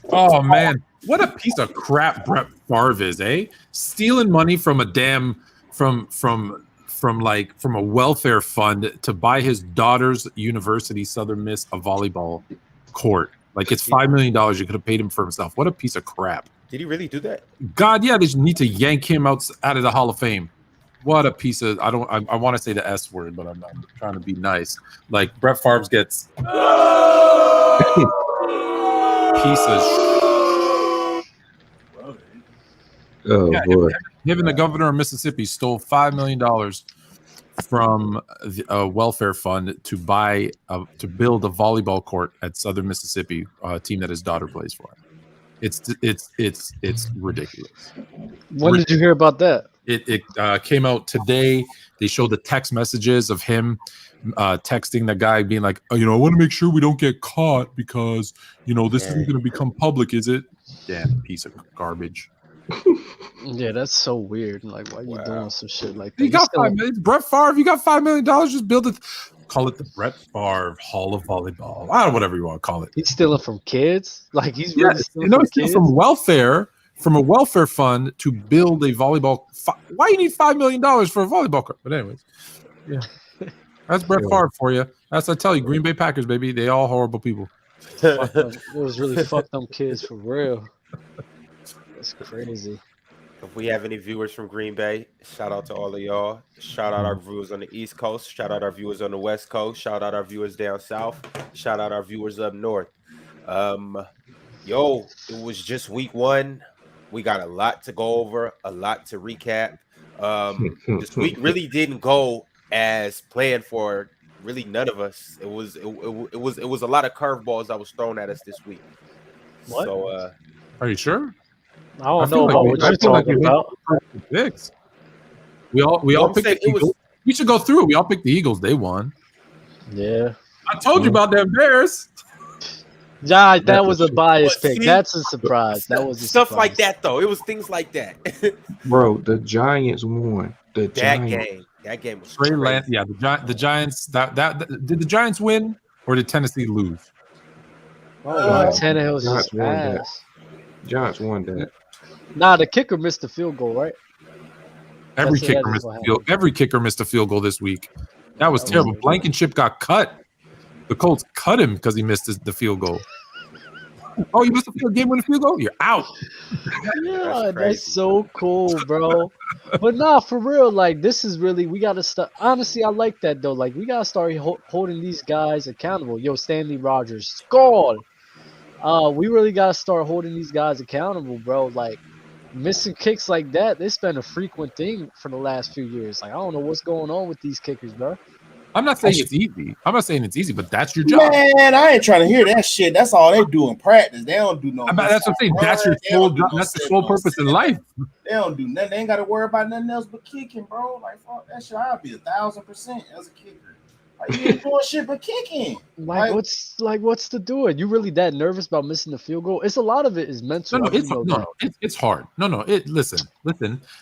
Oh man, what a piece of crap Brett Favre is, eh? Stealing money from a damn from a welfare fund to buy his daughter's university, Southern Miss, a volleyball court. Like it's $5 million. You could have paid him for himself. What a piece of crap. Did he really do that? God, yeah, they just need to yank him out of the Hall of Fame. What a piece of I want to say the S word, but I'm trying to be nice. Like Brett Favre gets piece of boy. Him and the governor of Mississippi stole $5 million from a welfare fund to build a volleyball court at Southern Mississippi, a team that his daughter plays for. It's ridiculous. When did you hear about that? It came out today. They showed the text messages of him texting the guy being like, oh, I want to make sure we don't get caught because, this isn't going to become public, is it? Damn piece of garbage. Yeah, that's so weird. Like, why are you doing some shit like that? You got $5 million. Brett Favre, you got $5 million. Just build it. Call it the Brett Favre Hall of Volleyball. I don't know, whatever you want to call it. He's stealing from kids. Like he's really stealing from welfare, from a welfare fund to build a volleyball. Why you need $5 million for a volleyball court? But anyways, yeah, that's Brett Favre for you. That's I tell you, Green Bay Packers, baby. They all horrible people. It was really fucked them kids for real. That's crazy. If we have any viewers from Green Bay, shout out to all of y'all. Shout out our viewers on the East Coast. Shout out our viewers on the West Coast. Shout out our viewers down south. Shout out our viewers up north. It was just week 1. We got a lot to go over, a lot to recap. This week really didn't go as planned for really none of us. It was a lot of curveballs that was thrown at us this week. What? So are you sure? I don't know what you're talking about. We all picked the Eagles. We should go through it. We all picked the Eagles. They won. Yeah. I told you about them Bears. Yeah, that was a biased pick. That's a surprise. That was stuff like that, though. It was things like that. Bro, the Giants won. That game was Trey Lance. Yeah, the Giants. That did the Giants win or did Tennessee lose? Tannehill's just ass. Giants won that. Nah, the kicker missed the field goal, right? Every kicker missed a field goal this week. That was terrible. Blankenship got cut. The Colts cut him because he missed the field goal. Oh, you missed a game-winning field goal? You're out. Yeah, that's so cool, bro. But nah, for real, like this is really we gotta start. Honestly, I like that though. Like we gotta start holding these guys accountable. Yo, Stanley Rogers scored. We really gotta start holding these guys accountable, bro. Like missing kicks like that, it's been a frequent thing for the last few years. Like I don't know what's going on with these kickers, bro. I'm not saying it's easy. But that's your job. Man, I ain't trying to hear that shit. That's all they do in practice. They don't do no. That's what I'm saying. That's your sole job. That's the sole purpose in life. They don't do nothing. They ain't got to worry about nothing else but kicking, bro. Like fuck that shit. I'd be 1,000% as a kicker. Like you ain't doing shit but kicking. Like what's to do it? You really that nervous about missing the field goal? It's a lot of it is mental. It's hard. Listen.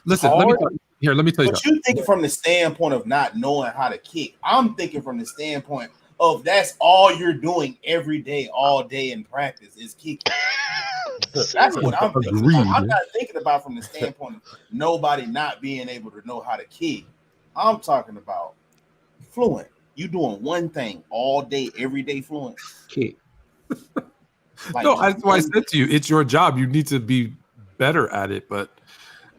Hard? Let me tell you. But you thinking from the standpoint of not knowing how to kick. I'm thinking from the standpoint of that's all you're doing every day, all day in practice is kicking. That's what I'm thinking. I'm not thinking about from the standpoint of nobody not being able to know how to kick. I'm talking about fluent. You doing one thing all day, every day, fluent kick. That's why I said to you, it's your job. You need to be better at it, but.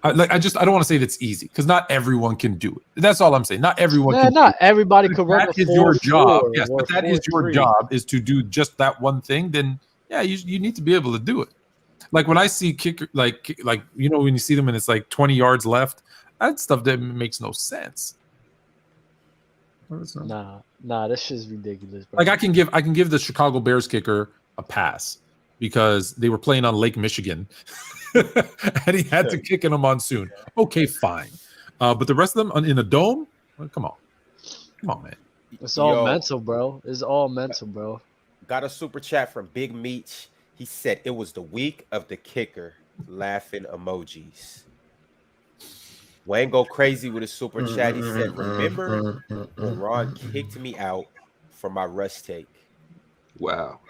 I don't want to say it's easy because not everyone can do it. That's all I'm saying. Not everyone. Yeah, not everybody can run. That is your job. Yes, but that is your job is to do just that one thing. Then yeah, you need to be able to do it. Like when I see kicker, like when you see them and it's like 20 yards left, that stuff that makes no sense. Nah, that shit's ridiculous. Bro. Like I can give the Chicago Bears kicker a pass because they were playing on Lake Michigan. And he had to kick in a monsoon. Okay, fine. But the rest of them in a dome? Well, come on, man. It's all mental, bro. It's all mental, bro. Got a super chat from Big Meech. He said it was the week of the kicker. Laughing emojis. Wayne go crazy with his super chat. He said, "Remember when Ron kicked me out for my rush take?" Wow.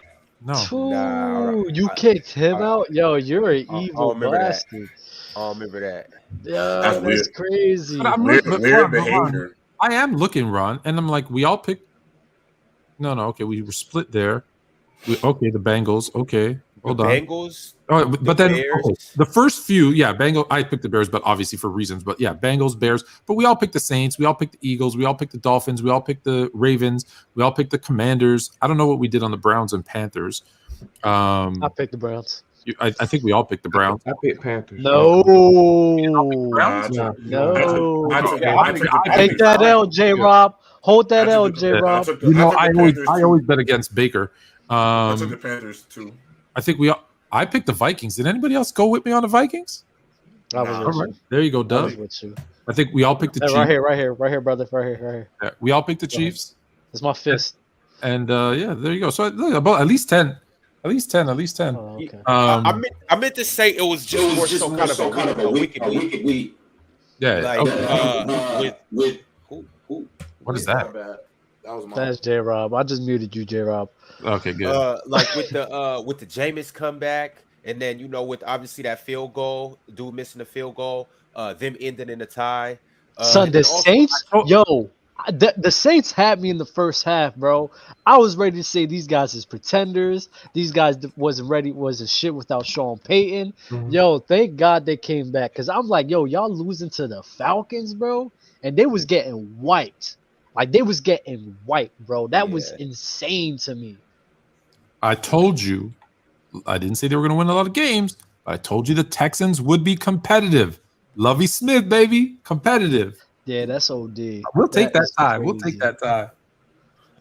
No. Ooh, you kicked him out? Yo, you're an evil bastard. I don't remember that. Yo, That's that's weird. crazy. But I'm Weird, looking, weird Ron, behavior. I am looking, Ron, and I'm like, we all picked. No, okay, we were split there. Okay, the Bengals. Okay, hold on. Bengals. Oh, but then Bears. the first few, Bengals. I picked the Bears, but obviously for reasons. But Bengals, Bears. But we all picked the Saints. We all picked the Eagles. We all picked the Dolphins. We all picked the Ravens. We all picked the Commanders. I don't know what we did on the Browns and Panthers. I picked the Browns. I think we all picked the Browns. I picked Panthers. No. Take that L, J. Rob. Hold that L, J. Rob. I always bet against Baker. I took the Panthers too. I think I picked the Vikings. Did anybody else go with me on the Vikings? I was with you. There you go, Doug. I think we all picked the Chiefs. Right here, brother. Right here. Yeah, we all picked the Chiefs. It's my fist. And there you go. So look, about at least 10. At least 10. Oh, okay. I meant to say it was just more so kind of a wicked week. Yeah. With what is that? That's J. Rob. I just muted you, J. Rob. Okay, good. Like with the Jameis comeback, and then with obviously that field goal, dude missing the field goal, them ending in a tie. Son, the Saints, the Saints had me in the first half, bro. I was ready to say these guys is pretenders. These guys wasn't shit without Sean Payton. Mm-hmm. Yo, thank God they came back, because I'm like, yo, y'all losing to the Falcons, bro, and they was getting wiped. Like, they was getting wiped, bro. That was insane to me. I told you, I didn't say they were going to win a lot of games. I told you the Texans would be competitive. Lovie Smith, baby, competitive. Yeah, that's OD. We'll take that tie. We'll take that tie.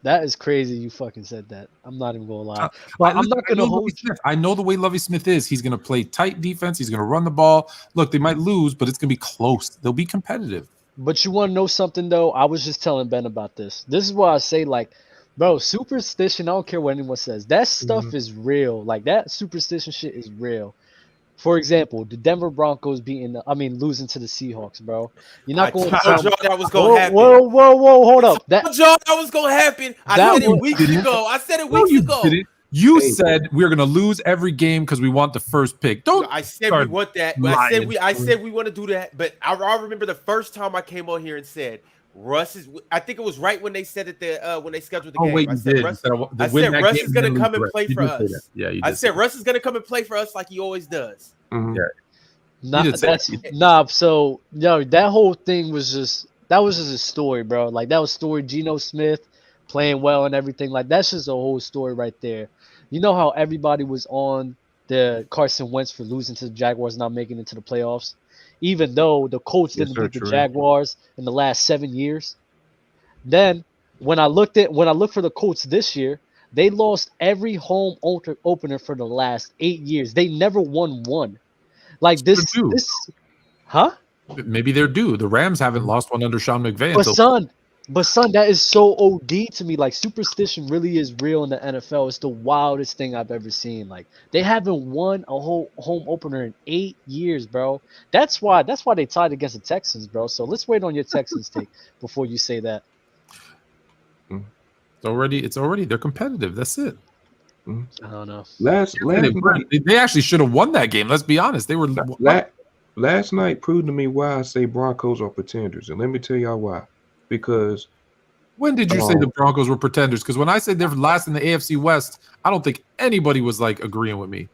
That is crazy. You fucking said that. I'm not even gonna lie. But I'm not gonna hold you. I know the way Lovie Smith is. He's gonna play tight defense. He's gonna run the ball. Look, they might lose, but it's gonna be close. They'll be competitive. But you want to know something though? I was just telling Ben about this. This is why I say, like, bro, superstition. I don't care what anyone says. That stuff is real. Like, that superstition shit is real. For example, the Denver Broncos losing to the Seahawks, bro. You're not going to tell me that was going to happen. Whoa, hold up. That was going to happen. I said it weeks ago. You said we're going to lose every game because we want the first pick. I said we want that. I said we want to do that. But I remember the first time I came on here and said Russ is. I think it was right when they said it. When they scheduled the game. Wait, I said Russ is going to come and play for us. Yeah, I said Russ is going to come and play for us like he always does. Mm-hmm. Yeah. So that whole thing was just a story, bro. Like, that was story. Geno Smith playing well and everything. Like, that's just a whole story right there. You know how everybody was on the Carson Wentz for losing to the Jaguars, not making it to the playoffs, even though the coach didn't beat the Jaguars in the last 7 years. Then when I looked for the Colts this year, they lost every home opener for the last 8 years. They never won one. Like, this, huh? Maybe they're due. The Rams haven't lost one under Sean McVay. But son, that is so OD to me. Like, superstition really is real in the NFL. It's the wildest thing I've ever seen. Like, they haven't won a whole home opener in 8 years, bro. That's why they tied against the Texans, bro. So let's wait on your Texans take before you say that. It's already they're competitive. That's it. I don't know. They actually should have won that game. Let's be honest. They were last night proved to me why I say Broncos are pretenders, and let me tell y'all why. Because when did you say the Broncos were pretenders? Because when I said they're last in the AFC West, I don't think anybody was like agreeing with me.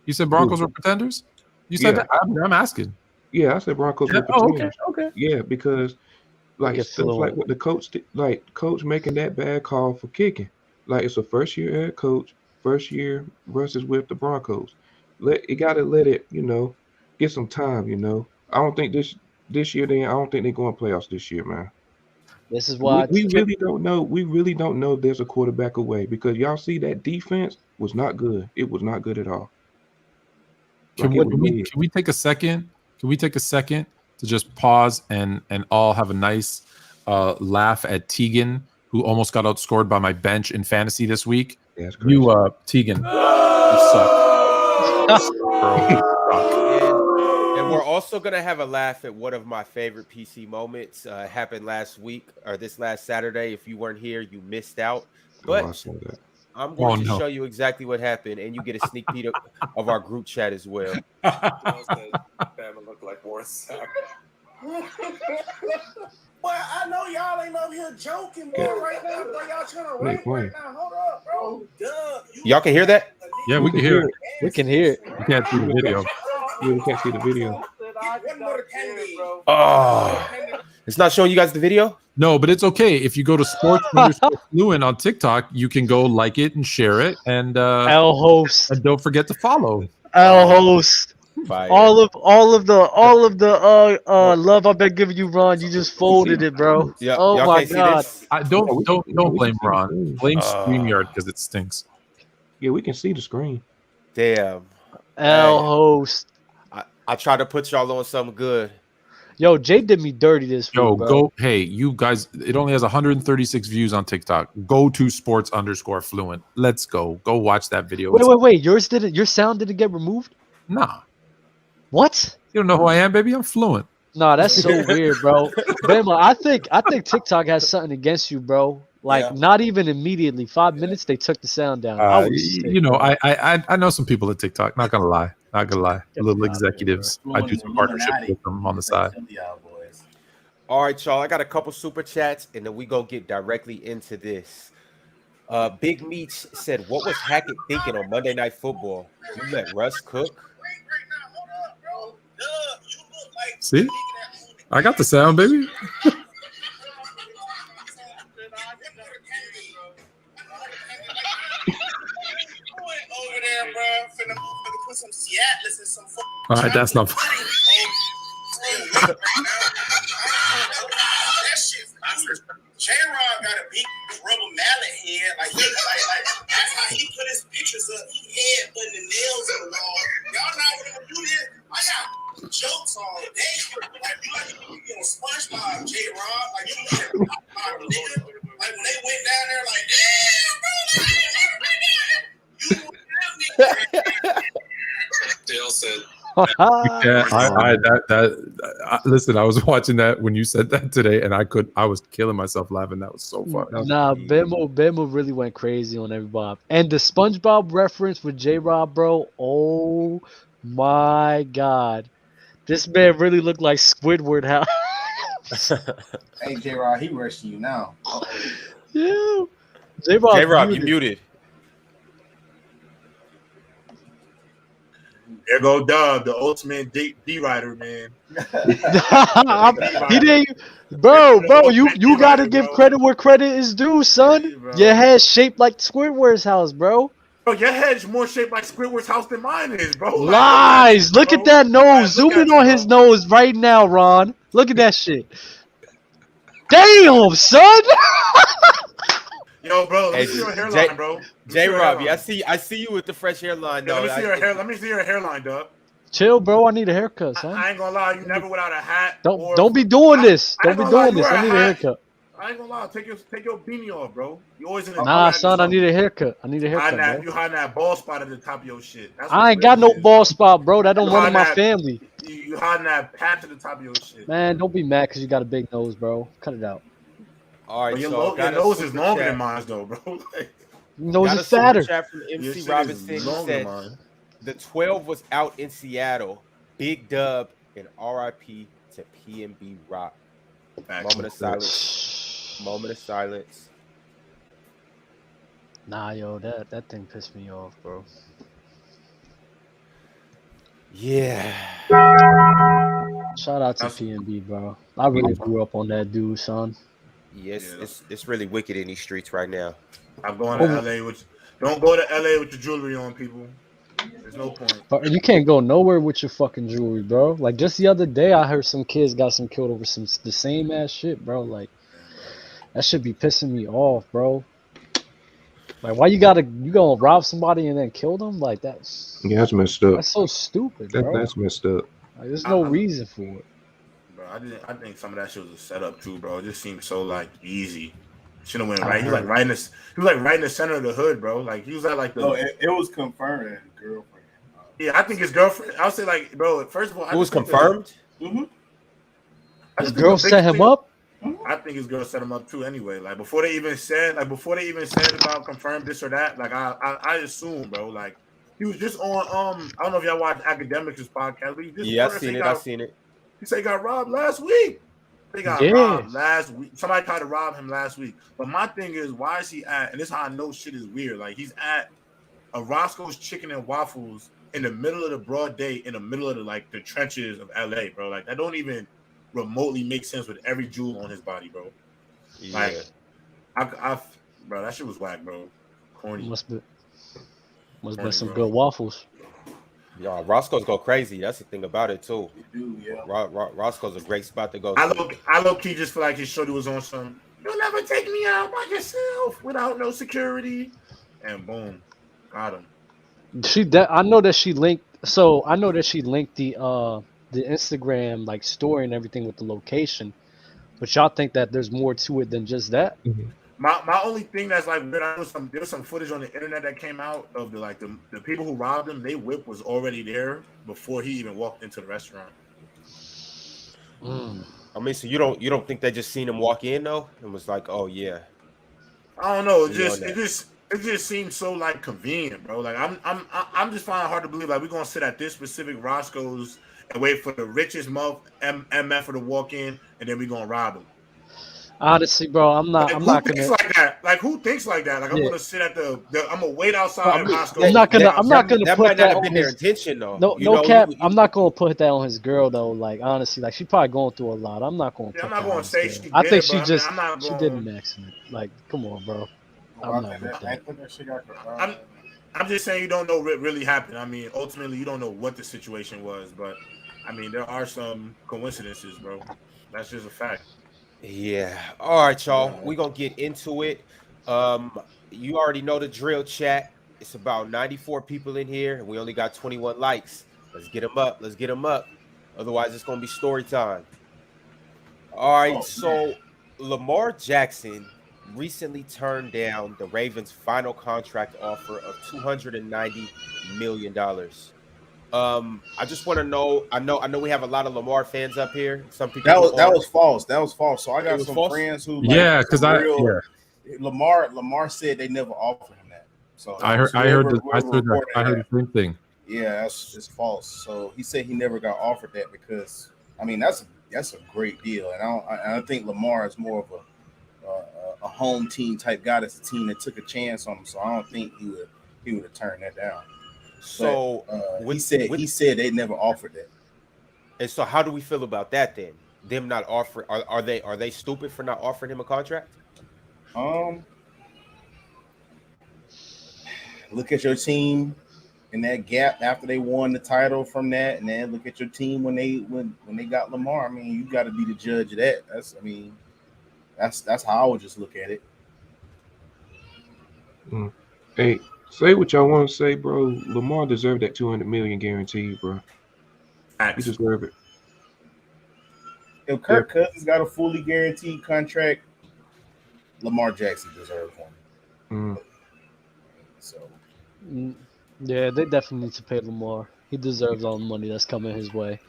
You said Broncos were pretenders? You said that? I'm asking. Yeah, I said Broncos were pretenders. Okay. Yeah, because like stuff like what the coach did, like coach making that bad call for kicking. Like, it's a first year head coach, first year Russ is with the Broncos. You gotta let it, get some time, I don't think this year I don't think they're going playoffs this year, man. This is why we really don't know. We really don't know if there's a quarterback away, because y'all see that defense was not good. It was not good at all. Can we take a second? Can we take a second to just pause and all have a nice laugh at Tegan, who almost got outscored by my bench in fantasy this week? Yeah, that's great. Tegan, you suck. And we're also going to have a laugh at one of my favorite PC moments. Happened last week, or this last Saturday. If you weren't here, you missed out. But I'm going to show you exactly what happened, and you get a sneak peek of our group chat as well. Bama look like Warsack. Well, I know y'all ain't up here joking more right now. But y'all trying to rank right now. Hold up, bro. Y'all can hear that? Yeah, we can hear it. We can hear it. You can't see the video. Yeah, we can't see the video. Oh, it's not showing you guys the video? No, but it's okay. If you go to sports_fluent on TikTok, you can go like it and share it, and L host. and don't forget to follow. L host. Fire. All of the love I've been giving you, Ron. You just folded it, bro. Yeah, oh y'all my can't see god. this? Don't blame Ron. Blame StreamYard because it stinks. Yeah, we can see the screen. Damn. L Hey. host. I try to put y'all on something good. Yo, Jay did me dirty this week, Yo, bro. go. Hey, you guys, it only has 136 views on TikTok. Go to sports_fluent. Let's go. Go watch that video. Wait. Your sound didn't get removed? Nah. What? You don't know who I am, baby? I'm fluent. Nah, that's so weird, bro. Bama, I think TikTok has something against you, bro. Like, not even immediately. 5 minutes, they took the sound down. I know some people at TikTok. Not gonna lie. Little executives. I do some partnerships with them on the side. All right, y'all. I got a couple super chats, and then we go get directly into this. Big Meech said, "What was Hackett thinking on Monday Night Football? You let Russ cook." See, I got the sound, baby. All right, that's not funny. J-Rod got a big rubber mallet head. Like that's how he put his pictures up. He head putting the nails in the wall. Y'all know what I'm do this? I got jokes all day. Like you get a SpongeBob, J-Rod. Like you get a nigga. Like when they went down there, like damn, bro. Dale said. Listen, I was watching that when you said that today, and I was killing myself laughing. That was so funny. Nah, Bemo really went crazy on everybody. And the SpongeBob reference with J-Rob, bro. Oh my god, this man really looked like Squidward. How? Hey, J-Rod, he rushing you now. Yeah, J-Rob, you muted. There go Dub, the ultimate D-Rider, man. He didn't, bro. You gotta give credit where credit is due, son. Your head's shaped like Squidward's house, bro. Bro, your head's more shaped like Squidward's house than mine is, bro. Lies. Look at that nose. Zoom in on his nose right now, Ron. Look at that shit. Damn, son. Yo, bro, let me see your hairline, bro. J-Rob, I see you with the fresh hairline, though. Let me see your hairline, dog. Chill, bro. I need a haircut, son. I ain't gonna lie, you never without a hat. Don't be doing this. Don't be doing this. I need a haircut. I ain't gonna lie, take your beanie off, bro. You always in the Nah, son, I need a haircut. Bro. You hiding that bald spot at the top of your shit. I ain't got no bald spot, bro. That don't run in my family. You hiding that patch at the top of your shit. Man, don't be mad because you got a big nose, bro. Cut it out. All right, your nose is longer than mine, though, bro. Nose is fatter. Chat from MC Robinson. He said the 12 was out in Seattle. Big dub and RIP to PnB Rock. Moment of silence. Nah, yo, that thing pissed me off, bro. Yeah. Shout out to PnB, bro. I really grew up on that dude, son. Yes, it's really wicked in these streets right now. I'm going to LA don't go to LA with your jewelry on, people. There's no point. But you can't go nowhere with your fucking jewelry, bro. Like just the other day, I heard some kids got some killed over the same ass shit, bro. Like that should be pissing me off, bro. Like why you gonna rob somebody and then kill them? Like that's that's messed up. That's so stupid, bro. That's messed up. Like, there's no reason for it. Bro, I think some of that shit was a setup too, bro. It just seemed so like easy. Should have went right. He was like right in the center of the hood, bro. Like he was at like the. No, it was confirmed that his girlfriend. Yeah, I think his girlfriend. I'll say like, bro. First of all, it was confirmed. Mm-hmm. His girl set him up. I think his girl set him up too. Anyway, like before they even said about confirm this or that. Like I assume, bro. Like he was just on. I don't know if y'all watched Academics' podcast, but he just I seen it. He said he got robbed last week. They got robbed last week. Somebody tried to rob him last week. But my thing is, why is he at? And this is how I know shit is weird. Like he's at a Roscoe's Chicken and Waffles in the middle of the broad day, in the middle of the trenches of LA, bro. Like that don't even remotely make sense with every jewel on his body, bro. Yeah. Like bro, that shit was whack, bro. Corny. Must be some good waffles. Yo, Roscoe's go crazy. That's the thing about it too. You do, yeah. Roscoe's a great spot to go. I low key just feel like his shorty was on some. You'll never take me out by yourself without no security, and boom, got him. I know that she linked the Instagram like story and everything with the location, but y'all think that there's more to it than just that? Mm-hmm. My only thing that's like weird, there was some footage on the internet that came out of the people who robbed him. They whip was already there before he even walked into the restaurant. I mean, so you don't think they just seen him walk in though and was like, oh yeah? I don't know. It just seems so like convenient, bro. Like I'm just finding it hard to believe like we're gonna sit at this specific Roscoe's and wait for the richest MF to walk in and then we're gonna rob him. Honestly, bro, I'm not gonna thinks like that. Like who thinks like that? Like I'm gonna sit at I'm gonna wait outside Roscoe's. I'm not gonna that put might not that have on been their intention though. No cap. I'm not gonna put that on his girl though. Like honestly, like she probably going through a lot. I'm not gonna. I'm not gonna say she did. I think she did an accident. Like, come on, bro. I'm not with that. I'm just saying you don't know what really happened. I mean, ultimately you don't know what the situation was, but I mean there are some coincidences, bro. That's just a fact. Yeah. All right, y'all. We're going to get into it. You already know the drill, chat. It's about 94 people in here, and we only got 21 likes. Let's get them up. Otherwise, it's going to be story time. All right, so Lamar Jackson recently turned down the Ravens' final contract offer of $290 million. I just want to know. I know we have a lot of Lamar fans up here. Some people that was false. So I got some friends who Lamar said they never offered him that. So I heard the same thing. Yeah, that's false. So he said he never got offered that because I mean that's a great deal, and I think Lamar is more of a home team type guy. That's a team that took a chance on him. So I don't think he would have turned that down. So he said they never offered that. And so how do we feel about that then? Them not offering are they stupid for not offering him a contract? Look at your team in that gap after they won the title from that, and then look at your team when they got Lamar. I mean, you got to be the judge of that. That's how I would just look at it. Hey. Say what y'all want to say, bro. Lamar deserved that $200 million guaranteed, bro. He deserved it. If Kirk Cousins got a fully guaranteed contract, Lamar Jackson deserves one. So, yeah, they definitely need to pay Lamar. He deserves all the money that's coming his way.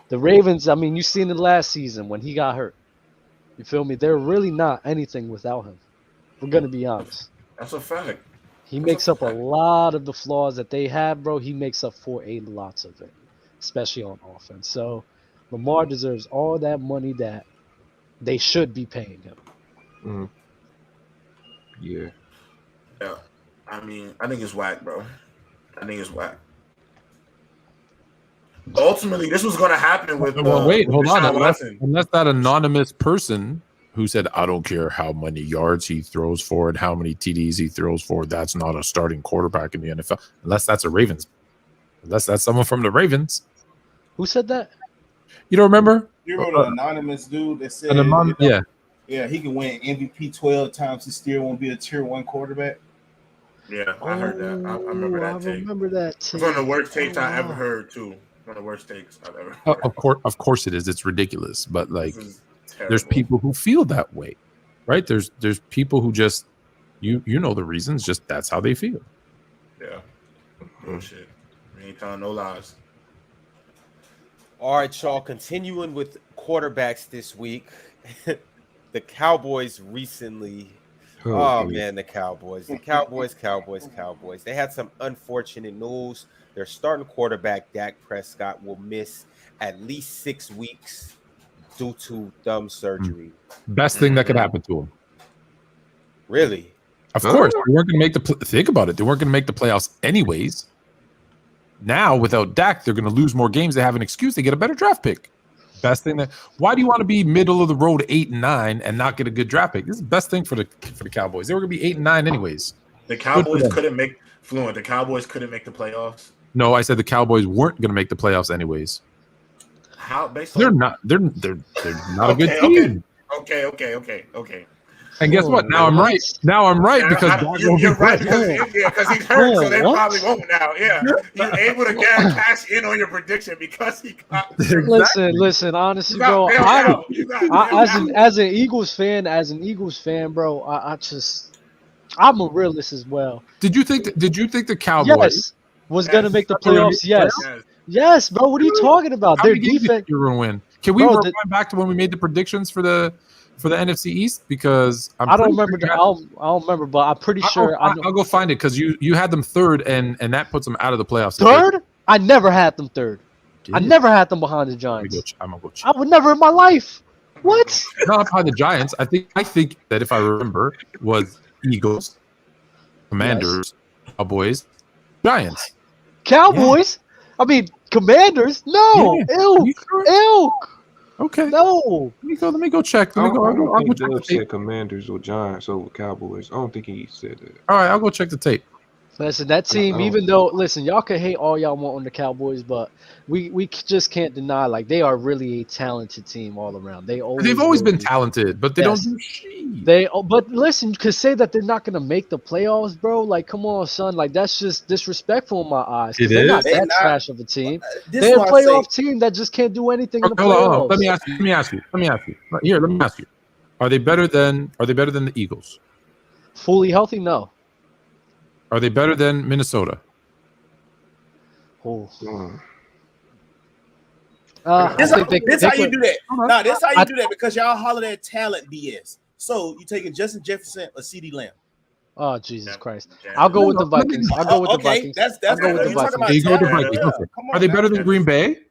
The Ravens, I mean, you seen it last season when he got hurt. You feel me? They're really not anything without him. We're gonna be honest. That's a fact. He makes up a lot of the flaws that they have, bro. He makes up for a lot of it, especially on offense. So Lamar deserves all that money that they should be paying him. Yeah. Yeah. I mean, I think it's whack, bro. I think it's whack. Ultimately, this was going to happen with. Wait, hold on. Unless that anonymous person who said, I don't care how many yards he throws for it, how many TDs he throws for, that's not a starting quarterback in the NFL. Unless that's someone from the Ravens. Who said that? You don't remember? You remember the anonymous dude that said, yeah, he can win MVP 12 times. He still won't be a tier 1 quarterback. Yeah, I heard that. I remember that take. I remember that take. It's one of the worst takes I ever heard, too. One of the worst takes I've ever heard. Of course it is. It's ridiculous. But, like, there's people who feel that way, right? There's people who just, you know the reasons, just that's how they feel. Yeah. Bullshit. We ain't telling no lies. All right, y'all. Continuing with quarterbacks this week. the Cowboys recently. Oh man, the Cowboys. They had some unfortunate news. Their starting quarterback, Dak Prescott, will miss at least 6 weeks due to thumb surgery. Best thing that could happen to him. Really? Of course, they weren't going to make think about it. They weren't going to make the playoffs anyways. Now, without Dak, they're going to lose more games. They have an excuse. They get a better draft pick. Best thing that. Why do you want to be middle of the road 8-9 and not get a good draft pick? This is the best thing for the Cowboys. They were going to be 8-9 anyways. The Cowboys couldn't make The Cowboys couldn't make the playoffs. No, I said the Cowboys weren't going to make the playoffs anyways. How? They're not. They're not a good team. Okay. And guess what? Now I'm right. Now I'm right because you're right because he's hurt, so they probably won't now. Yeah, you're able to cash in on your prediction because he got. Listen. Honestly, bro, as an Eagles fan, bro, I'm a realist as well. Did you think the Cowboys was gonna make the playoffs? Yes, bro. What are you talking about? Their defense. You're gonna win. Can we rewind back to when we made the predictions for the NFC East? Because I don't remember. I don't remember, but I'm pretty sure. I'll go find it because you had them third, and that puts them out of the playoffs. Third? I never had them third. I never had them behind the Giants. I'm gonna go check. I would never in my life. What? Not behind the Giants. I think that if I remember was Eagles, Commanders, Cowboys, Giants. Cowboys? Yeah. I mean Commanders? No. Yeah. Ilk. Okay. No. Let me go check. I don't think Dub said Commanders or Giants over Cowboys. I don't think he said that. All right, I'll go check the tape. Listen, that team, even though, y'all can hate all y'all want on the Cowboys, but we just can't deny, like, they are really a talented team all around. They've always been talented, but they don't do shit. But listen, you could say that they're not going to make the playoffs, bro. Like, come on, son. Like, that's just disrespectful in my eyes. They're not that trash of a team. They're a playoff team that just can't do anything in the playoffs. Let me ask you. Here, let me ask you. Are they better than the Eagles? Fully healthy? No. Are they better than Minnesota? This how you do that. No, this how you do that because y'all holler at talent BS. So you taking Justin Jefferson or CeeDee Lamb? Oh Jesus Christ! I'll go with the Vikings. I'll go with the Vikings. That's what you're talking about. You go with the Vikings. Are they better than Green Bay?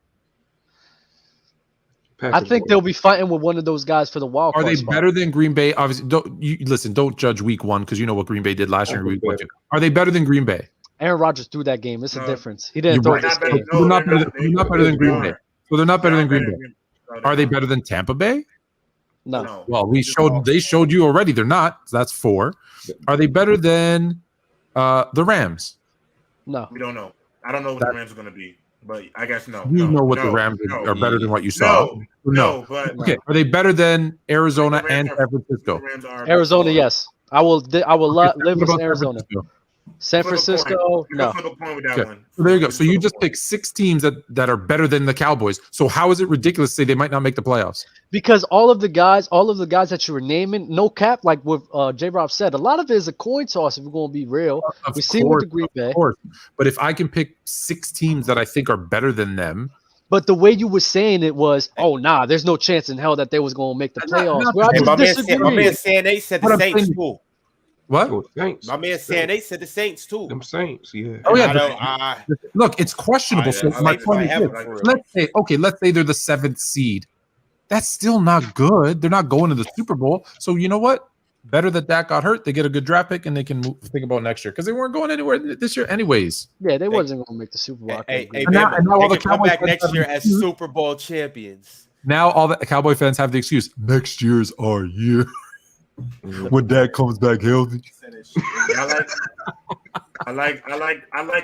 I think they'll be fighting with one of those guys for the wild card. Are they better than Green Bay? Obviously, don't judge week 1 because you know what Green Bay did last year. Week 1 too. Are they better than Green Bay? Aaron Rodgers threw that game. It's a difference. He didn't throw this game. They're not better than Green Bay. So they're not better than Green Bay. Are they better than Tampa Bay? No. Well, they showed you already. They're not. So that's 4. Are they better than the Rams? No. We don't know. I don't know what the Rams are going to be. But I guess no. You know what the Rams are better than what you saw. No. But okay. Are they better than Arizona and San Francisco? Arizona, yes. I will live in Arizona. San Francisco, no. Okay. So there you go. So you just pick 6 teams that are better than the Cowboys. So how is it ridiculous to say they might not make the playoffs? Because all of the guys that you were naming, no cap, like what J-Rob said, a lot of it is a coin toss if we're going to be real. We see with the Green Bay. Of course. But if I can pick 6 teams that I think are better than them. But the way you were saying it was, there's no chance in hell that they was going to make the playoffs. My man CNA said the Saints too. What? Saints. My man CNA said the Saints too. Them Saints, yeah. Oh yeah. Look, it's questionable. So my point is, let's say they're the 7th seed. That's still not good. They're not going to the Super Bowl. So you know what? Better that Dak got hurt. They get a good draft pick and they can think about next year because they weren't going anywhere this year anyways. Yeah, they wasn't going to make the Super Bowl. And now all the Cowboys come back next year as Super Bowl champions. Now all the Cowboy fans have the excuse. Next year's our year. When Dak comes back healthy. I like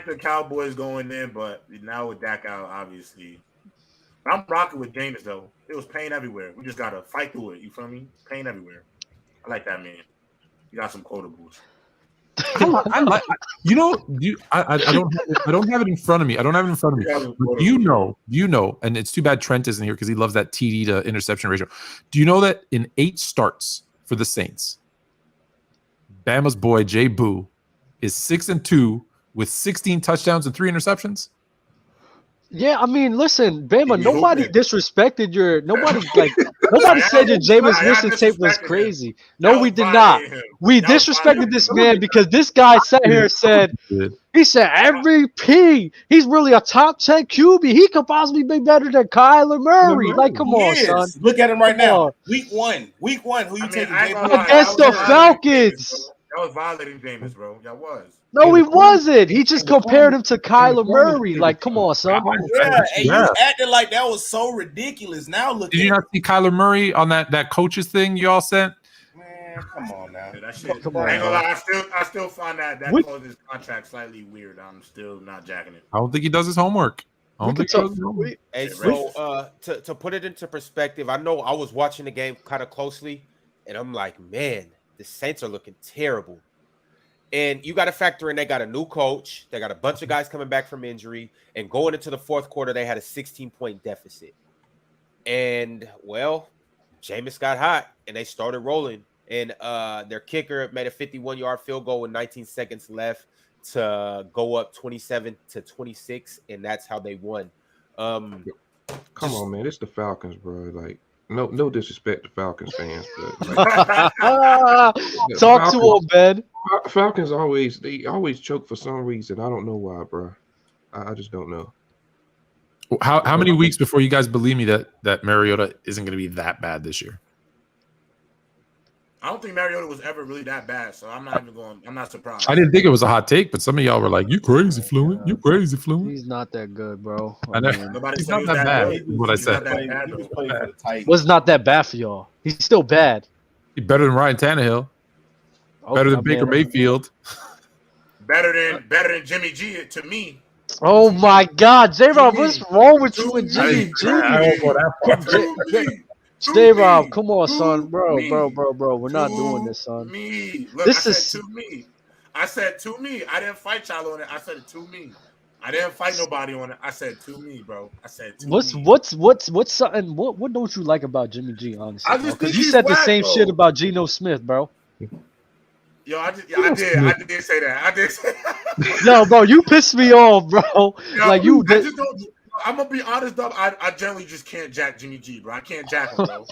the Cowboys going in, but now with Dak out, obviously. I'm rocking with James though. It was pain everywhere. We just gotta fight through it. You feel me? Pain everywhere. I like that man. You got some quotables. I don't have it in front of me. But you know, and it's too bad Trent isn't here because he loves that TD to interception ratio. Do you know that in 8 starts for the Saints, Bama's boy Jay Boo is 6-2 with 16 touchdowns and 3 interceptions? Yeah, I mean, listen, Bama, nobody disrespected nobody like Nobody said that Jameis Winston tape was crazy. No, we did not. We disrespected this man because this guy sat here and said, he said MVP. He's really a top 10 QB. He could possibly be better than Kyler Murray. Like, come on, son. Look at him right now. Week one. Who you taking? Against the Falcons. That was violating Jameis, bro. That was. No, he wasn't. He just compared him to Kyler Murray. Like, come on, son. Yeah, and you acted like that was so ridiculous. Now look. Did you not see Kyler Murray on that coaches thing y'all sent? Man, come on now. That shit. Come on, I ain't gonna lie. I still find that closes contract slightly weird. I'm still not jacking it. I don't think he does his homework. Hey, so to put it into perspective, I know I was watching the game kind of closely, and I'm like, man, the Saints are looking terrible. And you got to factor in they got a new coach. They got a bunch of guys coming back from injury. And going into the fourth quarter, they had a 16-point deficit. And, well, Jameis got hot, and they started rolling. And their kicker made a 51-yard field goal with 19 seconds left to go up 27-26, and that's how they won. Come on, man. It's the Falcons, bro. Like, no disrespect to Falcons fans, but like, talk to them, Ben. Falcons always choke for some reason. I don't know why, bro. I just don't know. How many weeks before you guys believe me that Mariota isn't going to be that bad this year? I don't think Mariota was ever really that bad, so I'm not surprised. I didn't think it was a hot take, but some of y'all were like, "You crazy, Fluent? You crazy, Fluent?" He's not that good, bro. I know. He's not that bad. What I said. Was not that bad for y'all. He's still bad. He's better than Ryan Tannehill. Better than Baker Mayfield. Better than Jimmy G to me. Oh my God, J-Rob, what's wrong with you and Jimmy G? J-Rob, come on, son, bro. We're not doing this, son. Look, I said to me. I didn't fight y'all on it. I said it to me. I didn't fight nobody on it. I said to me, bro. I said to me. What's something? What don't you like about Jimmy G? Honestly, because you said the same shit about Geno Smith, bro. Yo, I did say that. I did say that. Yo, bro, you pissed me off, bro. Yo, like you did. I'm gonna be honest, though. I generally just can't jack Jimmy G, bro. I can't jack him, bro.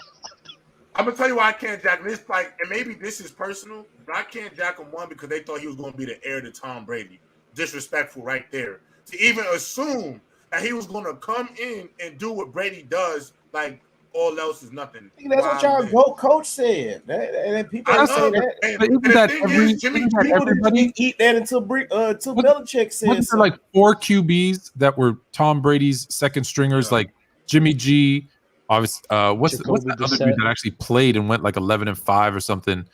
I'm gonna tell you why I can't jack him. It's like, and maybe this is personal, but I can't jack him because they thought he was gonna be the heir to Tom Brady. Disrespectful, right there. To even assume that he was gonna come in and do what Brady does, like all else is nothing. That's what y'all GOAT coach said. That people say that. People eat that until Belichick says. Wasn't there like 4 QBs that were Tom Brady's second stringers, like Jimmy G? Obviously, what's the other dude that actually played and went like 11-5 or something?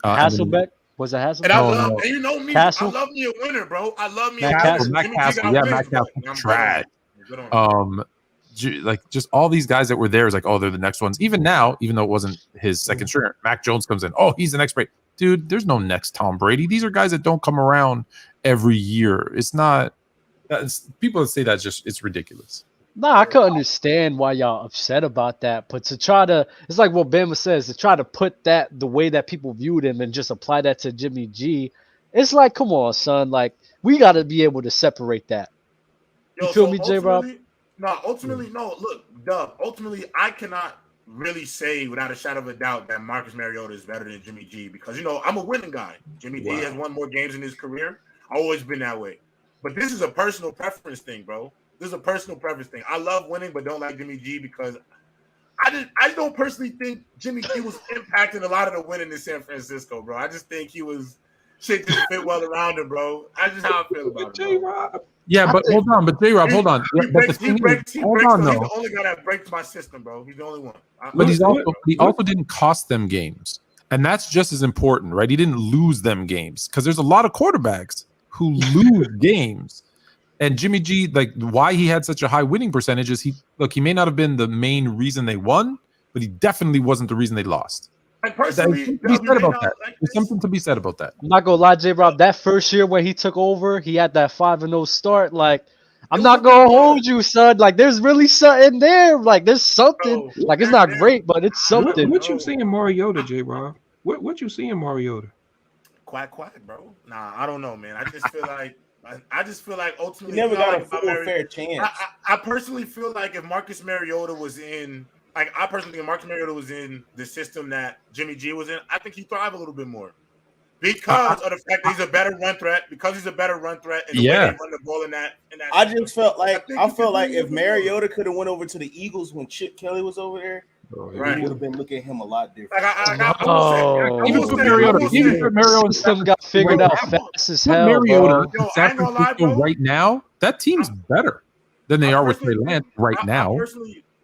Hasselbeck. Was it Hasselbeck? And you know me, Castle? I love me a winner, bro. I love me a winner. Matt Castle, Matt Castle, trash. Like just all these guys that were there is like, oh, they're the next ones. Even now, even though it wasn't his second stringer, Mac Jones comes in. Oh, he's the next Brady. Dude, there's no next Tom Brady. These are guys that don't come around every year. It's not. People that say that it's ridiculous. Nah, I could understand why y'all upset about that, but to try to, it's like what Bama says, to try to put that the way that people viewed him and just apply that to Jimmy G, it's like, come on, son, like we got to be able to separate that. You feel me, J-Rob? No, ultimately, no. Look, Dub. Ultimately, I cannot really say without a shadow of a doubt that Marcus Mariota is better than Jimmy G because I'm a winning guy. Jimmy G has won more games in his career. I've always been that way. But this is a personal preference thing, bro. This is a personal preference thing. I love winning, but don't like Jimmy G because I don't personally think Jimmy G was impacting a lot of the winning in San Francisco, bro. I just think he was shit just fit well around him, bro. I just how I feel about it, bro. Yeah, but hold on. But J-Rob, hold on. He's the only guy that breaks my system, bro. He's the only one. But he also didn't cost them games. And that's just as important, right? He didn't lose them games because there's a lot of quarterbacks who lose games. And Jimmy G, like why he had such a high winning percentage is he may not have been the main reason they won, but he definitely wasn't the reason they lost. There's something to be said about that. I'm not gonna lie, J-Rob. That first year when he took over, he had that 5-0 start. Like, I'm not gonna hold you, son. Like, there's really something there. Like, there's something. Like, it's not great, but it's something. What you see in Mariota, J-Rob? What you see in Mariota? Quack, bro. Nah, I don't know, man. I just feel like ultimately he never got a fair chance. I personally feel like if Marcus Mariota was in like I personally think Marcus Mariota was in the system that Jimmy G was in, I think he thrived a little bit more. Because of the fact that he's a better run threat, and the way they run the ball in that. I just felt like if Mariota could have went over to the Eagles when Chip Kelly was over there, we would have been looking at him a lot different. Even for Mariota system got figured out fast as hell. Mariota in San Francisco right now, that team's better than they are with Trey Lance right now.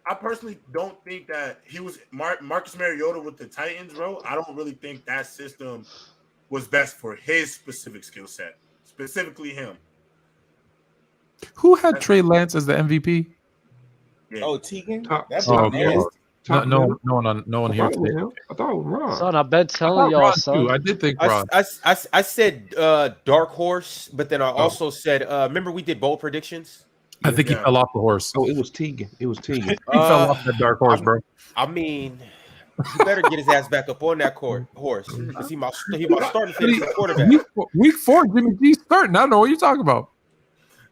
I personally don't think that he was Marcus Mariota with the Titans, bro. I don't really think that system was best for his specific skill set, specifically him. Who had Trey Lance as the MVP? Yeah. Oh, Teagan. That's no one here today. I thought it was Ron. Son, I've been telling y'all, son. I did think Ron. I said dark horse, but then I also said, remember we did bold predictions? I think he fell off the horse. Oh, it was Teagan. He fell off the dark horse, bro. I mean, he better get his ass back up on that horse because he might start to the quarterback. Week 4, Jimmy G starting. I don't know what you're talking about.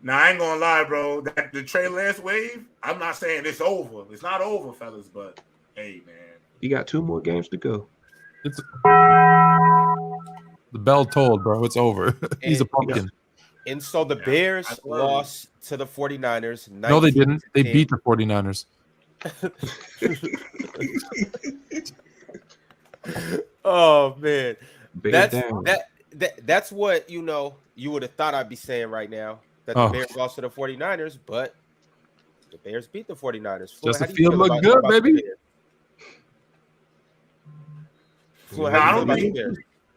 Now, I ain't gonna lie, bro. The Trey Lance wave, I'm not saying it's over. It's not over, fellas, but hey, man. You got 2 more games to go. The bell tolled, bro. It's over. He's a pumpkin. And so the Bears lost to the 49ers. No, they didn't. They beat the 49ers. Oh man, that's what you would have thought I'd be saying right now, that the Bears lost to the 49ers, but the Bears beat the 49ers. Just the field look good, baby.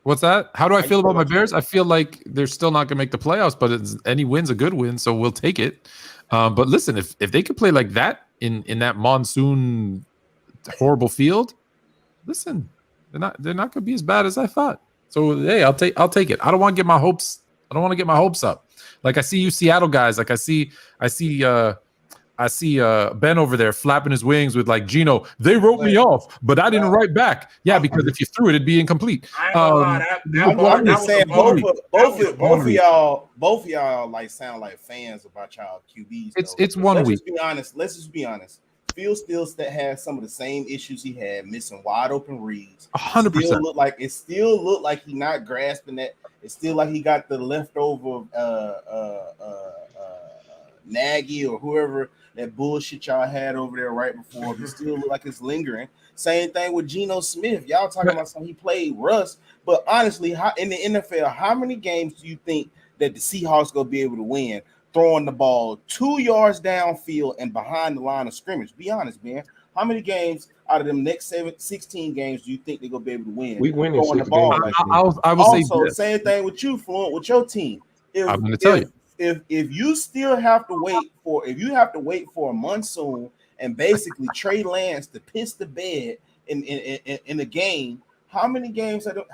What's that? How do I feel about my Bears? I feel like they're still not going to make the playoffs, but any win's a good win, so we'll take it. But listen, if they could play like that in that monsoon horrible field, listen, they're not going to be as bad as I thought. So hey, I'll take it. I don't want to get my hopes up. Like I see you Seattle guys, like I see Ben over there flapping his wings with like, Gino, they wrote me off, but I didn't write back. Yeah, because if you threw it, it'd be incomplete. I'm saying both of y'all like sound like fans about y'all QBs. It's 1 week. Let's just be honest. Phil still has some of the same issues he had, missing wide open reads. 100%. It still looked like he not grasping that. It's still like he got the leftover Nagy or whoever that bullshit y'all had over there right before. It still look like it's lingering. Same thing with Geno Smith. Y'all talking about something he played Russ, but honestly, in the NFL, how many games do you think that the Seahawks gonna be able to win throwing the ball 2 yards downfield and behind the line of scrimmage? Be honest, man. How many games out of them next 16 games do you think they're gonna be able to win? We win throwing the ball. I will say also same thing with you, Fluent, with your team. I'm going to tell you. If you still have to wait for a monsoon and basically Trey Lance to piss the bed in the game, how many games of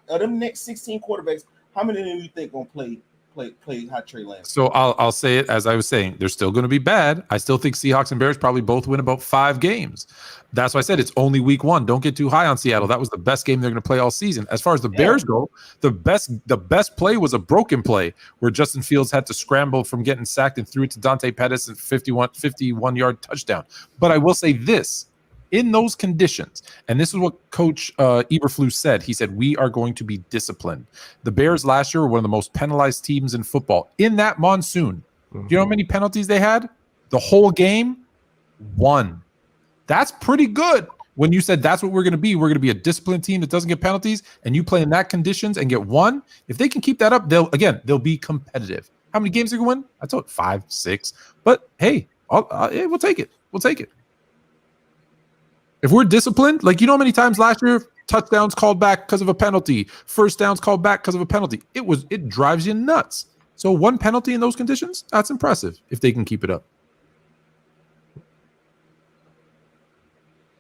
them next 16 quarterbacks, how many of them you think gonna play high Trey Lance? So I'll say it as I was saying, they're still going to be bad. I still think Seahawks and Bears probably both win about 5 games. That's why I said it's only week 1. Don't get too high on Seattle. That was the best game they're going to play all season. As far as the Bears go, the best play was a broken play where Justin Fields had to scramble from getting sacked and threw it to Dante Pettis and 51-yard touchdown. But I will say this. In those conditions, and this is what Coach Eberflus said. He said, we are going to be disciplined. The Bears last year were one of the most penalized teams in football. In that monsoon, do you know how many penalties they had? The whole game? 1. That's pretty good. When you said that's what we're going to be a disciplined team that doesn't get penalties, and you play in that conditions and get 1, if they can keep that up, they'll be competitive. How many games are going to win? I told 5, 6. But hey, we'll take it. We'll take it. If we're disciplined, like you know how many times last year touchdowns called back because of a penalty, first downs called back because of a penalty. It drives you nuts. So 1 penalty in those conditions, that's impressive if they can keep it up.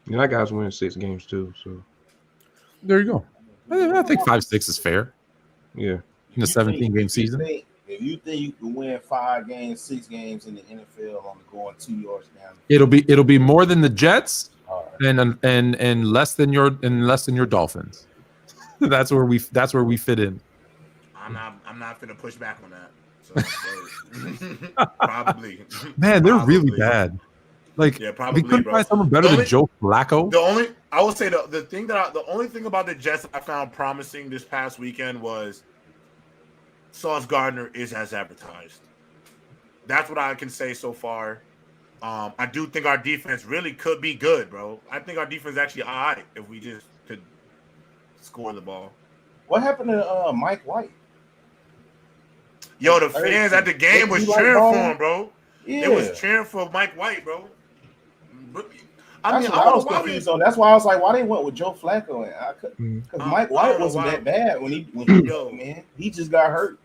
Yeah, that guy's winning 6 games too. So there you go. I think 5, 6 is fair. Yeah, in a 17-game season. If you think you can win 5 games, 6 games in the NFL on going 2 yards down, it'll be more than the Jets. And less than your Dolphins. that's where we fit in. I'm not gonna push back on that. So probably. Man, they're really bad. Like, Yeah, probably, they couldn't bro. find someone better than Joe Flacco. The only thing about the Jets I found promising this past weekend was Sauce Gardner is as advertised. That's what I can say so far. I do think our defense really could be good, bro. I think our defense is actually all right if we just could score the ball. What happened to Mike White? Yo, the fans at the game was cheering for him, bro. Yeah. It was cheering for Mike White, bro. I was confused on. That's why I was like, why they went with Joe Flacco? Because Mike White wasn't that bad when he man. He just got hurt.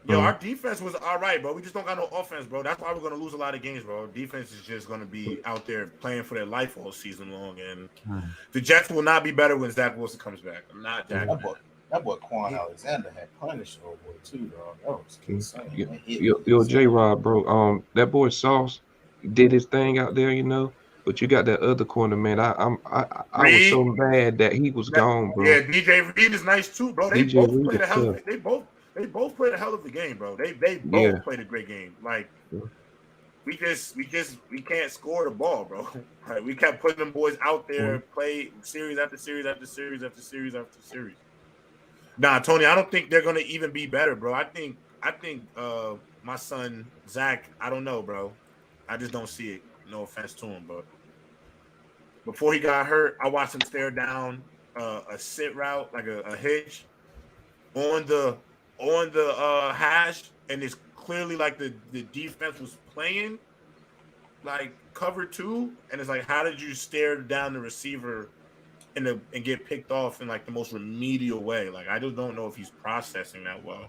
Yo, our defense was all right, bro. We just don't got no offense, bro. That's why we're gonna lose a lot of games, bro. Defense is just gonna be out there playing for their life all season long, and the Jets will not be better when Zach Wilson comes back. I'm not Dak. That boy Quan Alexander had punished old boy too, dog. That was insane. Yo, J-Rod, bro. That boy Sauce did his thing out there, you know. But you got that other corner, man. I was so mad that he was gone, bro. Yeah, DJ Reed is nice too, bro. They both played a hell of a game, bro. They both played a great game. Like we can't score the ball, bro. Like, we kept putting them boys out there, play series after series after series after series after series. Nah, Tony, I don't think they're gonna even be better, bro. I think my son Zach, I don't know, bro. I just don't see it. No offense to him, but before he got hurt, I watched him stare down a sit route, like a hitch, on the hash, and it's clearly like the defense was playing like cover two, and it's like, how did you stare down the receiver and get picked off in like the most remedial way? Like, I just don't know if he's processing that well.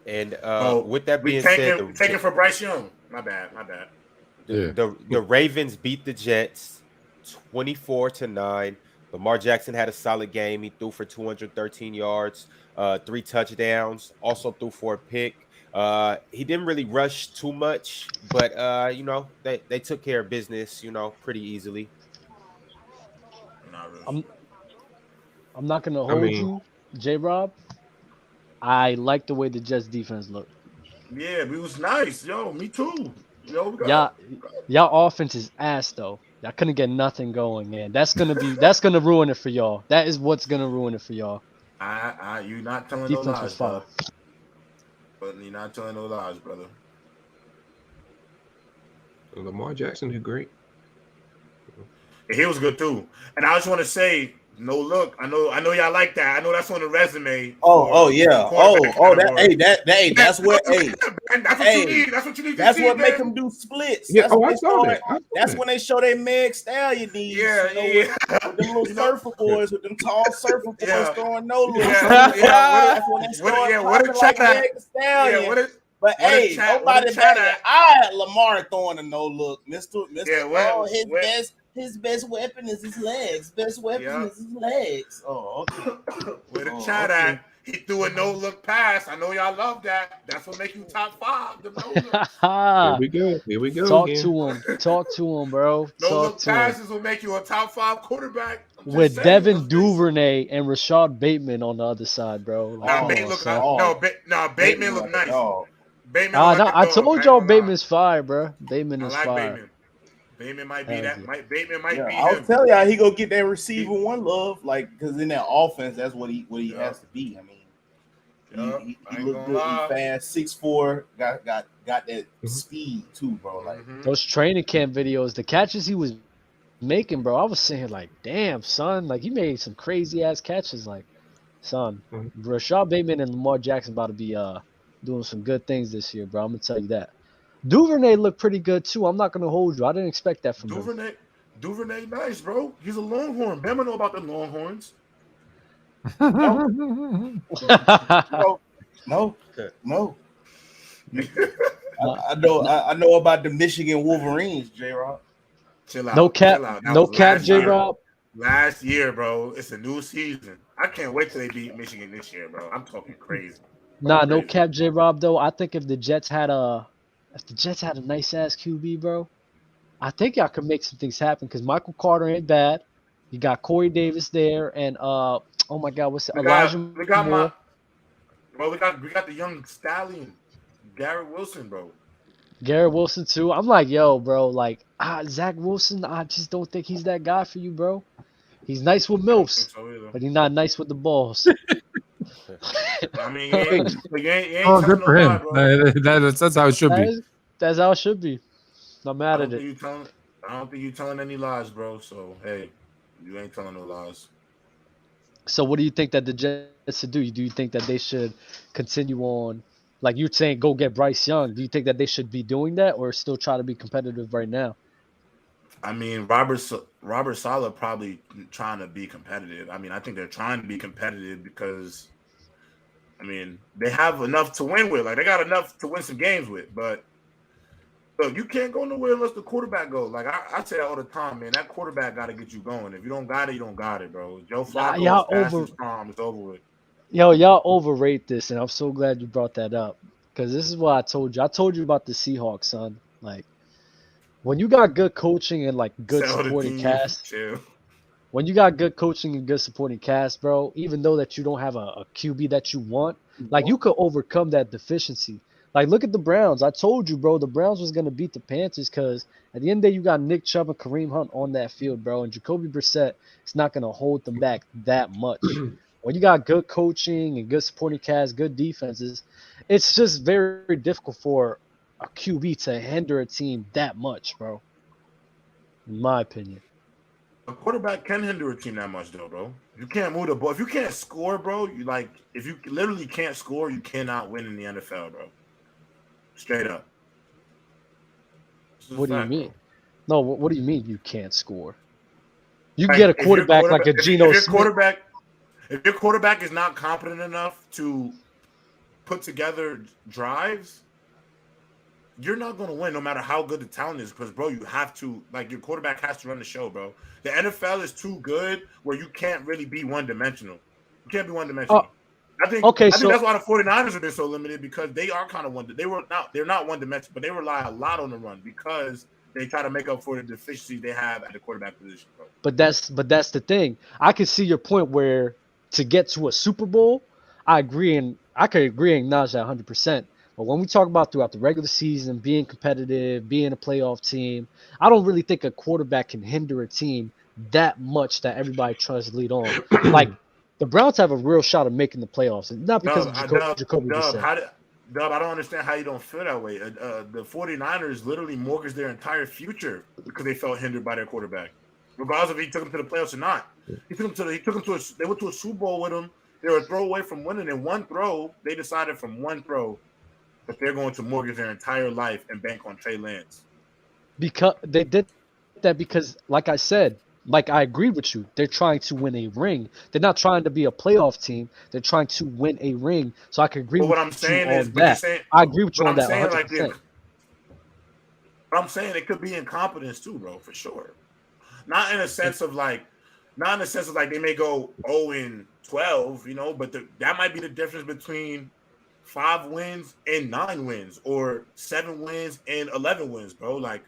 And with that being said, take it for Bryce Young. My bad. The Ravens beat the Jets 24-9. Lamar Jackson had a solid game. He threw for 213 yards, 3 touchdowns, also threw for a pick. He didn't really rush too much, but you know, they took care of business, you know, pretty easily. I'm not gonna hold you, J-Rob. I like the way the Jets defense looked. Yeah, it was nice. Yo, me too. Y'all offense is ass though. Y'all couldn't get nothing going, man. That's gonna ruin it for y'all. That is what's gonna ruin it for y'all. You're not telling no lies, brother. But you're not telling no lies, brother. Lamar Jackson did great. And he was good too. And I just want to say, no look. I know y'all like that. I know that's on the resume. That's what you need. That's what you need. That's what make them do splits. Yeah, I saw that. That's when they show their Meg Stallion knees. With them little surfer boys, with them tall surfer boys throwing no look. That's when they start Meg Stallion. But hey, nobody better. I had Lamar throwing a no look. His best weapon is his legs. Best weapon is his legs. Oh, okay. With a chat at, he threw a no look pass. I know y'all love that. That's what make you top 5. The no look. Here we go. Talk to him, bro. No look passes will make you a top 5 quarterback. With Devin Duvernay and Rashad Bateman on the other side, bro. Bateman look nice. I told y'all Bateman's fire, bro. Bateman is fire. Bateman might be that. Bateman might be. I was telling y'all he go get that receiver one love, like, because in that offense, that's what he has to be. I mean, he looked good, he fast, 6'4", got that speed too, bro. Like those training camp videos, the catches he was making, bro. I was saying like, damn, son, like he made some crazy ass catches, like, son. Rashad Bateman and Lamar Jackson about to be doing some good things this year, bro. I'm gonna tell you that. Duvernay looked pretty good too. I'm not gonna hold you. I didn't expect that from him. Duvernay, nice, bro. He's a Longhorn. Bama know about the Longhorns. No. I know about the Michigan Wolverines, J-Rob. Chill out. No cap, J-Rob. Last year, bro. It's a new season. I can't wait till they beat Michigan this year, bro. I'm talking crazy. No cap, J-Rob though. I think if the Jets had a nice ass QB, bro, I think y'all could make some things happen because Michael Carter ain't bad. You got Corey Davis there, and oh my God, what's it? Elijah Moore. We got the young stallion, Garrett Wilson, bro. Garrett Wilson too. I'm like, yo, bro, like Zach Wilson, I just don't think he's that guy for you, bro. He's nice with I don't think MILFs, so either. but he's not nice with the balls. I mean, you ain't Oh, telling good no for lie, him. bro. That's how it should be. That's how it should be. I'm I mad don't at think it. you telling. I don't think you telling any lies, bro. So hey, you ain't telling no lies. So what do you think that the Jets should do? Do you think that they should continue on, like you're saying, go get Bryce Young? Do you think that they should be doing that or still try to be competitive right now? I mean, Robert Saleh probably trying to be competitive. I mean, I think they're trying to be competitive because, I mean, they have enough to win with. Like they got enough to win some games with. But look, you can't go nowhere unless the quarterback goes. Like I say that all the time, man. That quarterback got to get you going. If you don't got it, you don't got it, bro. Joe Flacco is past his prime. It's over with. Yo, y'all overrate this, and I'm so glad you brought that up because this is what I told you. I told you about the Seahawks, son. Like when you got good coaching and like good Sell the supporting team. cast, Chill. when you got good coaching and good supporting cast, bro, even though that you don't have a QB that you want, like you could overcome that deficiency. Like look at the Browns. I told you, bro, the Browns was gonna beat the Panthers because at the end of the day, you got Nick Chubb and Kareem Hunt on that field, bro, and Jacoby Brissett is not gonna hold them back that much. When you got good coaching and good supporting cast, good defenses, it's just very difficult for a QB to hinder a team that much, bro. In my opinion. A quarterback can hinder a team that much, though, bro. If you can't move the ball, if you can't score, bro, if you literally can't score, you cannot win in the NFL, bro. Straight up. What do you mean? Bro. No, what do you mean you can't score? You can get a quarterback like a Geno Smith. If your quarterback is not competent enough to put together drives, you're not going to win no matter how good the talent is because, bro, you have to, like, your quarterback has to run the show, bro. The NFL is too good where you can't really be one-dimensional. You can't be one-dimensional. I think that's why the 49ers have been so limited because they are kind of they're not one-dimensional, but they rely a lot on the run because they try to make up for the deficiencies they have at the quarterback position, bro. But that's the thing. I can see your point where to get to a Super Bowl, I agree and acknowledge that 100%. But when we talk about throughout the regular season, being competitive, being a playoff team, I don't really think a quarterback can hinder a team that much that everybody tries to lead on. Like the Browns have a real shot of making the playoffs, and not because of Jacoby Brissett. Dub, I don't understand how you don't feel that way. The 49ers literally mortgaged their entire future because they felt hindered by their quarterback. Regardless if he took them to the playoffs or not. They went to a Super Bowl with him. They were a throw away from winning. In one throw, they decided from one throw that they're going to mortgage their entire life and bank on Trey Lance. Because they did that because, like I said, like I agree with you, they're trying to win a ring. They're not trying to be a playoff team. They're trying to win a ring. So I can agree with you on that. I agree with you on that 100%. But I'm saying it could be incompetence too, bro, for sure. Not in a sense of like they may go 0-12, you know, but that might be the difference between 5 wins and 9 wins or 7 wins and 11 wins, bro. Like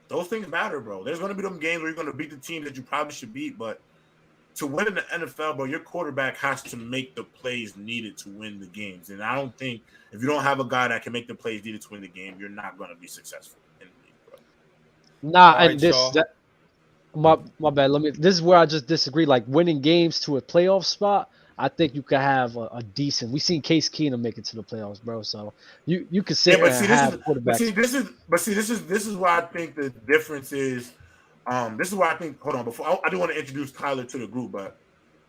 those things matter, bro. There's going to be them games where you're going to beat the team that you probably should beat, but to win in the NFL, bro, your quarterback has to make the plays needed to win the games. And I don't think if you don't have a guy that can make the plays needed to win the game, you're not going to be successful in the league, bro. Nah, right, and my bad. This is where I just disagree. Like winning games to a playoff spot, I think you could have a decent. We seen Case Keenum make it to the playoffs, bro. So you could sit and have quarterbacks. This is why I think the difference is. This is why I think. Hold on, before I do want to introduce Tyler to the group, but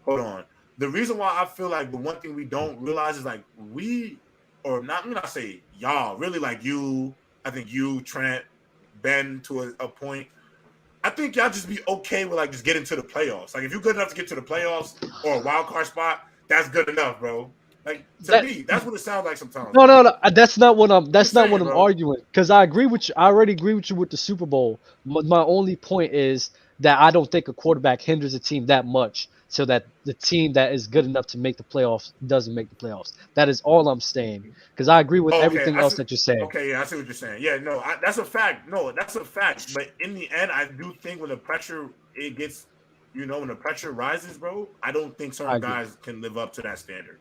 hold on. The reason why I feel like the one thing we don't realize is like let me not say y'all, really like you. I think you, Trent, Ben, to a point. I think y'all just be okay with like just getting to the playoffs. Like if you're good enough to get to the playoffs or a wild card spot, that's good enough, bro. Like to me, that's what it sounds like sometimes. No. That's not what I'm. That's not what I'm arguing. Because I agree with you. I already agree with you with the Super Bowl. My only point is that I don't think a quarterback hinders a team that much, so that the team that is good enough to make the playoffs doesn't make the playoffs. That is all I'm saying. Because I agree with everything else that you're saying. Okay, yeah, I see what you're saying. Yeah, no, that's a fact. No, that's a fact. But in the end, I do think when the pressure when the pressure rises, bro, I don't think certain guys can live up to that standard.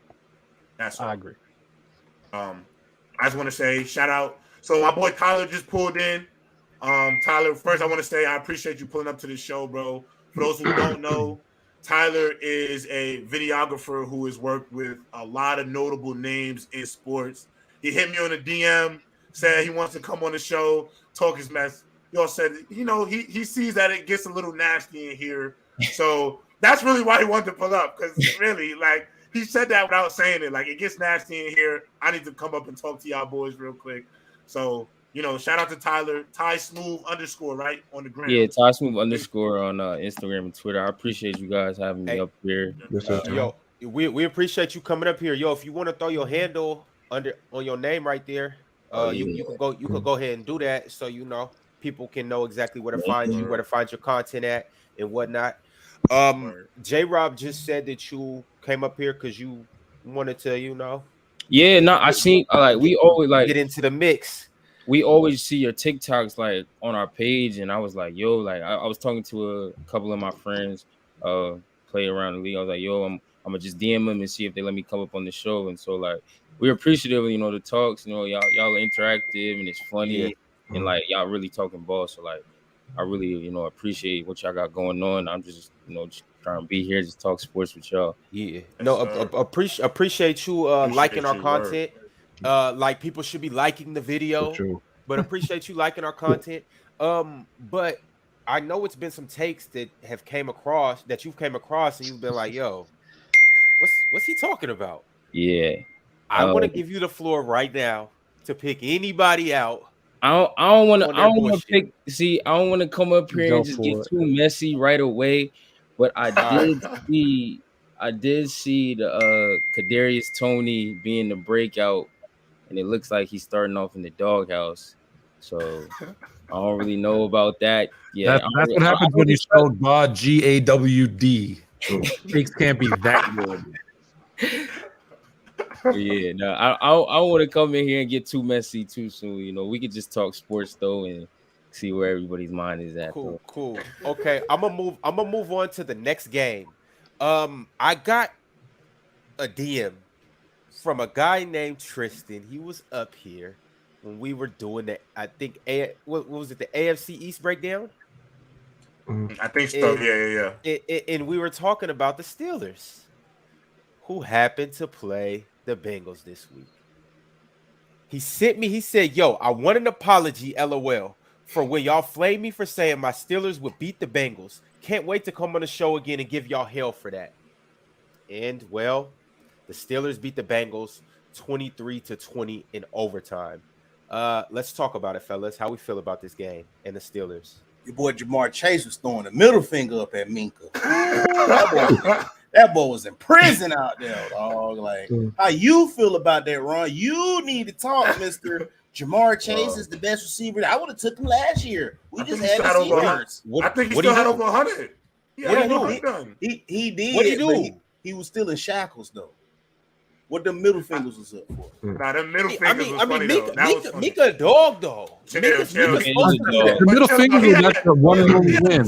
That's all. I agree. I just want to say shout out So my boy Tyler just pulled in. Tyler, first I want to say I appreciate you pulling up to the show, bro. For those who don't know, Tyler is a videographer who has worked with a lot of notable names in sports. He hit me on a DM, said he wants to come on the show, talk his mess. Y'all said, he sees that it gets a little nasty in here. So that's really why he wanted to pull up, because really, like, he said that without saying it. Like, it gets nasty in here. I need to come up and talk to y'all boys real quick. So, shout out to Tyler, Ty Smooth _ right on the gram. Yeah, Ty Smooth _ on Instagram and Twitter. I appreciate you guys having me up here. Yo, we appreciate you coming up here. Yo, if you want to throw your handle on your name right there, you can go ahead and do that, so people can know exactly where to find you, where to find your content at, and whatnot. J Rob just said that you came up here because you wanted to, Yeah, no, I seen we always get into the mix. We always see your TikToks on our page, and I was like, yo, I was talking to a couple of my friends, play around the league. I was like, yo, I'm gonna just DM them and see if they let me come up on the show. And so we're appreciative of the talks. Y'all are interactive and it's funny, and y'all really talking ball. So I really appreciate what y'all got going on. I'm just just trying to be here, just talk sports with y'all. Yeah, appreciate you liking our content. People should be liking the video, but appreciate you liking our content. But I know it's been some takes that you've came across, and you've been like, yo, what's he talking about? Yeah. I want to give you the floor right now to pick anybody out. I don't want to pick. See, I don't want to come up here and just get too messy right away. But I did see the Kadarius Toney being the breakout, and it looks like he's starting off in the doghouse. So I don't really know about that. Yeah, that's what happens when you spell God GAWD. Things can't be that good. Yeah, no, I don't want to come in here and get too messy too soon. We could just talk sports though and see where everybody's mind is at. Cool. Okay, I'm gonna move on to the next game. I got a DM from a guy named Tristan. He was up here when we were doing the, I think, what was it, the AFC East breakdown? I think so. Yeah. And we were talking about the Steelers, who happened to play the Bengals this week. He said, yo, I want an apology, LOL, for when y'all flamed me for saying my Steelers would beat the Bengals. Can't wait to come on the show again and give y'all hell for that. And, well, the Steelers beat the Bengals 23-20 in overtime. Let's talk about it, fellas. How we feel about this game and the Steelers? Your boy Jamar Chase was throwing the middle finger up at Minka. That boy was in prison out there, dog. How you feel about that, Ron? You need to talk, Mr. Jamar Chase is the best receiver. I would have took him last year. We just had the Steelers. I think he still had over 100. He did. What did he do? He was still in shackles, though. What the middle fingers was up for? Nah, them middle fingers was funny, though. Mika a dog, though. The middle finger, that's the one and only win.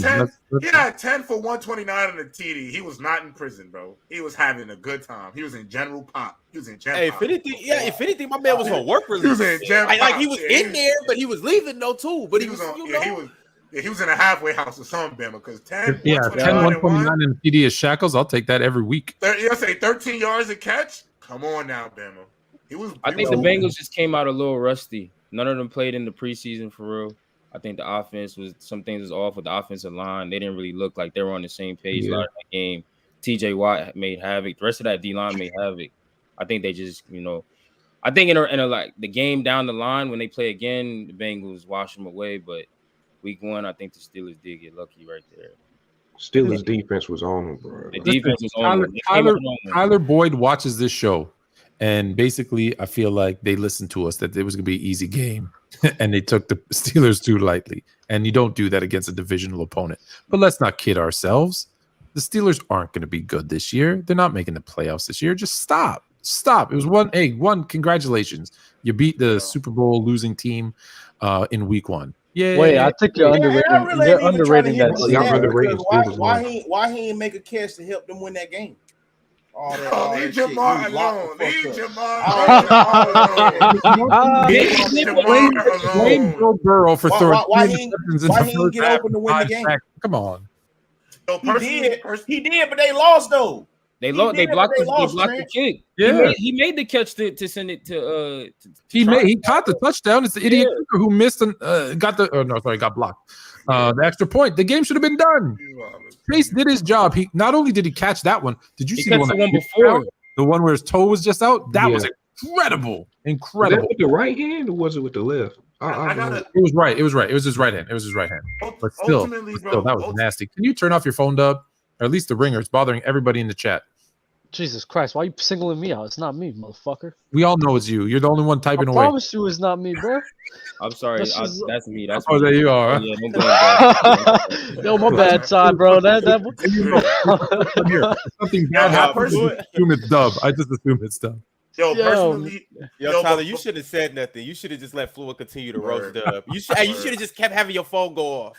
He had 10 for 129 in the TD. He was not in prison, bro. He was having a good time. He was in general pop. If anything, my man was on work release. He was in general pop. He was in there, but he was leaving though too. But he was in a halfway house or something, Bama, because 10 129 in TD is shackles. I'll take that every week. I say 13 yards a catch. Come on now, Bama. I think the Bengals just came out a little rusty. None of them played in the preseason for real. I think the offense some things was off with the offensive line. They didn't really look like they were on the same page a lot of that game. TJ Watt made havoc. The rest of that D line made havoc. I think they just, I think in a the game down the line when they play again, the Bengals wash them away. But week one, I think the Steelers did get lucky right there. Steelers defense was on them, bro. The defense was on them. Tyler Boyd watches this show, and basically, I feel like they listened to us that it was going to be an easy game, and they took the Steelers too lightly. And you don't do that against a divisional opponent. But let's not kid ourselves. The Steelers aren't going to be good this year. They're not making the playoffs this year. Just stop. It was one. Congratulations. You beat the Super Bowl losing team in week one. Yeah. Wait, I think you're underrating. You're underrating that. Why he ain't make a catch to help them win that game? Leave Jamar alone. Leave Jamar alone. Blame Joe Burrow for throwing why three he interceptions in the didn't first get half open to and win the 5 game? sacks. Come on. So He did, but they lost though. They lost. They blocked the kick. Yeah. He made the catch to send it to. He caught the touchdown. It's the idiot kicker who missed and got blocked. The extra point. The game should have been done. Chase did his job. He not only did he catch that one. Did you see the one before? The one where his toe was just out? That was incredible. Was that with the right hand or was it with the left? It was right. It was right. It was his right hand. But still, that was nasty. Can you turn off your phone, Dub? Or at least the ringer. It's bothering everybody in the chat. Jesus Christ, why are you singling me out? It's not me, motherfucker. We all know it's you. You're the only one typing away. I promise you it's not me, bro. I'm sorry. That's me. That's there you are. Yeah, don't blame that. Yo, my bad, Todd, bro. Here, something bad happens. I just assume it's Dub. Personally, Tyler, you should have said nothing. You should have just let Fluid continue to roast Dub. You should have just kept having your phone go off.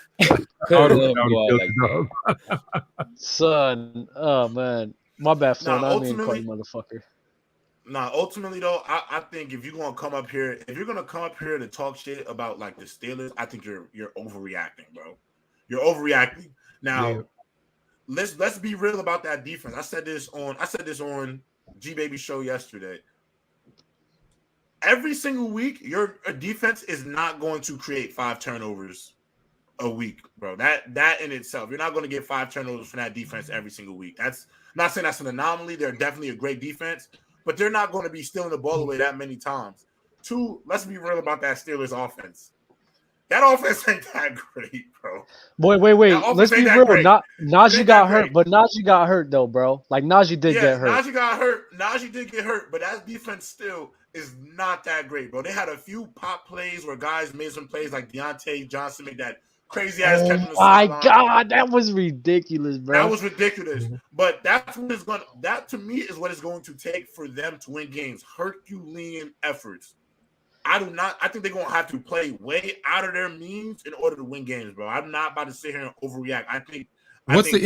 Son, oh man. My bad, Fluid. I didn't call you motherfucker. Ultimately though, I think if you're gonna come up here to talk shit about like the Steelers, I think you're overreacting, bro. You're overreacting. Now, let's be real about that defense. I said this on G Baby show yesterday. Every single week, your defense is not going to create 5 turnovers a week, bro. That in itself, you're not going to get 5 turnovers from that defense every single week. That's not saying that's an anomaly. They're definitely a great defense, but they're not going to be stealing the ball away that many times. 2, let's be real about that Steelers offense. That offense ain't that great, bro. Wait. Let's be real. Najee got hurt, but Najee got hurt though, bro. Like Najee did get hurt. Najee got hurt. Najee did get hurt, but that defense still is not that great, bro. They had a few pop plays where guys made some plays like Deontay Johnson made that crazy ass catch in the my God, that was ridiculous, bro. That was ridiculous. But that to me is what it's going to take for them to win games. Herculean efforts. I think they're gonna have to play way out of their means in order to win games, bro. I'm not about to sit here and overreact. What's the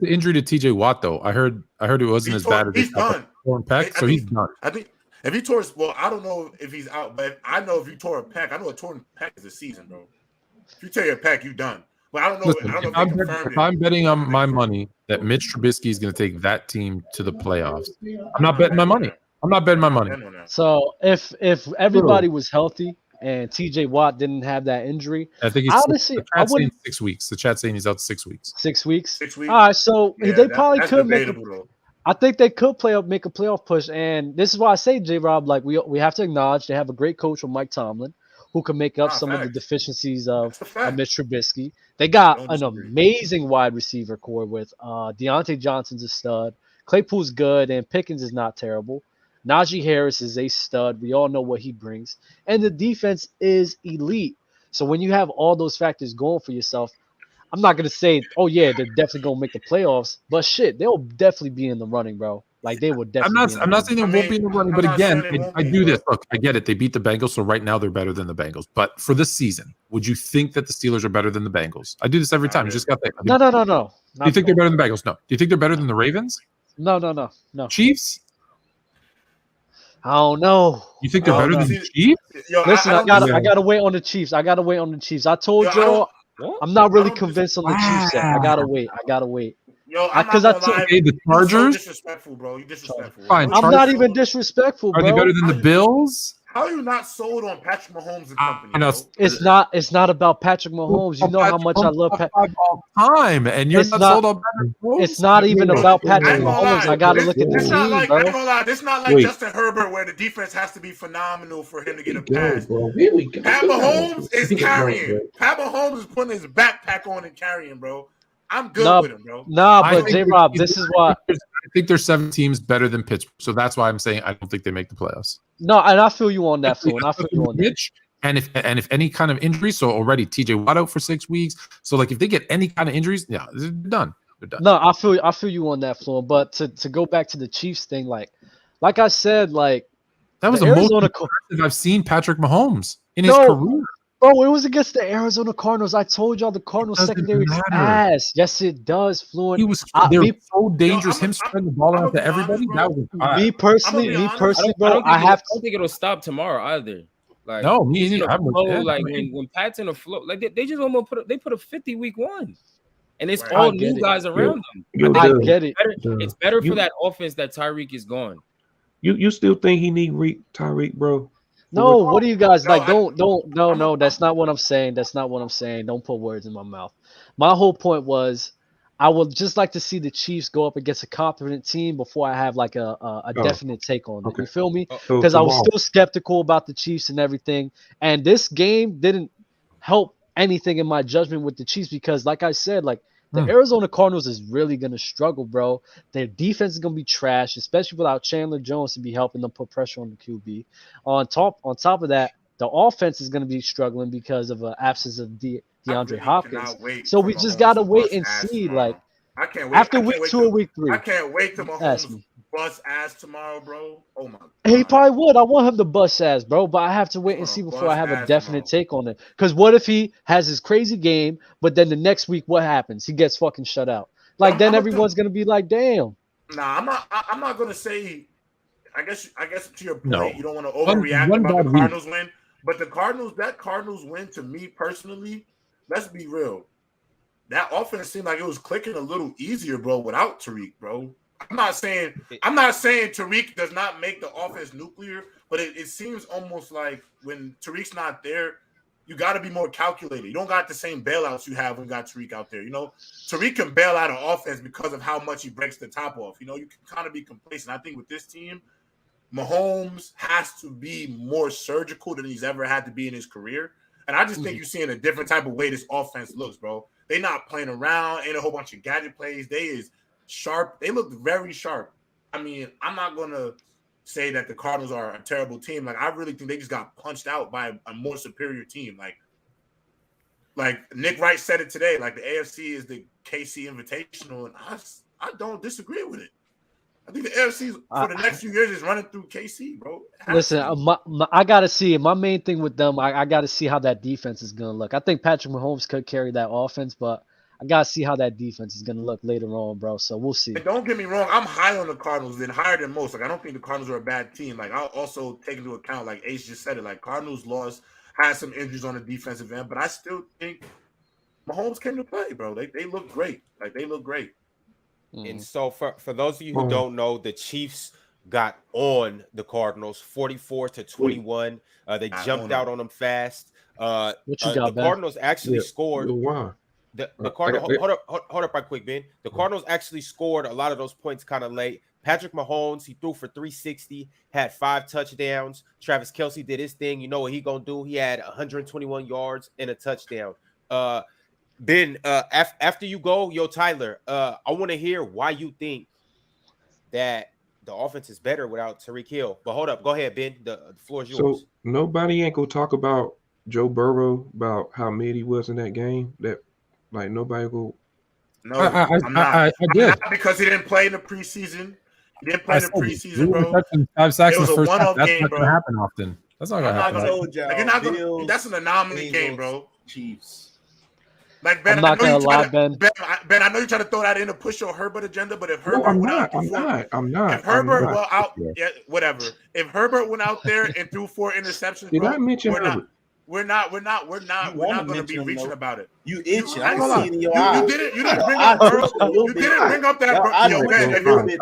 injury to TJ Watt though? I heard it wasn't as bad as he's done. Torn pec, so he's done. I think if he tore, I don't know if he's out, but I know if you tore a pec, I know a torn pec is a season, bro. If you tear your pec, you done. But I don't know. Listen, if I'm betting on my money that Mitch Trubisky is going to take that team to the playoffs, I'm not betting my money. So if everybody was healthy and TJ Watt didn't have that injury, I think honestly, I wouldn't. 6 weeks. The chat's saying he's out 6 weeks. 6 weeks. 6 weeks. All right, so they probably could make. I think they could make a playoff push, and this is why I say, J-Rob, like we have to acknowledge they have a great coach with Mike Tomlin who can make up some of the deficiencies of Mitch Trubisky. They got an amazing wide receiver core with Deontay Johnson's a stud, Claypool's good, and Pickens is not terrible. Najee Harris is a stud. We all know what he brings. And the defense is elite. So when you have all those factors going for yourself, I'm not going to say, oh, yeah, they're definitely going to make the playoffs. But, shit, they'll definitely be in the running, bro. Like, they would definitely I'm not saying they won't be in the running. But, again, I do this. Look, I get it. They beat the Bengals, so right now they're better than the Bengals. But for this season, would you think that the Steelers are better than the Bengals? I do this every time. You just got that. No. Do you think they're better than the Bengals? No. Do you think they're better than the Ravens? No. Chiefs? I don't know. You think they're better than the Chiefs? Listen, I gotta wait on the Chiefs. I told y'all I'm not really convinced on the Chiefs yet. I gotta wait. Yo, because the Chargers. So disrespectful, bro. You disrespectful. Fine. I'm not even disrespectful, bro. Are they better than the Bills? How are you not sold on Patrick Mahomes and company? It's not about Patrick Mahomes. You know how much I love Patrick all time, and you're not sold on Patrick Mahomes. It's not even about Patrick Mahomes. I gotta look at the team, bro. I'm gonna lie. This not like Justin Herbert, where the defense has to be phenomenal for him to get a pass. Pat Mahomes is carrying. Pat Mahomes is putting his backpack on and carrying, bro. I'm good with him, bro. But J-Rob, this is why I think there's 7 teams better than Pittsburgh, so that's why I'm saying I don't think they make the playoffs. No, and I feel you on that, Flo. And I feel you on that. Mitch, and if any kind of injury, so already TJ Watt out for 6 weeks. So like if they get any kind of injuries, yeah, they're done. They're done. No, I feel you on that, Flo. But to go back to the Chiefs thing, like I said, like that was the most impressive I've seen Patrick Mahomes in his career. Bro, it was against the Arizona Cardinals. I told y'all the Cardinals secondary is ass. Yes, it does, Fluent. They were so dangerous. Him spreading the ball around to everybody. That was me personally, bro. I don't think it'll stop tomorrow either. Like no, me neither. Like when Pat's in a flow, like they just almost put a 50 week one. And it's all new guys around them. I get it. It's better for that offense that Tyreek is gone. You still think he need Tyreek, bro? No, what do you guys like? No, that's not what I'm saying. That's not what I'm saying. Don't put words in my mouth. My whole point was I would just like to see the Chiefs go up against a confident team before I have like a definite take on it. Okay. You feel me? Because I was still skeptical about the Chiefs and everything. And this game didn't help anything in my judgment with the Chiefs because, like I said, like the Arizona Cardinals is really going to struggle, bro. Their defense is going to be trash, especially without Chandler Jones to be helping them put pressure on the QB. On top of that, the offense is going to be struggling because of an absence of DeAndre Hopkins. So we just got to wait and see. Like, I can't wait. After week 2 or week 3. I can't wait till Mahomes bust ass tomorrow, bro. Oh my God. He probably would. I want him to bust ass, bro, but I have to wait and see before I have a definite take on it. Because what if he has his crazy game, but then the next week, what happens? He gets fucking shut out. Like, then everyone's going to be like, damn. Nah, I'm not going to say, I guess to your point, you don't want to overreact about the Cardinals win. But that Cardinals win, to me personally, let's be real. That offense seemed like it was clicking a little easier, bro, without Tyreek, bro. I'm not saying Tyreek does not make the offense nuclear, but it seems almost like when Tyreek's not there, you got to be more calculated. You don't got the same bailouts you have when you got Tyreek out there. You know, Tyreek can bail out an offense because of how much he breaks the top off. You know, you can kind of be complacent. I think with this team, Mahomes has to be more surgical than he's ever had to be in his career. And I just think you're seeing a different type of way this offense looks, bro. They not playing around, ain't a whole bunch of gadget plays. They is sharp. They look very sharp. I mean, I'm not going to say that the Cardinals are a terrible team. Like, I really think they just got punched out by a more superior team. Like Nick Wright said it today, like the AFC is the KC Invitational, and I don't disagree with it. I think the AFC for the next few years is running through KC, bro. Listen, I got to see it. My main thing with them, I got to see how that defense is going to look. I think Patrick Mahomes could carry that offense, but I got to see how that defense is going to look later on, bro. So we'll see. And don't get me wrong. I'm high on the Cardinals, and higher than most. Like, I don't think the Cardinals are a bad team. Like, I'll also take into account, like Ace just said it, like Cardinals had some injuries on the defensive end, but I still think Mahomes came to play, bro. They look great. Like, they look great. And so for those of you who don't know, the Chiefs got on the Cardinals 44-21. They jumped out on them fast. The Cardinals actually scored. The Cardinals, hold up right quick, Ben. The Cardinals actually scored a lot of those points kind of late. Patrick Mahomes, he threw for 360, had 5 touchdowns. Travis Kelce did his thing. You know what he gonna do? He had 121 yards and a touchdown. Ben, after you go, Tyler, I want to hear why you think that the offense is better without Tyreek Hill. But hold up, go ahead, Ben. The floor is yours. So nobody ain't gonna talk about Joe Burrow, about how mid he was in that game. That like nobody go. No, I'm not because he didn't play in the preseason. He didn't play in the preseason, bro. It was a one-off game, bro. That's not gonna happen often. That's not gonna happen. That's an anomaly game, bro. Chiefs. Like Ben, I'm not gonna lie, Ben. Ben, I know you're trying to throw that in to push your Herbert agenda, but if Herbert I'm not. If Herbert went out, whatever. If Herbert went out there and threw 4 interceptions, did I mention Herbert? We're not going to be reaching about it. You itching? I can see it in your eyes. You didn't bring up Herbert. You didn't bring up that. Yo, Ben, be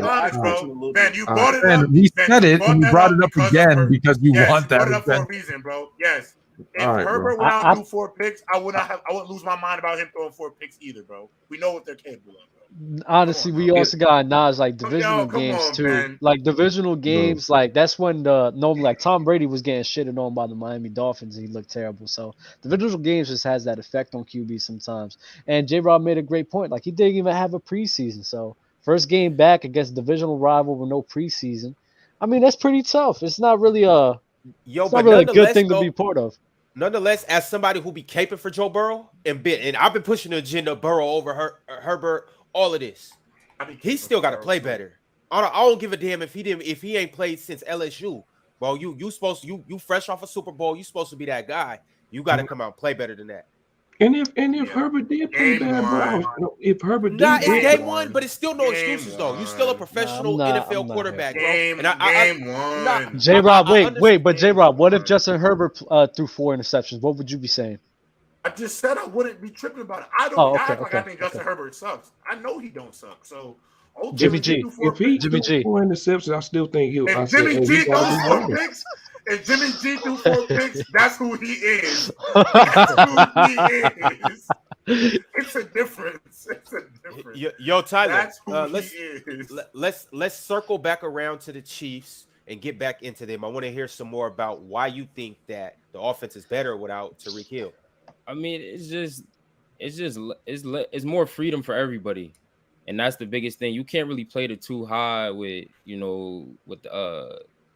honest, bro. Ben, you brought it up. We said it, and you brought it up again because you want that. Brought it up for a reason, bro. Yes. If Herbert went out and threw 4 picks, I wouldn't lose my mind about him throwing 4 picks either, bro. We know what they're capable of, bro. Honestly, we also got Nas like divisional games too. Man. Like divisional games, like that's when normally like Tom Brady was getting shitted on by the Miami Dolphins and he looked terrible. So divisional games just has that effect on QB sometimes. And J-Rob made a great point. Like he didn't even have a preseason. So first game back against divisional rival with no preseason. I mean, that's pretty tough. It's not really a good thing to be part of. Nonetheless, as somebody who be caping for Joe Burrow and I've been pushing the agenda of Burrow over Herbert, all of this, he's still got to play better. I don't give a damn if he ain't played since LSU. Well, you fresh off a Super Bowl, you supposed to be that guy. You got to come out and play better than that. And if Herbert did play bad, bro, if Herbert did, it's game one, but it's still no excuses though. You're still a professional NFL quarterback, bro. Game one. J-Rob, wait, but J-Rob, what if Justin Herbert threw 4 interceptions? What would you be saying? I just said I wouldn't be tripping about it. I think Justin Herbert sucks. I know he don't suck. So Jimmy G, if he threw 4 interceptions, I still think he'll. If Jimmy G throws 4 picks, if Jimmy G threw 4 picks, that's who he is. That's who he is. It's a difference. Yo, Tyler, that's who he is. Let's circle back around to the Chiefs and get back into them. I want to hear some more about why you think that the offense is better without Tyreek Hill. I mean, it's more freedom for everybody, and that's the biggest thing. You can't really play the too high with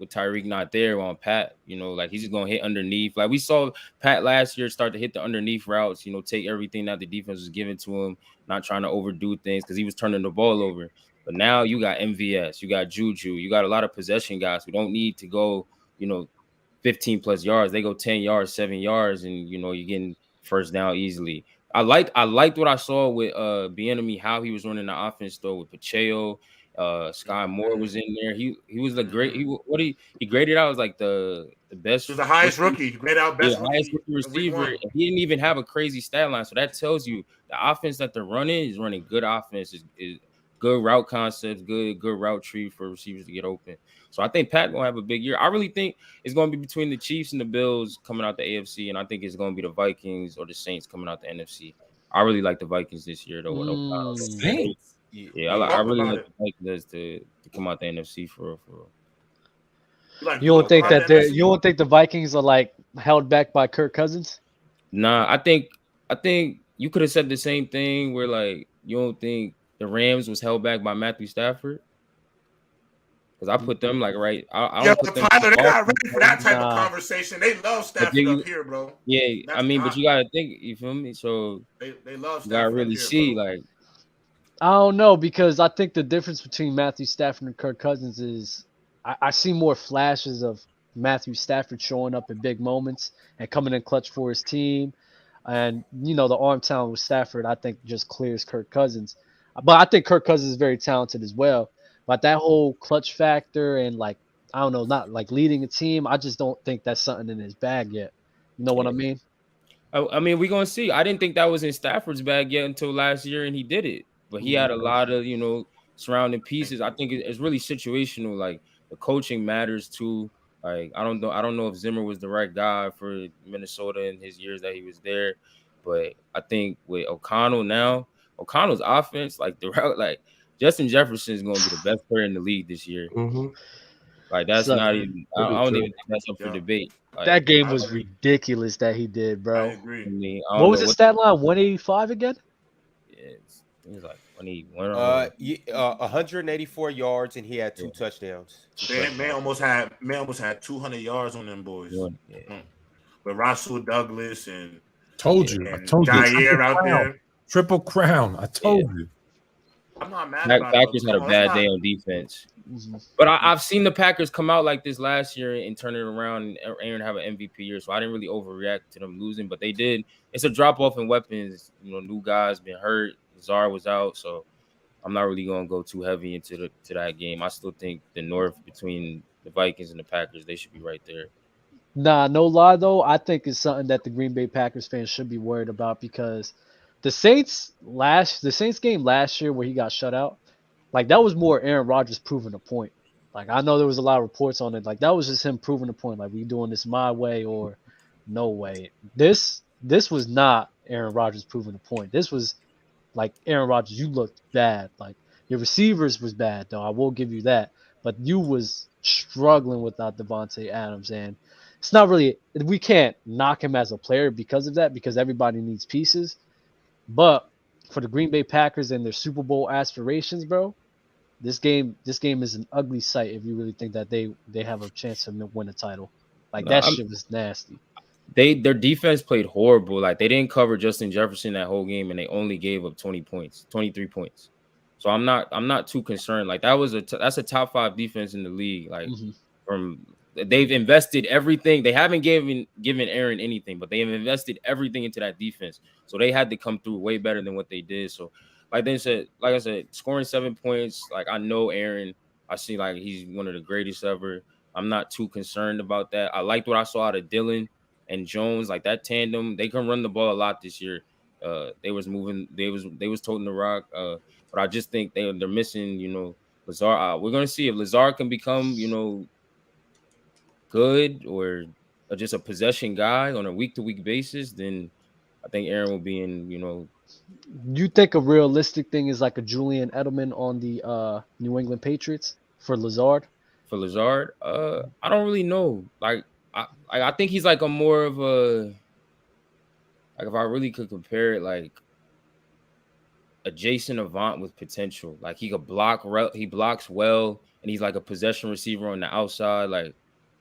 Tyreek not there on Pat. Like he's just gonna hit underneath. Like we saw Pat last year start to hit the underneath routes. Take everything that the defense was giving to him, not trying to overdo things because he was turning the ball over. But now you got MVS, you got Juju, you got a lot of possession guys who don't need to go, 15 plus yards. They go 10 yards, 7 yards, and you're getting first down easily. I liked what I saw with PnB, how he was running the offense though with Pacheco. Sky Moore was in there. He was the great. He graded out as like the best. He was the highest rookie. He graded out best highest rookie receiver. And he didn't even have a crazy stat line. So that tells you the offense that they're running is running good offense. Is good route concepts, good route tree for receivers to get open. So I think Pat gonna have a big year. I really think it's gonna be between the Chiefs and the Bills coming out the AFC, and I think it's gonna be the Vikings or the Saints coming out the NFC. I really like the Vikings this year though. Saints. Yeah, I really like the Vikings to come out the NFC for real. You don't think the Vikings are like held back by Kirk Cousins? Nah, I think you could have said the same thing where like you don't think the Rams was held back by Matthew Stafford. Because I put them like right. Tyler, they're not ready for that type of conversation. They love Stafford up here, bro. Yeah, but you gotta think. You feel me? So they love Stafford. You gotta really see, bro. Like. I don't know because I think the difference between Matthew Stafford and Kirk Cousins is I see more flashes of Matthew Stafford showing up in big moments and coming in clutch for his team, and the arm talent with Stafford I think just clears Kirk Cousins, but I think Kirk Cousins is very talented as well. But that whole clutch factor and like I don't know, not like leading a team, I just don't think that's something in his bag yet. You know what I mean? I mean, we're gonna see. I didn't think that was in Stafford's bag yet until last year, and he did it. But he had a lot of surrounding pieces. I think it's really situational. Like the coaching matters too. Like I don't know if Zimmer was the right guy for Minnesota in his years that he was there, but I think with O'Connell's offense, like the route, like Justin Jefferson is going to be the best player in the league this year. Mm-hmm. Like that's not even. I don't even think that's up for debate. Like, that game was ridiculous that he did, bro. I agree. What was his stat line? 185 again? Yeah, it was like 184 yards and he had 2 touchdowns. Man almost had 200 yards on them boys. Yeah. With Russell Douglas and Jair out there. Triple crown. I told you. I'm not mad about Packers had a bad day on defense. Mm-hmm. But I've seen the Packers come out like this last year and turn it around and Aaron have an MVP year. So I didn't really overreact to them losing, but they did. It's a drop off in weapons. New guys been hurt. Czar was out, so I'm not really going to go too heavy into that game. I still think the North between the Vikings and the Packers, they should be right there. Nah, no lie though. I think it's something that the Green Bay Packers fans should be worried about because the Saints game last year where he got shut out, like that was more Aaron Rodgers proving a point. Like I know there was a lot of reports on it. Like that was just him proving a point. Like we doing this my way or no way. This was not Aaron Rodgers proving a point. This was like Aaron Rodgers, you looked bad. Like your receivers was bad though. I will give you that. But you was struggling without Devontae Adams, and it's not really. We can't knock him as a player because of that because everybody needs pieces. But for the Green Bay Packers and their Super Bowl aspirations, bro, this game is an ugly sight if you really think that they have a chance to win a title. Like that shit was nasty. Their defense played horrible. Like they didn't cover Justin Jefferson that whole game, and they only gave up 23 points. So I'm not too concerned. Like that's a top 5 defense in the league. Like from they've invested everything. They haven't given Aaron anything, but they have invested everything into that defense. So they had to come through way better than what they did. So like I said, scoring 7 points. Like I know Aaron. I see like he's one of the greatest ever. I'm not too concerned about that. I liked what I saw out of Dylan and Jones, like that tandem. They can run the ball a lot this year. They was moving. They was toting the rock. But I just think they're missing. Lazard. We're gonna see if Lazard can become good or just a possession guy on a week-to-week basis. Then I think Aaron will be in. You think a realistic thing is like a Julian Edelman on the New England Patriots for Lazard? For Lazard, I don't really know. Like I think he's like a more of a, like if I really could compare it, like a Jason Avant with potential. Like he could block, he blocks well, and he's like a possession receiver on the outside. Like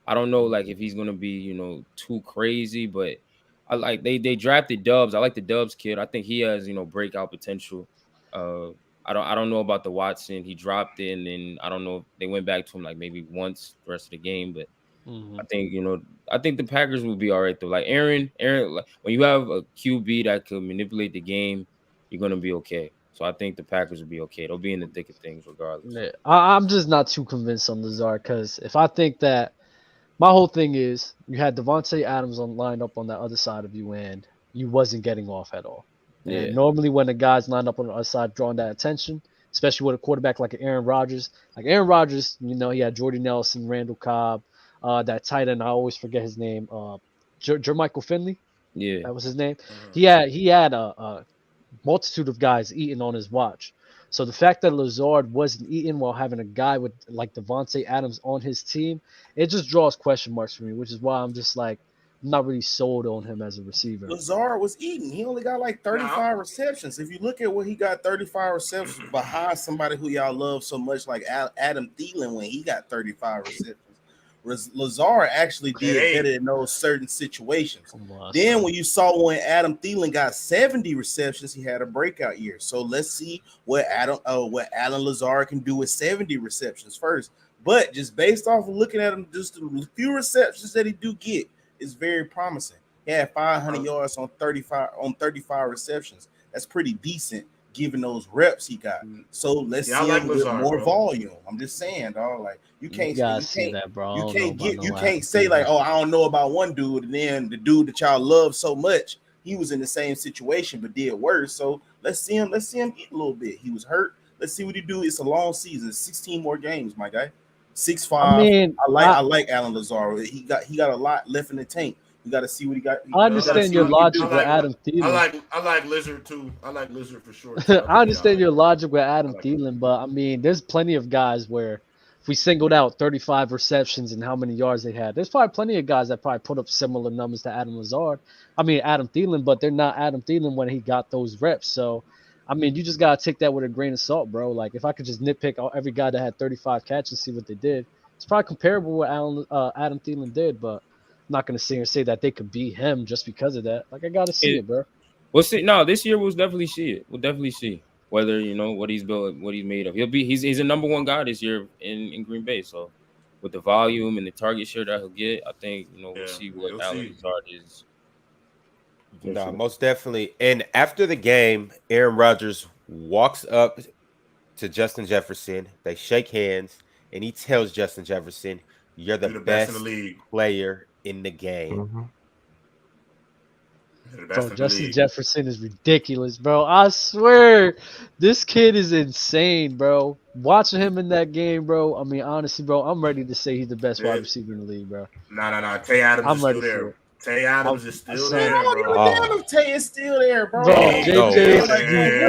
I don't know, like if he's gonna be too crazy, but I like they drafted Dubs. I like the Dubs kid. I think he has breakout potential. I don't know about the Watson. He dropped it, and then I don't know if they went back to him like maybe once the rest of the game. But I think I think the Packers will be all right though. Like Aaron, like, when you have a QB that could manipulate the game, you're gonna be okay. So I think the Packers will be okay. They'll be in the thick of things regardless. Yeah, I'm just not too convinced on Lazard because if I think that my whole thing is you had Devontae Adams lined up on that other side of you and you wasn't getting off at all. Yeah. And normally when the guys line up on the other side drawing that attention, especially with a quarterback like Aaron Rodgers. Like Aaron Rodgers, he had Jordy Nelson, Randall Cobb, that tight end, I always forget his name, Jermichael Finley. Yeah. That was his name. He had a multitude of guys eating on his watch. So the fact that Lazard wasn't eating while having a guy with like Devontae Adams on his team, it just draws question marks for me, which is why I'm just like, I'm not really sold on him as a receiver. Lazard was eating. He only got like 35 receptions. If you look at what he got, 35 receptions behind somebody who y'all love so much, like Adam Thielen, when he got 35 receptions. Lazard actually did better in those certain situations. Then when you saw when Adam Thielen got 70 receptions, he had a breakout year. So let's see what Alan Lazard can do with 70 receptions first. But just based off of looking at him, just the few receptions that he do get is very promising. He had 500 yards on 35 receptions. That's pretty decent given those reps he got. So let's see him with more volume. I'm just saying, dog. Like you can't say that, bro. You can't say like, oh, I don't know about one dude, and then the dude that y'all love so much, he was in the same situation but did worse. So let's see him eat a little bit. He was hurt. Let's see what he do. It's a long season, 16 more games, my guy. 6'5". I like Alan Lazard. He got a lot left in the tank. You got to see what he got. I understand your logic with Adam Thielen. I like Lizard too. I like Lizard for sure. I understand your logic with Adam Thielen, but I mean, there's plenty of guys where if we singled out 35 receptions and how many yards they had, there's probably plenty of guys that probably put up similar numbers to Adam Thielen, but they're not Adam Thielen when he got those reps. So, I mean, you just got to take that with a grain of salt, bro. Like, if I could just nitpick every guy that had 35 catches and see what they did, it's probably comparable to what Adam Thielen did, but I'm not going to sit here and say that they could beat him just because of that. Like, I got to see it, bro. We'll see. No, this year we'll definitely see it. We'll definitely see whether, what he's built, what he's made of. He's a number one guy this year in Green Bay. So, with the volume and the target share that he'll get, I think, we'll see what Alan Lazard is. No, most definitely. And after the game, Aaron Rodgers walks up to Justin Jefferson. They shake hands, and he tells Justin Jefferson, "You're the best in the league player in the game." Bro, Justin Jefferson is ridiculous, bro. I swear, this kid is insane, bro. Watching him in that game, bro. I mean, honestly, bro, I'm ready to say he's the best wide receiver in the league, bro. No. Tay Adams is still there. Tay Adams is still there, bro. I don't give a damn if Tay is still there, bro. JJ is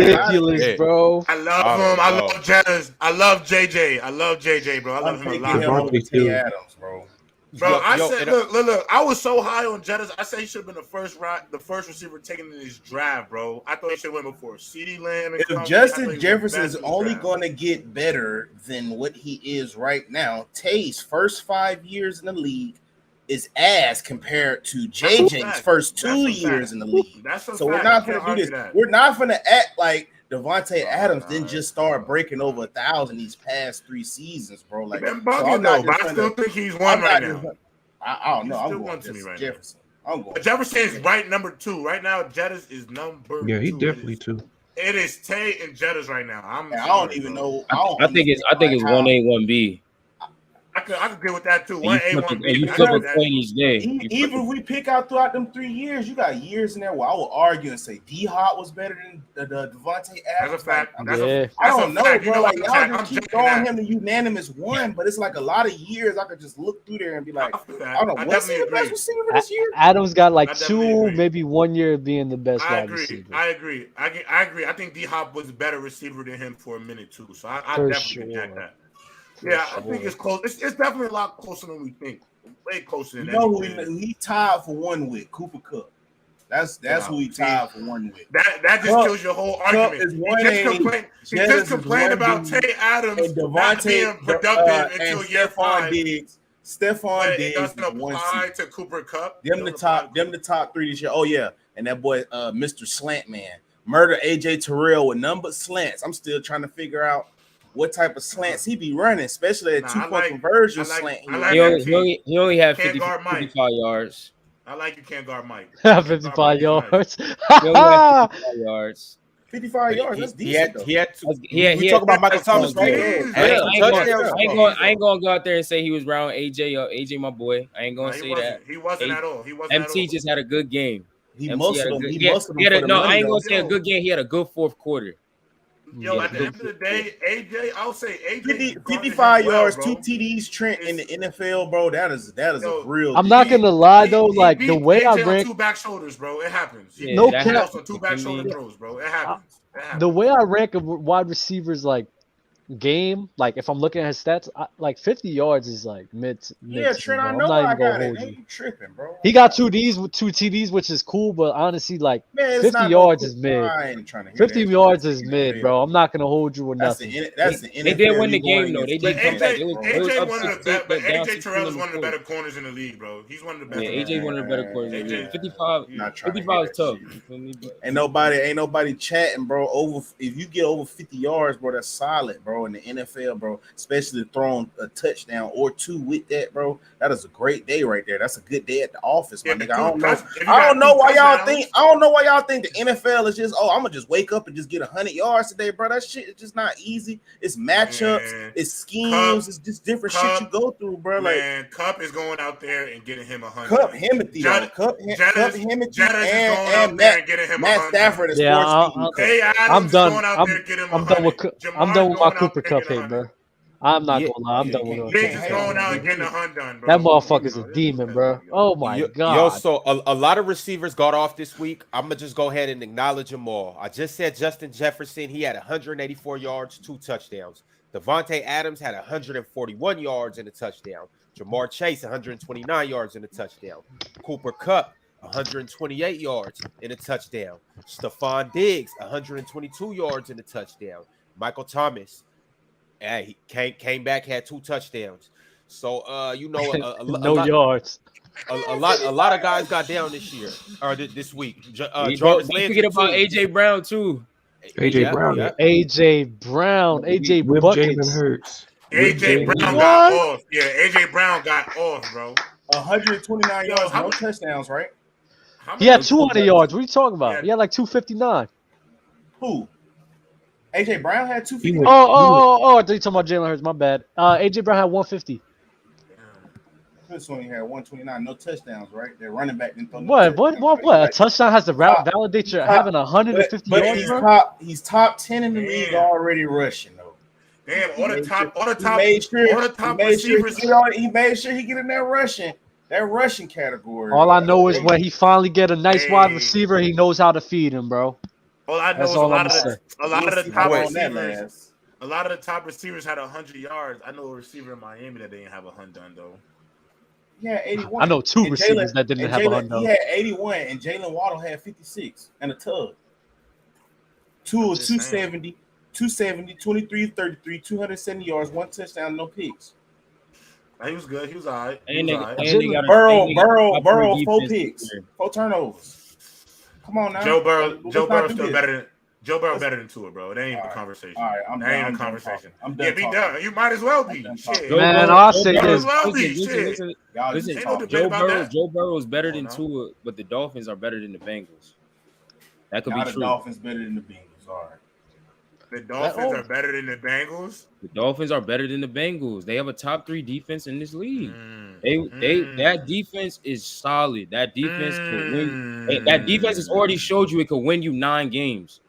ridiculous, bro. I love him. I love Jazz. I love JJ, bro. I love him a lot. Tay Adams, bro. Bro, I said, look. I was so high on Jettis. I said he should have been the first receiver taken in his draft, bro. I thought he should have went before CeeDee Lamb. If Justin Jefferson is only going to get better than what he is right now, Tay's first 5 years in the league is ass compared to JJ's first 2 years in the league. So we're not going to do this. We're not going to act like Devontae Adams didn't just start breaking over 1,000 these past 3 seasons, bro. Like, I'm bugging though, but I still think he's one right now. I don't know. I'm going to me right Jefferson. Now. I'm going. Jefferson is right number 2 right now. Jettas is number. Yeah, he 2. definitely 2. It is Tay and Jettas right now. I don't even know. I think it's 1A, 1B. I could get with that too. 1A, 1B. You flip a coin each day. Even if we pick out throughout them 3 years, you got years in there where I will argue and say D-Hop was better than the Devontae Adams. That's a fact. I don't know, bro. Like y'all just keep throwing him the unanimous one, but it's like a lot of years. I could just look through there and be like, I don't know, what's the best receiver this year? Adams got like 2, maybe 1 year being the best wide receiver. I agree. I think D-Hop was a better receiver than him for a minute too. So I definitely get that. Yeah, I think it's close. It's definitely a lot closer than we think. Way closer than that. Who he tied for 1 with? Cooper Kupp. That's who he tied for 1 with. That just kills your whole argument. He just complained about Tay Adams not being productive until year 5. Stephon Diggs doesn't apply to Cooper Kupp. Them the top 3 this year. Oh yeah, and that boy Mr. Slant Man murder AJ Terrell with none but slants. I'm still trying to figure out what type of slants he be running, especially at 2-point conversion slant. He only had 55 yards. I like you can't guard Mike. 55 yards. He only had 55 yards. 55 yards. That's decent. We talk about Michael Thomas, right? I ain't gonna go out there and say he was around AJ, my boy. I ain't gonna say that. He wasn't at all. MT just had a good game. He muscled him. No, I ain't gonna say a good game. He had a good 4th quarter. Yo, at the end of the day, AJ, I'll say AJ 55 yards, 2 TDs, Trent in the NFL, bro. That is a real. I'm not gonna lie though, like the way I rank 2 back shoulders, bro. It happens. Yeah, no cap. 2 back shoulder throws, bro. It happens. The way I rank a wide receivers like game, like if I'm looking at his stats, like 50 yards is like mid. Yeah, Trent, I know I got it. Ain't you tripping, bro? He got 2 TDs, which is cool, but honestly, like 50 yards is mid. 50 yards is mid, bro. I'm not gonna hold you with nothing. They did win the game though. They did come back. AJ Terrell is one of the better corners in the league, bro. He's one of the best. Yeah, AJ one of the better corners in the league. 55 is tough. Ain't nobody chatting, bro. If you get over 50 yards, bro, that's solid, bro. In the NFL, bro, especially throwing a touchdown or 2 with that, bro. That is a great day right there. That's a good day at the office, my nigga. I don't know why y'all think the NFL is just, I'm gonna just wake up and just get 100 yards today, bro. That shit is just not easy. It's matchups, it's schemes, it's just different shit you go through, bro. Man, Kupp is going out there and getting him 100. Kupp, Himothy, and Matt Stafford is I'm done. I'm done with my Cooper Kupp hate, bro. I'm not gonna lie. I'm done with him. He's just going out and getting 100 done, bro. That motherfucker's a demon, bro. Oh my god. Yo, so a lot of receivers got off this week. I'm gonna just go ahead and acknowledge them all. I just said Justin Jefferson. He had 184 yards, 2 touchdowns. Devontae Adams had 141 yards and a touchdown. Jamar Chase 129 yards and a touchdown. Cooper Kupp 128 yards and a touchdown. Stephon Diggs 122 yards and a touchdown. Michael Thomas, he came back, had 2 touchdowns. So yards. A lot of guys got down this year or this week. Don't forget about AJ Brown too. AJ Brown. AJ Brown. AJ with buckets. Jalen Hurts. AJ Brown got off. Yeah, AJ Brown got off, bro. 129 yards, no touchdowns, right? He had 200 yards. What are you talking about? Yeah. He had like 259. Who? AJ Brown had 250. I thought you talking about Jalen Hurts. My bad. AJ Brown had 150. This one he had 129, no touchdowns, right? They're running back. What? A touchdown has to validate your having 150 yards, bro? He's top 10 in the league already rushing, though. Damn, all the top receivers. He made sure he get in that rushing category. All I know is when he finally get a nice wide receiver, he knows how to feed him, bro. All I know is a lot of the top receivers had 100 yards. I know a receiver in Miami that didn't have 100 done though. Yeah, 81. I know 2 receivers that didn't have 100. He had 81, and Jalen Waddle had 56 and a tug. 270, 23, 33, 270 yards, 1 touchdown, no picks. He was good. He was all right. Burrow, 4 picks, 4 turnovers. Come on now. Joe Burrow still better Joe Burrow better than Tua, bro. That ain't even a conversation. All right, that ain't a conversation. I'm done. Yeah, be done. You might as well be. Shit. Man, I'll say this. Listen. Joe Burrow is better than Tua, but the Dolphins are better than the Bengals. That could be true. The Dolphins better than the Bengals. All right. The Dolphins are better than the Bengals. The Dolphins are better than the Bengals. They have a top 3 defense in this league. That defense is solid. That defense could win. That defense has already showed you it could win you 9 games.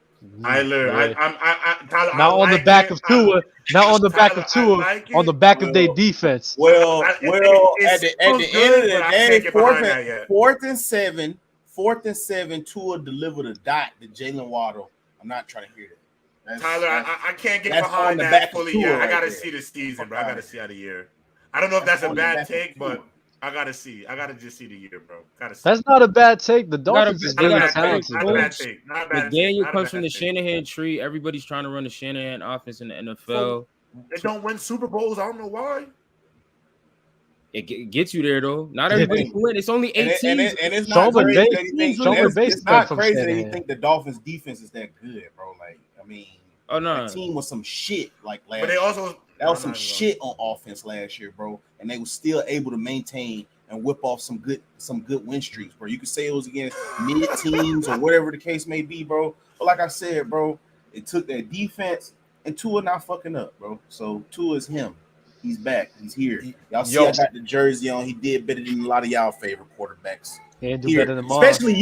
Tyler, not on the back of Tua, not on the back of Tua, on the back of their defense. Well, at the end of the day, fourth and seven, Tua delivered a dot to Jalen Waddle. I'm not trying to hear that. Tyler, I can't get behind that fully yet. I gotta see the season, bro. I gotta see how the year. I don't know if that's a bad take, but I gotta see. I gotta just see the year, bro. That's not a bad take. The Dolphins is really talented. Not a bad take. Not a bad take. Daniel comes from the Shanahan tree. Everybody's trying to run the Shanahan offense in the NFL. They don't win Super Bowls. I don't know why. It gets you there though. Not everybody can win. It's only 18. And it's not crazy that you think the Dolphins defense is that good, bro. Like, I mean, the team was some shit like last year. That was some shit on offense last year, bro. And they were still able to maintain and whip off some good win streaks, bro. You could say it was against mid teams or whatever the case may be, bro. But like I said, bro, it took that defense and Tua not fucking up, bro. So Tua is him. He's back. He's here. Y'all see I got the jersey on. He did better than a lot of y'all favorite quarterbacks. Better than especially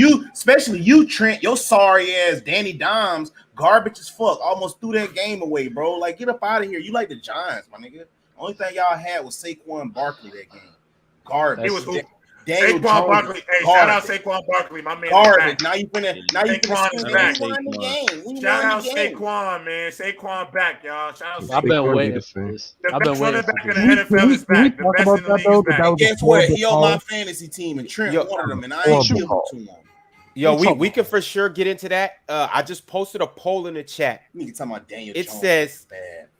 you, Trent. Your sorry ass Danny Dimes, garbage as fuck. Almost threw that game away, bro. Like, get up out of here. You like the Giants, my nigga. Only thing y'all had was Saquon Barkley that game. Garbage. It was Saquon Barkley. Hey, shout out Saquon Barkley, my man. Garbage. Now you finna back. Shout out Saquon, man. Saquon back, y'all. Shout out. I've been waiting for this. The best running back in the NFL is back. The best in the league is back. Guess what? He on my fantasy team, and Trent wanted him, and I ain't giving to him. Yo, we can for sure get into that. I just posted a poll in the chat. You talking about Daniel It Jones, says,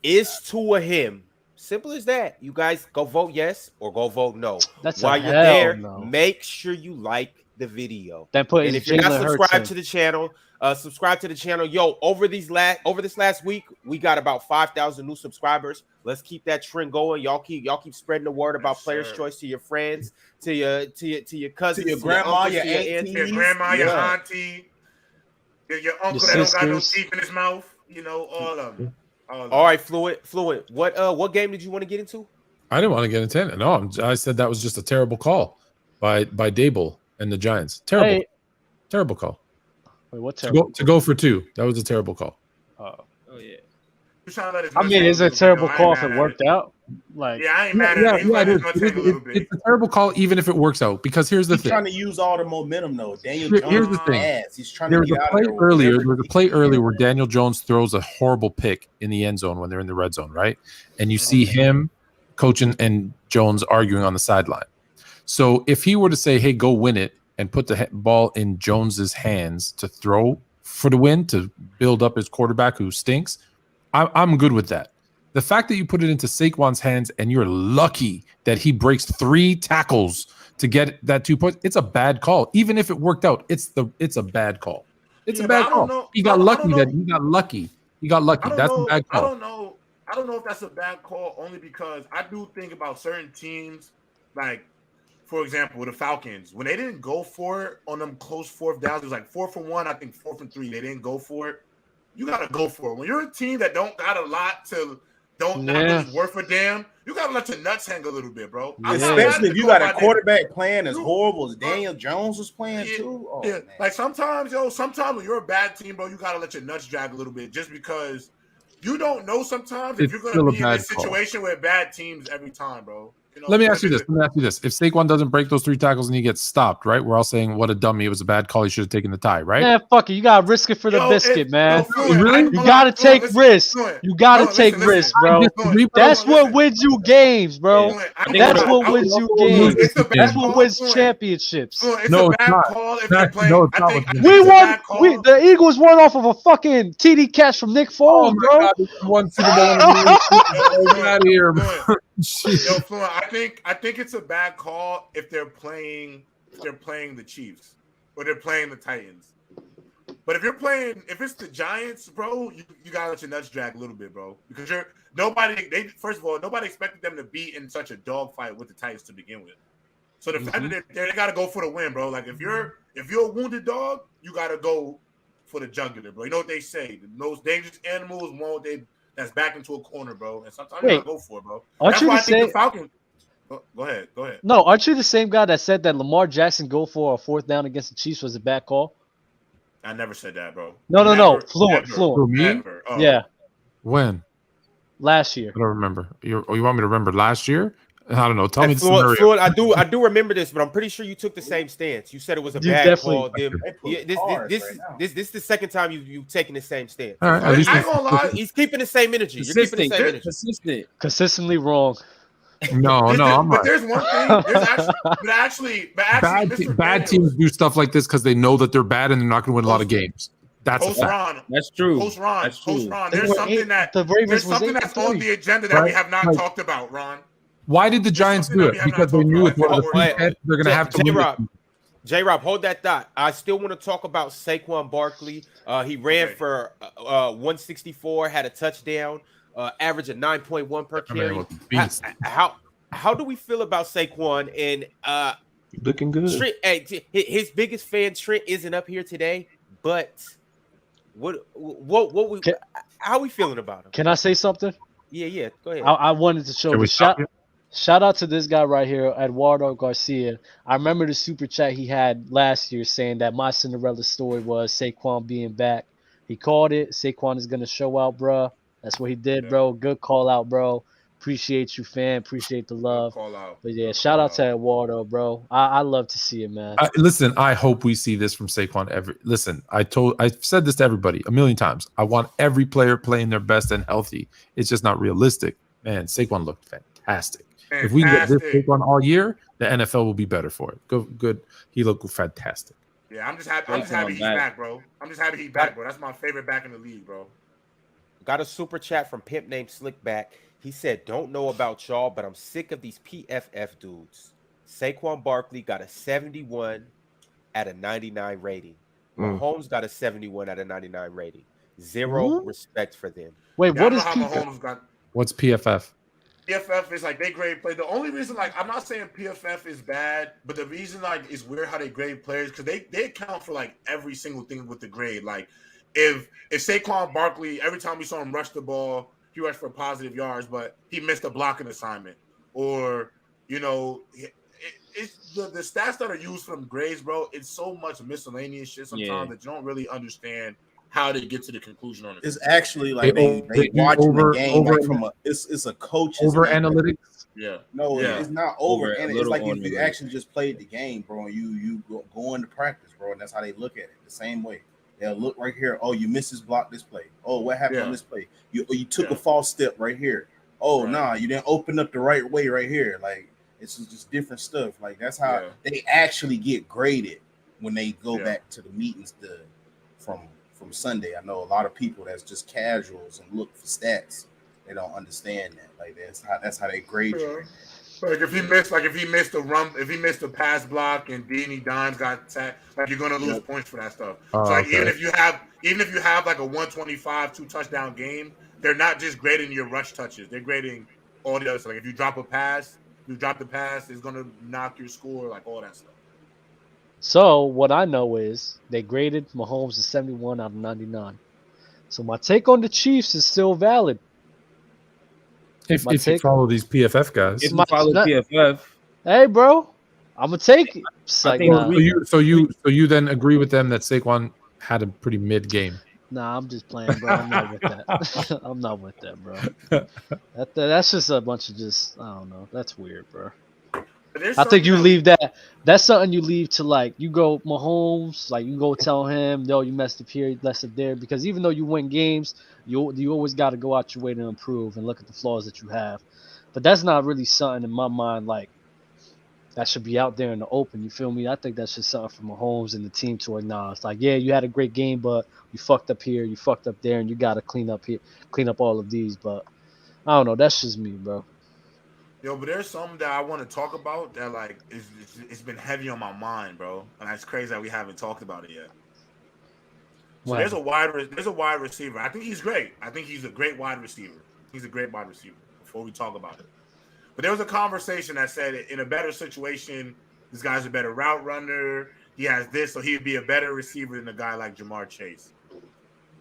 "Is Tua him?" Simple as that. You guys go vote yes or go vote no. While you're there, make sure you like the video. And if you're not subscribed to the channel, subscribe to the channel. Yo, over this last week, we got about 5,000 new subscribers. Let's keep that trend going. Y'all keep spreading the word about Player's Choice to your friends, to your cousins, to your grandma, your auntie, your grandma, your auntie, your uncle that don't got no teeth in his mouth. You know, all of them. All right, Fluid. What game did you want to get into? I didn't want to get into it. No, I said that was just a terrible call by Dable and the Giants. Terrible call. Wait, what terrible? To go for 2. That was a terrible call. Oh yeah. I mean, it's a terrible call if it worked out. Like, I ain't mad at it. It's a terrible call, even if it works out. Because here's the thing. He's trying to use all the momentum, though. Daniel Jones. Here's the thing. He's trying to get out of there. There was a play earlier where Daniel Jones throws a horrible pick in the end zone when they're in the red zone, right? And you see him, Coach and Jones arguing on the sideline. So if he were to say, "Hey, go win it," and put the ball in Jones's hands to throw for the win, to build up his quarterback who stinks, I'm good with that. The fact that you put it into Saquon's hands and you're lucky that he breaks 3 tackles to get that 2 points, it's a bad call. Even if it worked out, it's a bad call. It's a bad call. He got lucky. He got lucky. That's a bad call. I don't know if that's a bad call, only because I do think about certain teams, like, for example, the Falcons, when they didn't go for it on them close 4th downs, it was like 4 for 1, I think 4 for 3. They didn't go for it. You gotta go for it. When you're a team that don't got a lot to not really worth a damn, you gotta let your nuts hang a little bit, bro. Especially if you got a quarterback playing as horrible as Daniel Jones was playing too. Oh, man. Like sometimes when you're a bad team, bro, you gotta let your nuts drag a little bit, just because you don't know sometimes if you're gonna be in this situation with bad teams every time, bro. You know, Let me ask you this. If Saquon doesn't break those 3 tackles and he gets stopped, right? We're all saying, what a dummy. It was a bad call. He should have taken the tie, right? Yeah, fuck it. You got to risk it for the biscuit, man. You got to take risks. You got to take risks, bro. That's what wins you games, bro. That's what wins you games. That's what wins championships. No, it's not. We won. The Eagles won off of a fucking TD catch from Nick Foles, bro. One Super Bowl. Get out of here, bro. Yo, Fluent, I think it's a bad call if they're playing the Chiefs or they're playing the Titans. But if it's the Giants, bro, you gotta let your nuts drag a little bit, bro, because first of all, nobody expected them to be in such a dogfight with the Titans to begin with. So the fact that they gotta go for the win, bro. Like if you're a wounded dog, you gotta go for the jugular, bro. You know what they say? The most dangerous animal is one that's backed into a corner, bro. And sometimes you gotta go for it, bro. That's why I think the Falcons. Go ahead. No, aren't you the same guy that said that Lamar Jackson go for a 4th down against the Chiefs was a bad call? I never said that, bro. No. Fluent. Never. Oh. Yeah. When? Last year. I don't remember. You want me to remember last year? I don't know. Tell me the Fluent, scenario. I do remember this, but I'm pretty sure you took the same stance. You said it was a bad call. This is the second time you've taken the same stance. All right, at least I ain't gonna lie. He's keeping the same energy. You're keeping the same energy. Consistent. Consistently wrong. No, I'm but right. there's one thing. Bad teams do stuff like this because they know that they're bad and they're not going to win a lot of games. That's a fact. That's true. Post Ron. There's something that's on the agenda that we have not talked about, Ron. Why did the Giants do it? Because they knew it's one of the they're going to have to win. J-Rob, hold that thought. I still want to talk about Saquon Barkley. He ran for 164, had a touchdown, average of 9.1 per carry. How do we feel about Saquon? And looking good. Trent, his biggest fan, Trent, isn't up here today, but how are we feeling about him? Can I say something? Yeah. Go ahead. I wanted to show the shout out to this guy right here, Eduardo Garcia. I remember the super chat he had last year saying that my Cinderella story was Saquon being back. He called it. Saquon is going to show out, bro. That's what he did, bro. Good call out, bro. Appreciate you, fam. Appreciate the love. But yeah, shout out to Eduardo, bro. I love to see it, man. Listen, I hope we see this from Saquon. Listen, I've said this to everybody a million times. I want every player playing their best and healthy. It's just not realistic. Man, Saquon looked fantastic. If we can get this Saquon all year, the NFL will be better for it. Good. He looked fantastic. Yeah, I'm just happy he's back, bro. That's my favorite back in the league, bro. Got a super chat from Pimp named Slickback. He said, "Don't know about y'all, but I'm sick of these PFF dudes. Saquon Barkley got a 71 out of 99 rating. Mahomes got a 71 out of 99 rating. Zero respect for them." Wait, what is PFF? What's PFF? PFF is like they grade play. The only reason, like, I'm not saying PFF is bad, but the reason, like, it's weird how they grade players because they account for like every single thing with the grade. Like, if Saquon Barkley, every time we saw him rush the ball, he rushed for positive yards, but he missed a blocking assignment, or it's the stats that are used from grades, bro. It's so much miscellaneous shit sometimes that you don't really understand how they get to the conclusion on it. It's actually like they watching the game like from it's a coach's over analytics. Yeah. No, it's not over. And it's like if you actually just played the game, bro, and you go into practice, bro, and that's how they look at it. The same way. They'll look right here. Oh, you missed this block this play. Oh, what happened on this play? You took a false step right here. Oh, nah, you didn't open up the right way right here. Like, it's just different stuff. Like, that's how they actually get graded when they go back to the meetings from Sunday. I know a lot of people that's just casuals and look for stats. They don't understand that. Like, that's how they grade you. Like if he missed a pass block and Deanie Dimes got sacked, like you're gonna lose points for that stuff. So like even if you have like a 125 2-touchdown game, they're not just grading your rush touches, they're grading all the other stuff. Like if you drop the pass, it's gonna knock your score, like all that stuff. So what I know is they graded Mahomes a 71 out of 99. So my take on the Chiefs is still valid. If you follow these PFF guys, if you follow PFF, hey, bro, I'm gonna take it. So you then agree with them that Saquon had a pretty mid game? Nah, I'm just playing, bro. I'm not with that. I'm not with that, bro. That's just a bunch of I don't know. That's weird, bro. I think you leave that. That's something you leave to, like, you go Mahomes, like you go tell him, no, you messed up here, you messed up there. Because even though you win games, you always got to go out your way to improve and look at the flaws that you have. But that's not really something in my mind, like, that should be out there in the open. You feel me? I think that's just something for Mahomes and the team to acknowledge. Like, yeah, you had a great game, but you fucked up here, you fucked up there, and you got to clean up all of these. But I don't know. That's just me, bro. Yo, but there's something that I want to talk about that, like, it's been heavy on my mind, bro. And it's crazy that we haven't talked about it yet. So there's a wide receiver. I think he's great. I think he's a great wide receiver. He's a great wide receiver. Before we talk about it, but there was a conversation that said in a better situation, this guy's a better route runner. He has this, so he'd be a better receiver than a guy like Jamar Chase.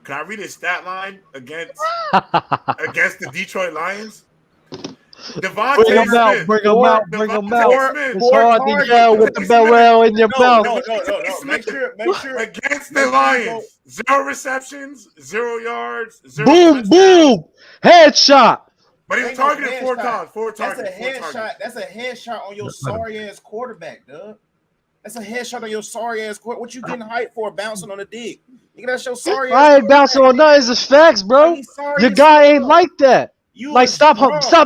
Can I read his stat line against the Detroit Lions? Devontae Bring him out. It's hard to yell with the barrel in your mouth. No. Make sure. Against the Lions, 0 receptions, 0 yards, 0 boom, headshot. But he was targeted 4 times. That's a headshot. That's a headshot on your sorry ass quarterback, Doug. That's a headshot on your sorry ass quarterback. What you getting hyped for? Bouncing on a dick. You got your sorry. I ain't bouncing on nothing. It's facts, bro. Your guy ain't like that. Stop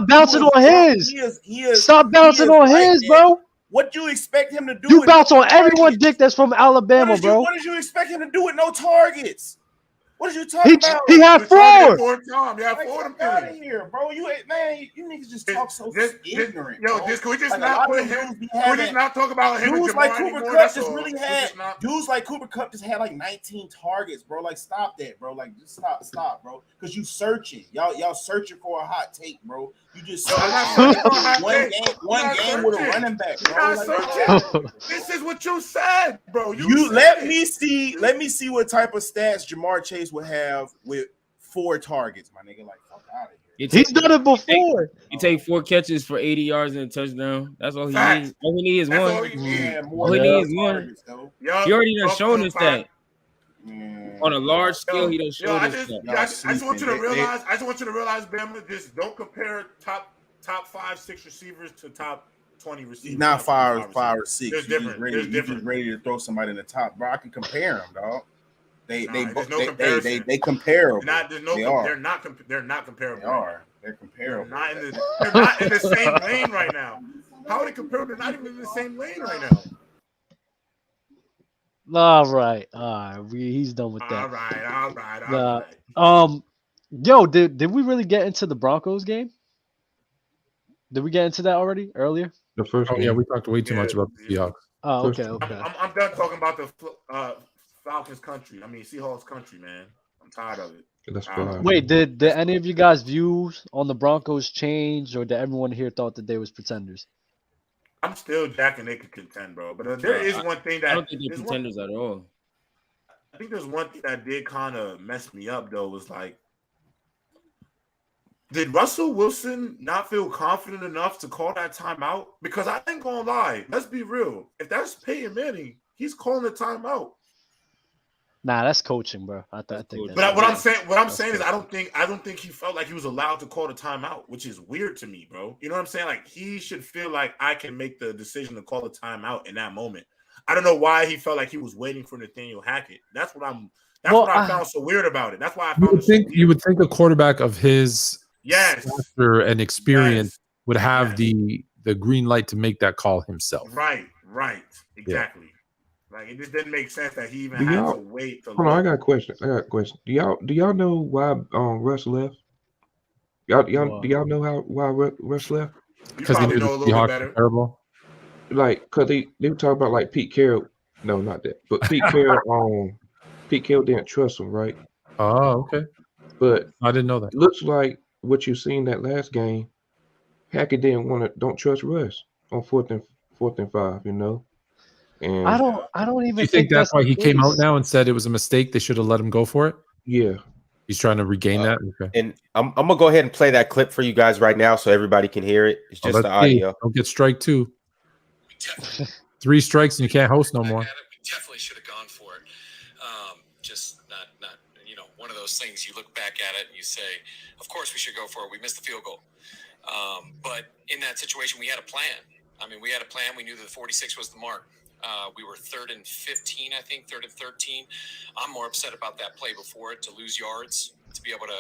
bouncing on his. Stop bouncing on his, bro. What you expect him to do? You bounce on everyone, dick. That's from Alabama, bro. What did you expect him to do with no targets? What did you talking about? He had 4. Yeah, 4 of them. Out of here, bro. You niggas just talk so ignorant. Can we just not put him? Can we just not talk about him? Dudes like Cooper Kupp just really had. Dudes like Cooper Kupp just had like 19 targets, bro. Like, stop that, bro. Like, just stop, bro. Because you searching, y'all searching for a hot take, bro. You just one game with a running back, bro. This is what you said, bro. Let me see what type of stats Jamar Chase would have with 4 targets, my nigga. Like, fuck out of here. He's done it before. He take 4 catches for 80 yards and a touchdown. That's all he needs. All he needs is one. All he needs is one. He already done shown us that. On a large scale, he done showed us that. I just want you to realize, Bama, just don't compare top 5, 6 receivers to top 20 receivers. Not 5 or 6. There's different. You're just ready to throw somebody in the top, bro. I can compare them, dog. They comparable. They're not comparable. They're comparable. They're not in the same lane right now. How are they comparable? They're not even in the same lane right now. All right. He's done with that. All right. Yo, did we really get into the Broncos game? Did we get into that already earlier? The first game. Yeah, we talked way too much about the Seahawks. Oh, okay. I'm done talking about the Falcons country. I mean, Seahawks country, man. I'm tired of it. That's fine. Wait, did any of you guys' views on the Broncos change, or did everyone here thought that they was pretenders? I'm still jacking they could contend, bro. But there is one thing that I don't think they're pretenders at all. I think there's one thing that did kind of mess me up, though, was like, did Russell Wilson not feel confident enough to call that timeout? Because I ain't gonna lie, let's be real. If that's Peyton Manning, he's calling the timeout. Nah, that's coaching, bro. I think. But what I'm saying is, I don't think he felt like he was allowed to call the timeout, which is weird to me, bro. You know what I'm saying? Like, he should feel like I can make the decision to call the timeout in that moment. I don't know why he felt like he was waiting for Nathaniel Hackett. That's what I found so weird about it. That's why I found you would think a quarterback of his stature and experience would have the green light to make that call himself. Right, exactly. Yeah. Like, it just didn't make sense that he even had to wait. Hold on, I got a question. Do y'all know why Russ left? Do y'all know why Russ left? Because he knew the Seahawks were terrible. Like, cause they were talking about like Pete Carroll. No, not that. But Pete Carroll. Pete Carroll didn't trust him, right? Oh, okay. But I didn't know that. Looks like what you seen that last game, Hackett don't trust Russ on 4th and 5. You know. And I don't even. You think that's why he came out now and said it was a mistake? They should have let him go for it. Yeah. He's trying to regain that. Okay. And I'm gonna go ahead and play that clip for you guys right now, so everybody can hear it. It's just the audio. Don't get strike 2. 3 strikes and you can't host no more. We definitely should have gone for it. Just not one of those things. You look back at it and you say, of course we should go for it. We missed the field goal. But in that situation, we had a plan. I mean, we had a plan. We knew that 46 was the mark. We were 3rd and 15, I think, 3rd and 13. I'm more upset about that play before it, to lose yards, to be able to,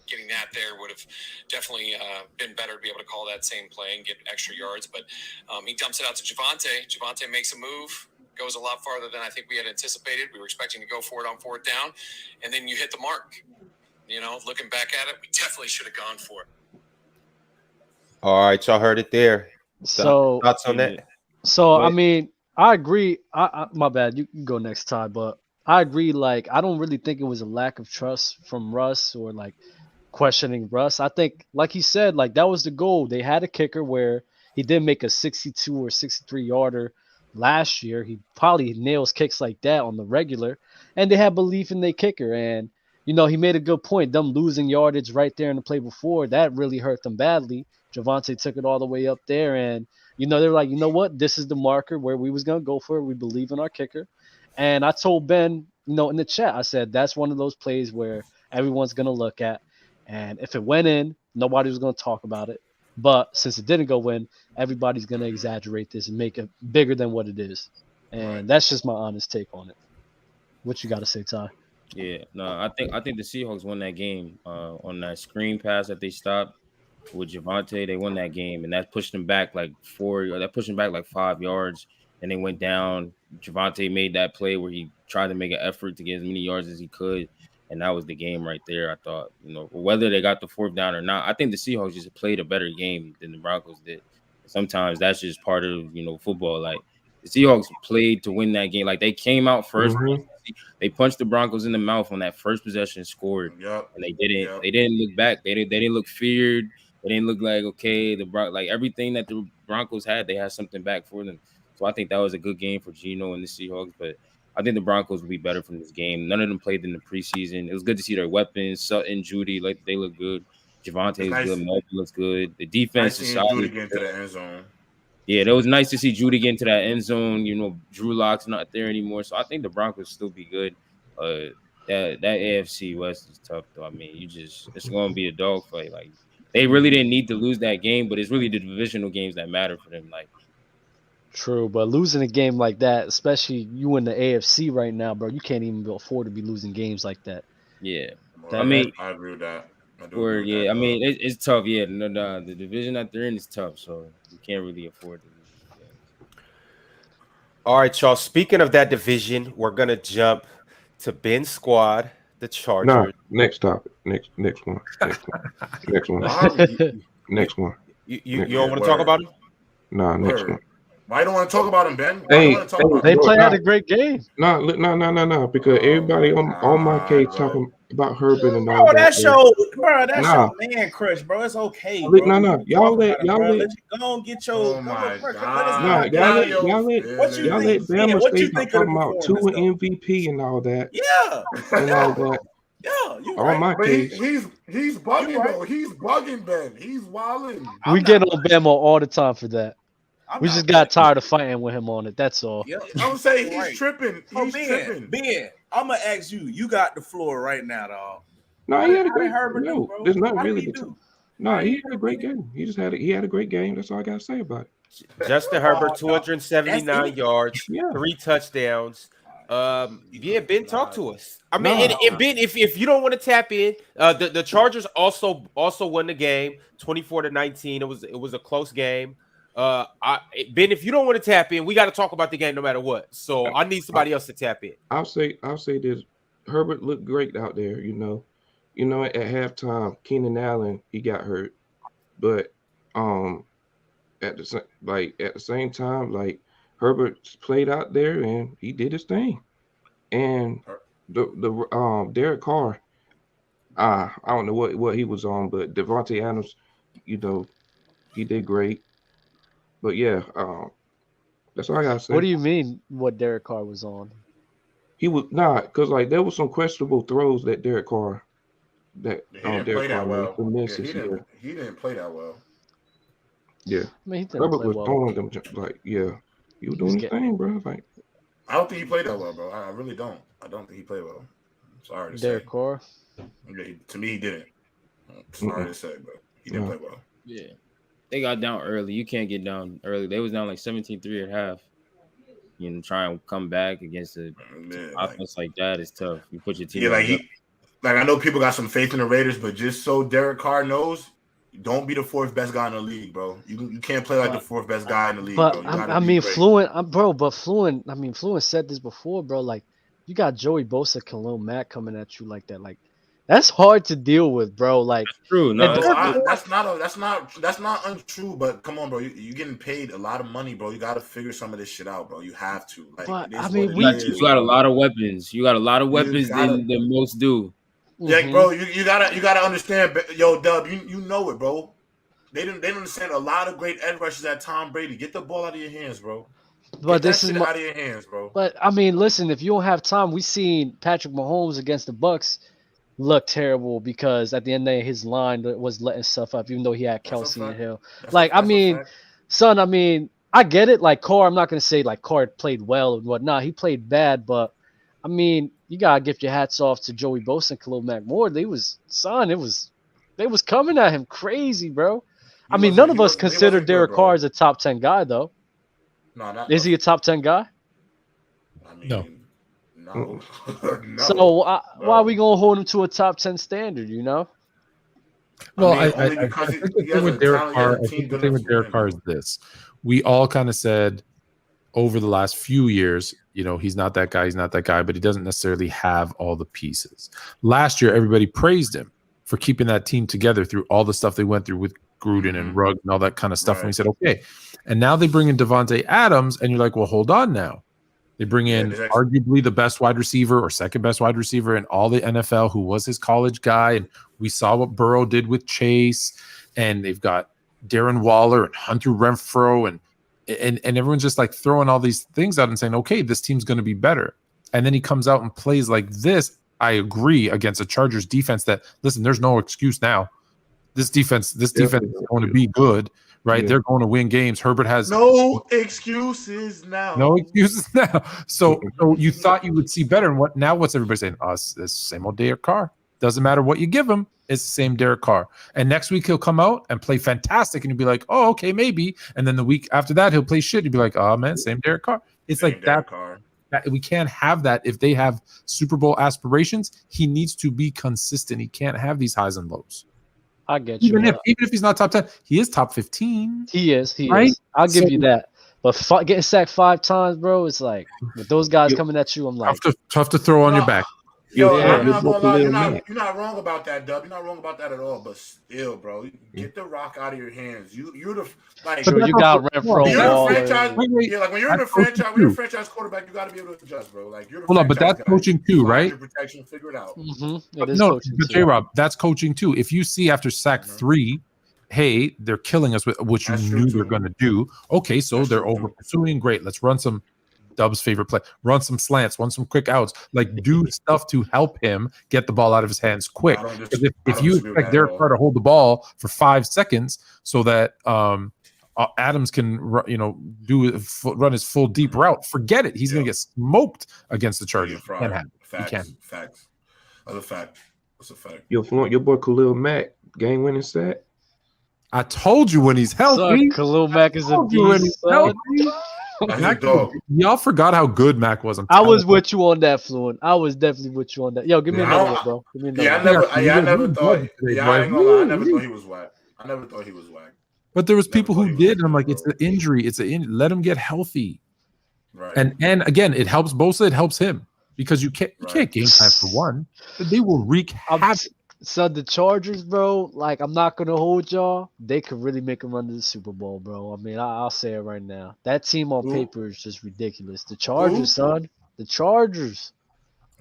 getting that there would have definitely been better to be able to call that same play and get extra yards. But he dumps it out to Javonte. Javonte makes a move, goes a lot farther than I think we had anticipated. We were expecting to go for it on 4th down, and then you hit the mark. Looking back at it, we definitely should have gone for it. All right, y'all heard it there. So thoughts on that? So I mean, I agree. My bad. You can go next time, but I agree. Like, I don't really think it was a lack of trust from Russ or like questioning Russ. I think, like he said, like that was the goal. They had a kicker where he did make a 62 or 63 yarder last year. He probably nails kicks like that on the regular, and they had belief in their kicker. And he made a good point. Them losing yardage right there in the play before, that really hurt them badly. Javonte took it all the way up there, and they're like, you know what, this is the marker where we was gonna go for it. We believe in our kicker. And I told Ben, in the chat, I said that's one of those plays where everyone's gonna look at, and if it went in, nobody was gonna talk about it. But since it didn't go in, everybody's gonna exaggerate this and make it bigger than what it is. And that's just my honest take on it. What you got to say, Ty? Yeah, no, I think the Seahawks won that game on that screen pass that they stopped with Javonte. They won that game, and that pushed them back like 5 yards, and they went down. Javonte made that play where he tried to make an effort to get as many yards as he could, and that was the game right there. I thought, whether they got the fourth down or not, I think the Seahawks just played a better game than the Broncos did. Sometimes that's just part of football. Like the Seahawks played to win that game. Like they came out first. Mm-hmm. They punched the Broncos in the mouth on that first possession, scored, and they didn't. They didn't look back. They didn't look feared. They didn't look like like everything that the Broncos had, they had something back for them. So I think that was a good game for Geno and the Seahawks. But I think the Broncos will be better from this game. None of them played in the preseason. It was good to see their weapons. Sutton, Judy, like they look good. Javonte is good. Melvin looks good. The defense is solid. Judy get into the end zone. Yeah, it was nice to see Judy get into that end zone. Drew Lock's not there anymore. So I think the Broncos still be good. That AFC West is tough, though. I mean, it's going to be a dogfight. Like, they really didn't need to lose that game, but it's really the divisional games that matter for them. Like, true, but losing a game like that, especially you in the AFC right now, bro, you can't even afford to be losing games like that. Yeah. I agree with that. It's tough. Yeah, no, the division that they're in is tough, so you can't really afford to lose. All right, y'all. Speaking of that division, we're gonna jump to Ben's squad, the Chargers. No, next topic. Next one. Next one. Next one. You don't want to talk about him? No, next one. Why you don't want to talk about him, Ben? They had a great game. No, because everybody on my case talking about Herbert and all that. That's your man crush, bro. It's okay, bro. No. Y'all let go on, get your y'all let Bama State talking about Tua MVP and all that. Yeah. And all that. Yeah, you on my case. He's bugging though. He's bugging, Ben. He's wilding. We get on Bama all the time for that. We just got tired of fighting with him on it. That's all. Yep. I'm saying he's tripping. He's tripping. Ben, I'm gonna ask you. You got the floor right now, dog. No, he had a great game. There's nothing really. No, he had a great game. He had a great game. That's all I gotta say about it. Justin Herbert, 279 yards, 3 touchdowns. Ben, talk to us. I mean, and Ben, if you don't want to tap in, the Chargers also won the game, 24-19. It was a close game. Ben, if you don't want to tap in, we got to talk about the game no matter what. So I need somebody else to tap in. I'll say this: Herbert looked great out there. At halftime, Keenan Allen he got hurt, but at the same time, like Herbert played out there and he did his thing, and the Derek Carr, I don't know what he was on, but Devontae Adams, he did great. But yeah, that's all I gotta say. What do you mean? What Derek Carr was on? He was not because there was some questionable throws that Derek Carr he didn't play that well. He didn't play that well. Yeah, Herbert was throwing them he was doing his thing, bro. Like, I don't think he played that well, bro. I really don't. I don't think he played well. Sorry to say. Derek Carr. To me, he didn't. Sorry to say, but he didn't play well. Yeah. They got down early. You can't get down early. They was down like 17-3 at half. Try and come back against the offense like that is tough. You put your team. Yeah, I know people got some faith in the Raiders, but just so Derek Carr knows, don't be the fourth best guy in the league, bro. You can't play like the fourth best guy in the league. But bro. Fluent said this before, bro. Like, you got Joey Bosa, Khalil Mack coming at you like that. Like, That's hard to deal with, bro. Like, That's true. No, that's not untrue. But come on, bro. You're getting paid a lot of money, bro. You got to figure some of this shit out, bro. You have to. Like, but, I mean, you got a lot of weapons. You got a lot of weapons than most do. Yeah, bro. You gotta understand, yo, Dub. You know it, bro. They don't understand a lot of great edge rushers at Tom Brady. Get the ball out of your hands, bro. But this is out of your hands, bro. But I mean, listen, if you don't have time, we seen Patrick Mahomes against the Bucks look terrible because at the end of the day, his line was letting stuff up, even though he had Kelsey and Hill. Like, I mean, son, I mean, I get it. Like Carr, I'm not gonna say like Carr played well and whatnot. He played bad, but I mean, you gotta give your hats off to Joey Bosa and Khalil Mack Moore. They was coming at him crazy, bro. I mean, none of us consider Derek Carr as a top 10 guy, though. No, is he a top 10 guy? I mean, no. No. So why are we gonna hold him to a top 10 standard? You know? Well, I think the thing with Derek Carr is this: we all kind of said over the last few years, you know, he's not that guy, but he doesn't necessarily have all the pieces. Last year, everybody praised him for keeping that team together through all the stuff they went through with Gruden and Rugg and all that kind of stuff. Right. And we said, okay. And now they bring in Devontae Adams, and you're like, well, hold on now. They bring in arguably the best wide receiver or second best wide receiver in all the NFL, who was his college guy. And we saw what Burrow did with Chase. And they've got Darren Waller and Hunter Renfrow. And everyone's just like throwing all these things out and saying, okay, this team's going to be better. And then he comes out and plays like this. I agree, against a Chargers defense that, listen, there's no excuse now. This defense is going to be good, right? Yeah. They're going to win games. Herbert has no excuses now. No excuses now. So you thought you would see better. And what's everybody saying? Us, this same old Derek Carr. Doesn't matter what you give him, it's the same Derek Carr. And next week he'll come out and play fantastic, and you'll be like, oh, okay, maybe. And then the week after that, he'll play shit. You'll be like, oh man, same Derek Carr. It's same like Derek Carr. That we can't have that. If they have Super Bowl aspirations, he needs to be consistent. He can't have these highs and lows. I get you. Even if he's not top 10, he is top 15. He is. I'll give you that. But getting sacked 5 times, bro, it's like with those guys coming at you, I'm like tough to throw on your back. Yo, I'm not gonna lie, you're not wrong about that, Dub. You're not wrong about that at all. But still, bro, get the rock out of your hands. You're the like. So you got Renfrow. Like when you're in a franchise, when you're a franchise quarterback, you got to be able to adjust, bro. Like you're the hold on, but that's coaching too, right? Your protection, figure it out. No, but J-Rob, that's coaching too. If you see after sack 3, hey, they're killing us with what you knew they're going to do. Okay, so they're over pursuing. Great, let's run some. Dub's favorite play. Run some slants, run some quick outs, like do stuff to help him get the ball out of his hands quick. If you expect Derek Carr to hold the ball for 5 seconds so that Adams can run his full deep route, forget it. He's going to get smoked against the Chargers. Facts. That's a fact. That's a fact. Your boy Khalil Mack, game-winning sack. I told you when he's healthy. Khalil Mack is a beast. Y'all forgot how good Mac was. I was with you on that, Fluent. I was definitely with you on that. Yo, give me another one, bro. Give me another one. I never thought he was whack. I never thought he was whack. But there was people who did, and I'm like, it's an injury. Let him get healthy. Right. And again, it helps Bosa. It helps him because you can't game time for one. But they will wreak havoc. So the Chargers, bro, like I'm not gonna hold y'all. They could really make a run to the Super Bowl, bro. I mean, I'll say it right now. That team on paper is just ridiculous. The Chargers, son. The Chargers.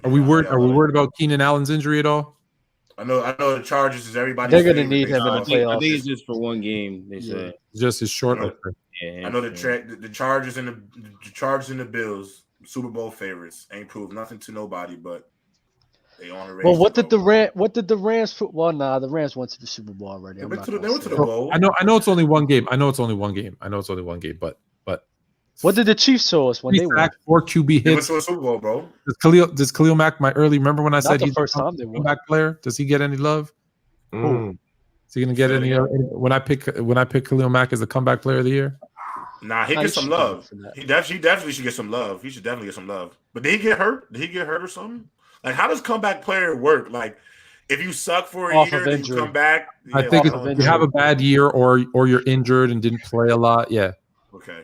Are we worried about Keenan Allen's injury at all? I know the Chargers is everybody. They're gonna need him in the playoffs. I think it's just for one game. They said just his short. I know the Chargers and the Bills, Super Bowl favorites, ain't proved nothing to nobody, but. Well, what did the Rams put? Well, the Rams went to the Super Bowl already. They went to the Bowl. I know it's only one game. But what did the Chiefs show us when they won? 4 QB hits. They went to a Super Bowl, bro. Does Khalil Mack remember when I said he's the first time they won? Comeback player? Does he get any love? Is he gonna get any when I pick Khalil Mack as the comeback player of the year? Nah, he gets some love. He definitely should get some love. He should definitely get some love. But did he get hurt? Or something? Like, how does comeback player work? Like, if you suck for a year, then you come back. I think if you have a bad year or you're injured and didn't play a lot, yeah. Okay,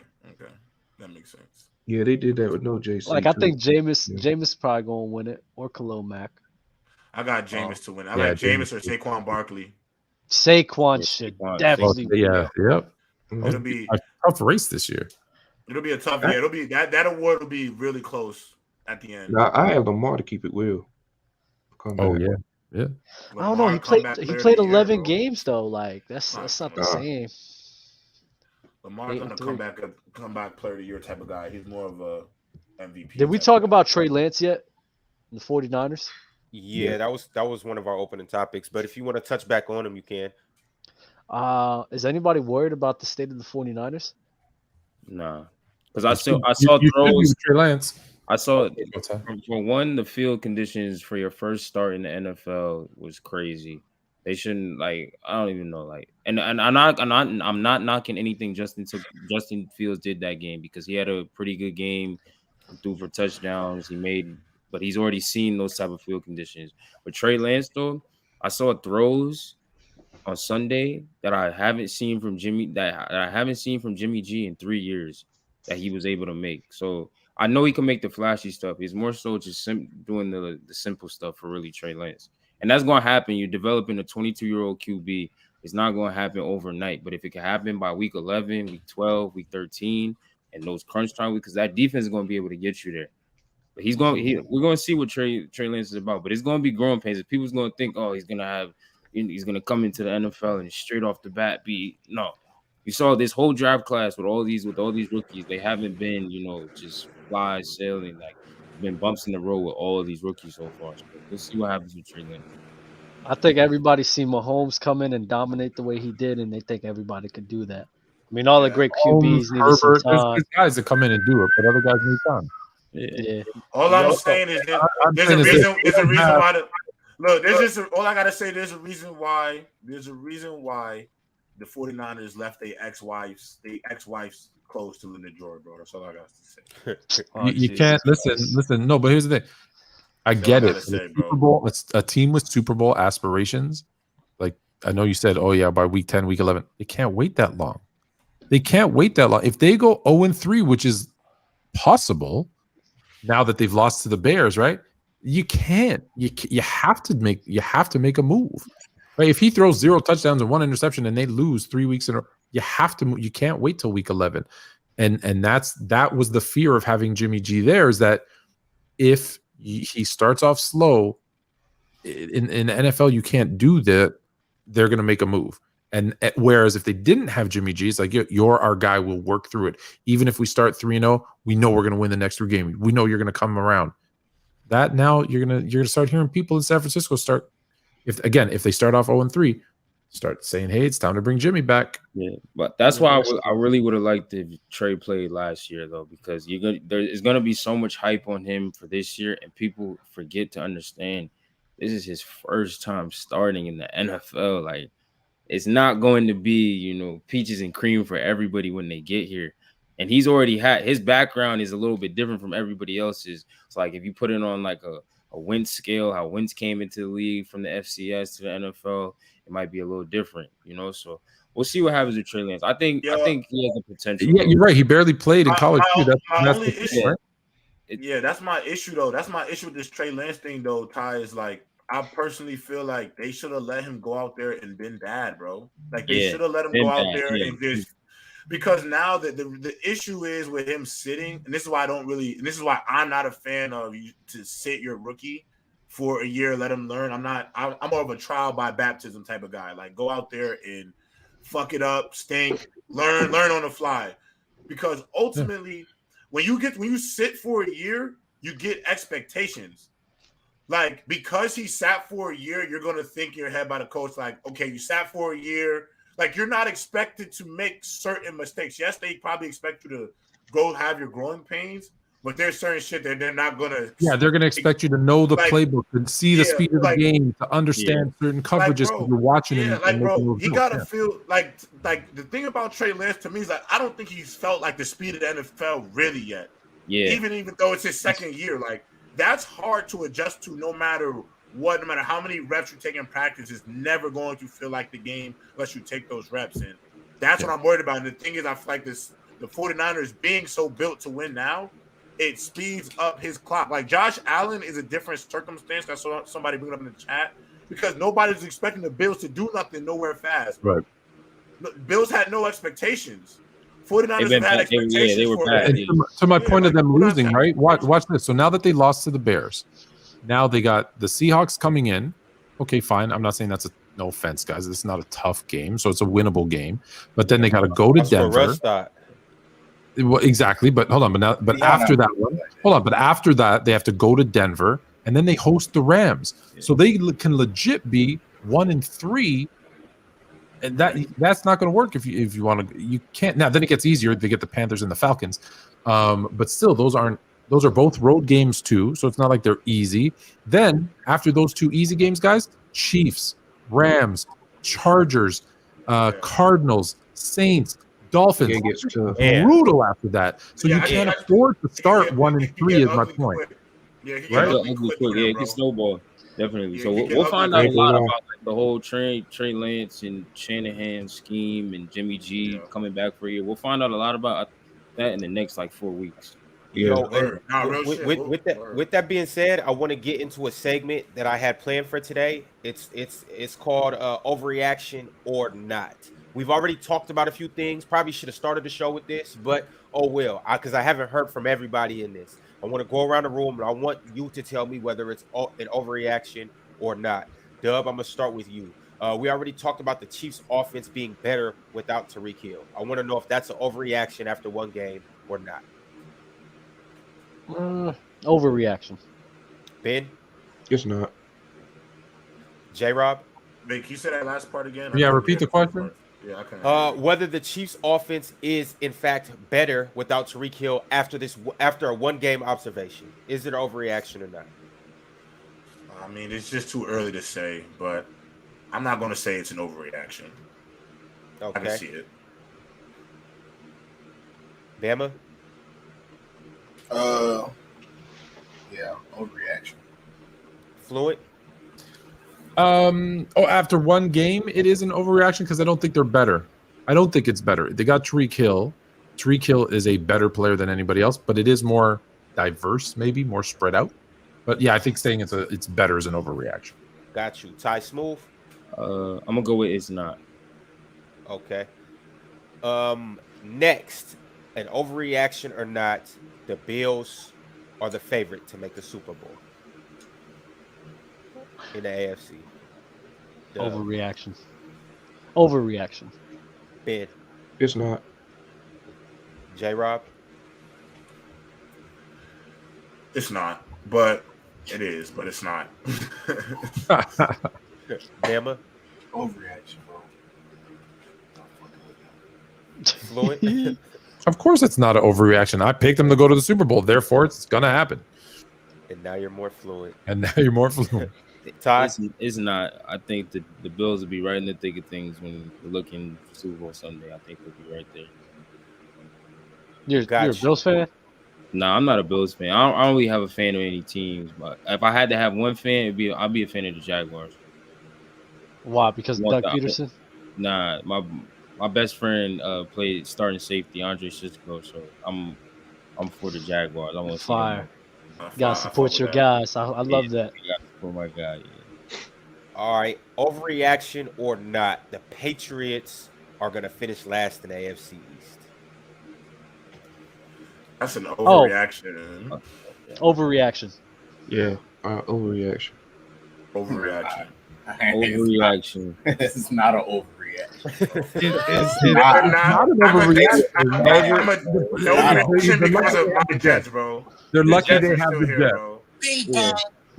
that makes sense. Yeah, they did that with no Jason. Like, I think Jameis probably gonna win it, or Khalil Mack. I got Jameis to win. I like Jameis or Saquon Barkley. Saquon should definitely. Yep. It'll be a tough race this year. It'll be a tough year. It'll be that award will be really close at the end. Now, I have Lamar to keep it real. Yeah. I don't know. He played 11 games though. Like that's not the same. Lamar's gonna come back player of the year type of guy. He's more of a MVP. Did we talk about Trey Lance yet? The 49ers? Yeah, that was one of our opening topics. But if you want to touch back on him, you can. Is anybody worried about the state of the 49ers? Nah. Because I saw throws. Trey Lance. I saw for one, the field conditions for your first start in the NFL was crazy. They shouldn't I don't even know and I'm not knocking anything Justin Fields did that game because he had a pretty good game, threw for touchdowns, but he's already seen those type of field conditions. But Trey Lance though, I saw throws on Sunday that I haven't seen from Jimmy G in 3 years that he was able to make. So I know he can make the flashy stuff. He's more so just doing the simple stuff for really Trey Lance. And that's going to happen. You're developing a 22-year-old QB. It's not going to happen overnight. But if it can happen by week 11, week 12, week 13, and those crunch time weeks, because that defense is going to be able to get you there. But we're going to see what Trey Lance is about. But it's going to be growing pains. If people's going to think, he's going to come into the NFL and straight off the bat no. You saw this whole draft class with all these rookies. They haven't been, just fly sailing been bumps in the road with all of these rookies so far. So we'll see what happens with Trey Lance. I think everybody's seen Mahomes come in and dominate the way he did, and they think everybody could do that. I mean, all the great QBs need some time. There's guys that come in and do it, but other guys need time. Yeah. All I'm saying is there's a reason why. All I gotta say. There's a reason why the 49ers left their ex-wives close to in the drawer, bro. That's all I got to say. You can't listen. No, but here's the thing. I get it. Super Bowl, it's a team with Super Bowl aspirations. Like I know you said, by week 10, week 11. They can't wait that long. If they go 0-3, which is possible now that they've lost to the Bears, right? You can't. You have to make a move. Right? If he throws 0 touchdowns and 1 interception and they lose 3 weeks in a row, you can't wait till week 11. And that was the fear of having Jimmy G there, is that if he starts off slow in the NFL, you can't do that. They're going to make a move. And whereas if they didn't have Jimmy G, it's like, you're our guy. We'll work through it. Even if we start 3-0, we know we're going to win the next 3 games. We know you're going to come around. That now you're going to start hearing people in San Francisco if they start off 0-3, start saying, hey, it's time to bring Jimmy back. Yeah, but that's why I really would have liked if Trey played last year, though, because there's going to be so much hype on him for this year, and people forget to understand this is his first time starting in the NFL. Like, it's not going to be, peaches and cream for everybody when they get here. And he's already his background is a little bit different from everybody else's. It's like if you put it on like a Wentz scale, how Wentz came into the league from the FCS to the NFL, it might be a little different, So we'll see what happens with Trey Lance. I think he has the potential. Yeah, you're right. He barely played in college too. That's my issue though. That's my issue with this Trey Lance thing though. Ty, is like, I personally feel like they should have let him go out there and been bad, bro. Like they should have let him go out there and just. Because now the issue is with him sitting, and this is why I'm not a fan of you to sit your rookie for a year, let him learn. I'm more of a trial by baptism type of guy. Like, go out there and fuck it up, stink, learn on the fly. Because ultimately, when you sit for a year, you get expectations. Like, because he sat for a year, you're gonna think in your head by the coach, like, okay, you sat for a year. Like, you're not expected to make certain mistakes. Yes, they probably expect you to go have your growing pains, but there's certain shit that they're not gonna. Yeah, they're gonna expect you to know the playbook and see the speed of the game, to understand certain coverages because you're watching it. Yeah, bro, he gotta feel like the thing about Trey Lance to me is like, I don't think he's felt like the speed of the NFL really yet. Yeah. Even though it's his second year, like, that's hard to adjust to. No matter how many reps you take in practice, is never going to feel like the game unless you take those reps in. That's what I'm worried about. And the thing is, I feel like the 49ers being so built to win now, it speeds up his clock. Like Josh Allen is a different circumstance. I saw somebody bring it up in the chat because nobody's expecting the Bills to do nothing nowhere fast. Right. Bills had no expectations. 49ers had expectations. They were bad. To my point of them losing, right? Watch this. So now that they lost to the Bears, now they got the Seahawks coming in. Okay, fine. I'm not saying that's no offense, guys. This is not a tough game, so it's a winnable game. But then they got to go to Denver. Well, exactly. But hold on. But after that one, hold on. But after that, they have to go to Denver, and then they host the Rams. So they can legit be 1-3. And that's not going to work if you want to. You can't now. Then it gets easier. They get the Panthers and the Falcons, but still, those are both road games too. So it's not like they're easy. Then after those two easy games, guys, Chiefs, Rams, Chargers, Cardinals, Saints, Dolphins. It gets tough. Brutal after that. So you can't afford to start 1-3. Is my point. Right? It can snowball. Definitely. So we'll find out a lot about like, the whole Trey Lance and Shanahan scheme and Jimmy G coming back for a year. We'll find out a lot about that in the next like 4 weeks. With that being said, I want to get into a segment that I had planned for today. It's called Overreaction or Not. We've already talked about a few things. Probably should have started the show with this, but oh well, because I haven't heard from everybody in this. I want to go around the room, and I want you to tell me whether it's an overreaction or not. Dub, I'm going to start with you. We already talked about the Chiefs' offense being better without Tyreek Hill. I want to know if that's an overreaction after one game or not. Overreaction. Ben? It's not. J-Rob? Vic, you said that last part again? Yeah, repeat the question. Yeah, I can't. Whether the Chiefs' offense is in fact better without Tyreek Hill after a one-game observation. Is it an overreaction or not? I mean, it's just too early to say, but I'm not going to say it's an overreaction. Okay. I can see it. Bama? Yeah, overreaction. Fluent? After one game, it is an overreaction because I don't think they're better. I don't think it's better. They got Tyreek Hill. Tyreek Hill is a better player than anybody else, but it is more diverse, maybe more spread out. But yeah, I think saying it's better is an overreaction. Got you. Ty Smooth? I'm gonna go with it's not. Okay. Next, an overreaction or not, the Bills are the favorite to make the Super Bowl in the AFC. Overreaction. Overreaction. Ben? It's not. J-Rob? It's not, but it is, but it's not. Bama? Overreaction, bro. Fluent? Of course it's not an overreaction. I picked them to go to the Super Bowl. Therefore, it's going to happen. And now you're more fluent. Ty? It's not. I think the Bills will be right in the thick of things when we're looking for Super Bowl Sunday. I think they'll be right there. You're a Bills fan? No, I'm not a Bills fan. I don't really have a fan of any teams. But if I had to have one fan, I'd be a fan of the Jaguars. Why? Because of Doug Peterson? Nah, my best friend played starting safety, Andre Sisco, so I'm for the Jaguars. I want to fire. Gotta support your guys. I love that. You gotta support my guy. Yeah. All right, overreaction or not, the Patriots are going to finish last in the AFC East. That's an overreaction. Overreaction. Yeah, overreaction. Overreaction. Overreaction. It's not an overreaction. It's not an overreaction. Overreaction because of my Jets, bro. They're lucky they have the Jets. Yeah.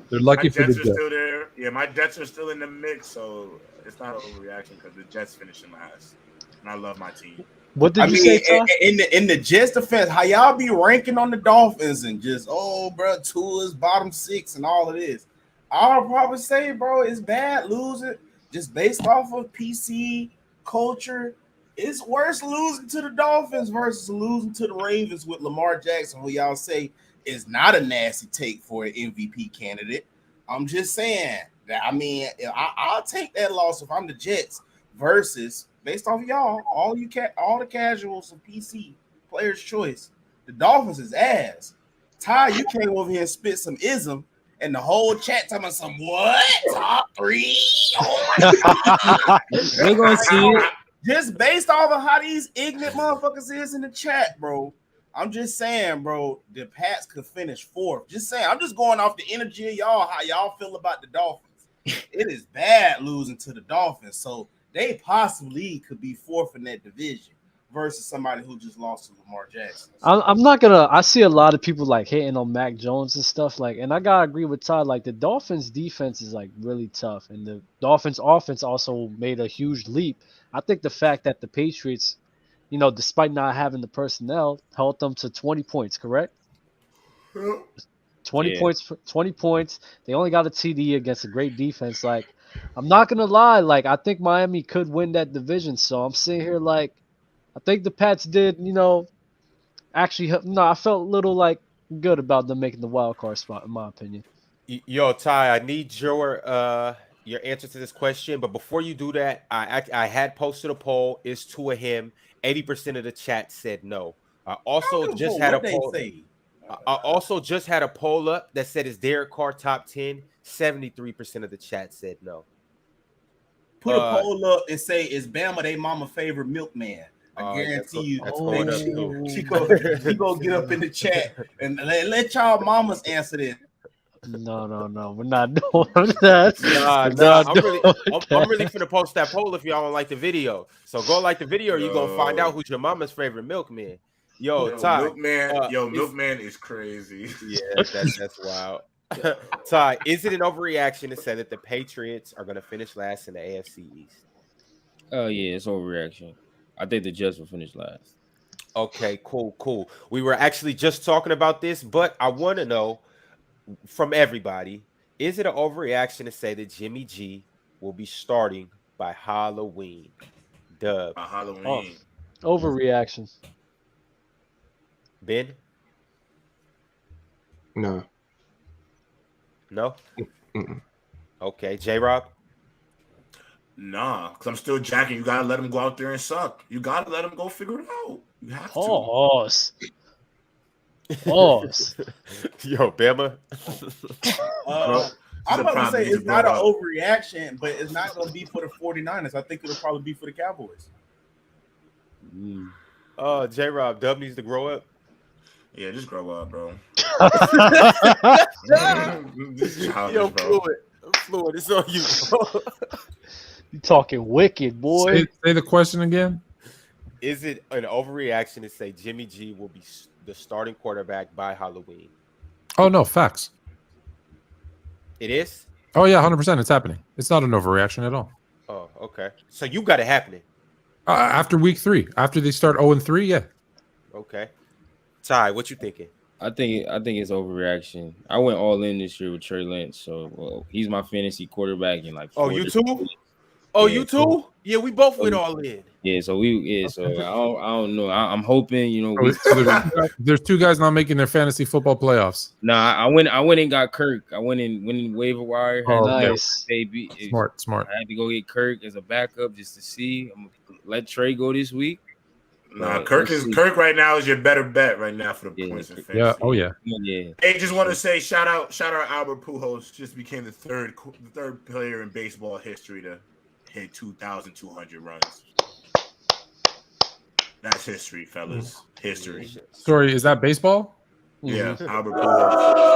They're lucky for the Jets. Jets. Still there. Yeah, my Jets are still in the mix, so it's not an overreaction because the Jets finishing last, and I love my team. What did you say, Tom? In the Jets defense, how y'all be ranking on the Dolphins and just bro, Tua's bottom 6 and all of this? I'll probably say, bro, it's bad losing just based off of PC culture. It's worse losing to the Dolphins versus losing to the Ravens with Lamar Jackson, who y'all say is not a nasty take for an MVP candidate. I'm just saying that. I mean, I'll take that loss if I'm the Jets versus based off of y'all, all the casuals of PC players' choice. The Dolphins is ass. Ty, you came over here and spit some ism, and the whole chat talking about some what? Top 3? Oh my God. We're going to see it. Just based off of how these ignorant motherfuckers is in the chat, bro. I'm just saying, bro, the Pats could finish 4th. Just saying. I'm just going off the energy of y'all, how y'all feel about the Dolphins. It is bad losing to the Dolphins, so they possibly could be 4th in that division versus somebody who just lost to Lamar Jackson. I'm not gonna. I see a lot of people like hating on Mac Jones and stuff like, and I gotta agree with Todd. Like the Dolphins' defense is like really tough, and the Dolphins' offense also made a huge leap. I think the fact that the Patriots, you know, despite not having the personnel, held them to 20 points. Correct? 20 points. 20 points. They only got a TD against a great defense. Like, I'm not gonna lie. Like, I think Miami could win that division. So I'm sitting here like, I think the Pats did. You know, actually, no, I felt a little like good about them making the wild card spot, in my opinion. Yo, Ty, I need your answer to this question. But before you do that, I had posted a poll. Is Tua him? 80% of the chat said no. I also just had a poll. I also just had a poll up that said, is Derek Carr top 10? 73% of the chat said no. Put a poll up and say, is Bama they mama favorite milkman? I guarantee you, she gonna get up in the chat and let y'all mamas answer this. No, we're not doing that. I'm really finna post that poll if y'all don't like the video. So go like the video, or you gonna find out who's your mama's favorite milkman. Yo, Ty, Milkman is crazy. Yeah, that's wild. Ty, is it an overreaction to say that the Patriots are gonna finish last in the AFC East? Oh yeah, it's overreaction. I think the Jets will finish last. Okay, cool. We were actually just talking about this, but I want to know from everybody, is it an overreaction to say that Jimmy G will be starting by Halloween? Dub. By Halloween. Overreaction. Ben? No. No? Okay, J-Rob? Nah, because I'm still jacking. You gotta let him go out there and suck. You gotta let him go figure it out. You have to. Pause. Yo, Bama. I'm about to say it's not an overreaction, but it's not going to be for the 49ers. I think it'll probably be for the Cowboys. J-Rob, Dub needs to grow up. Yeah, just grow up, bro. Yo, Fluid, it's on you, bro. You talking wicked, boy. Say the question again. Is it an overreaction to say Jimmy G will be the starting quarterback by Halloween? Oh, no, facts. It is? Oh, yeah, 100%. It's happening. It's not an overreaction at all. Oh, okay. So you got it happening. After week 3. After they start 0-3, yeah. Okay. Ty, what you thinking? I think it's overreaction. I went all in this year with Trey Lance, so he's my fantasy quarterback in like. Oh, you too? Oh, yeah, you too? Cool. Yeah, we both went all in. Yeah, so I don't know. I'm hoping, you know. There's 2 guys not making their fantasy football playoffs. Nah, I went and got Kirk. I went in waiver wire. Nice. Baby. Smart. I had to go get Kirk as a backup just to see. I'm gonna let Trey go this week. Nah, Kirk right now is your better bet right now for the points in fantasy. Yeah, oh yeah. Hey, just want to say shout out Albert Pujols. Just became the third player in baseball history to hit 2,200 runs. That's history, fellas. History. Sorry, is that baseball? Yeah, Albert Pujols.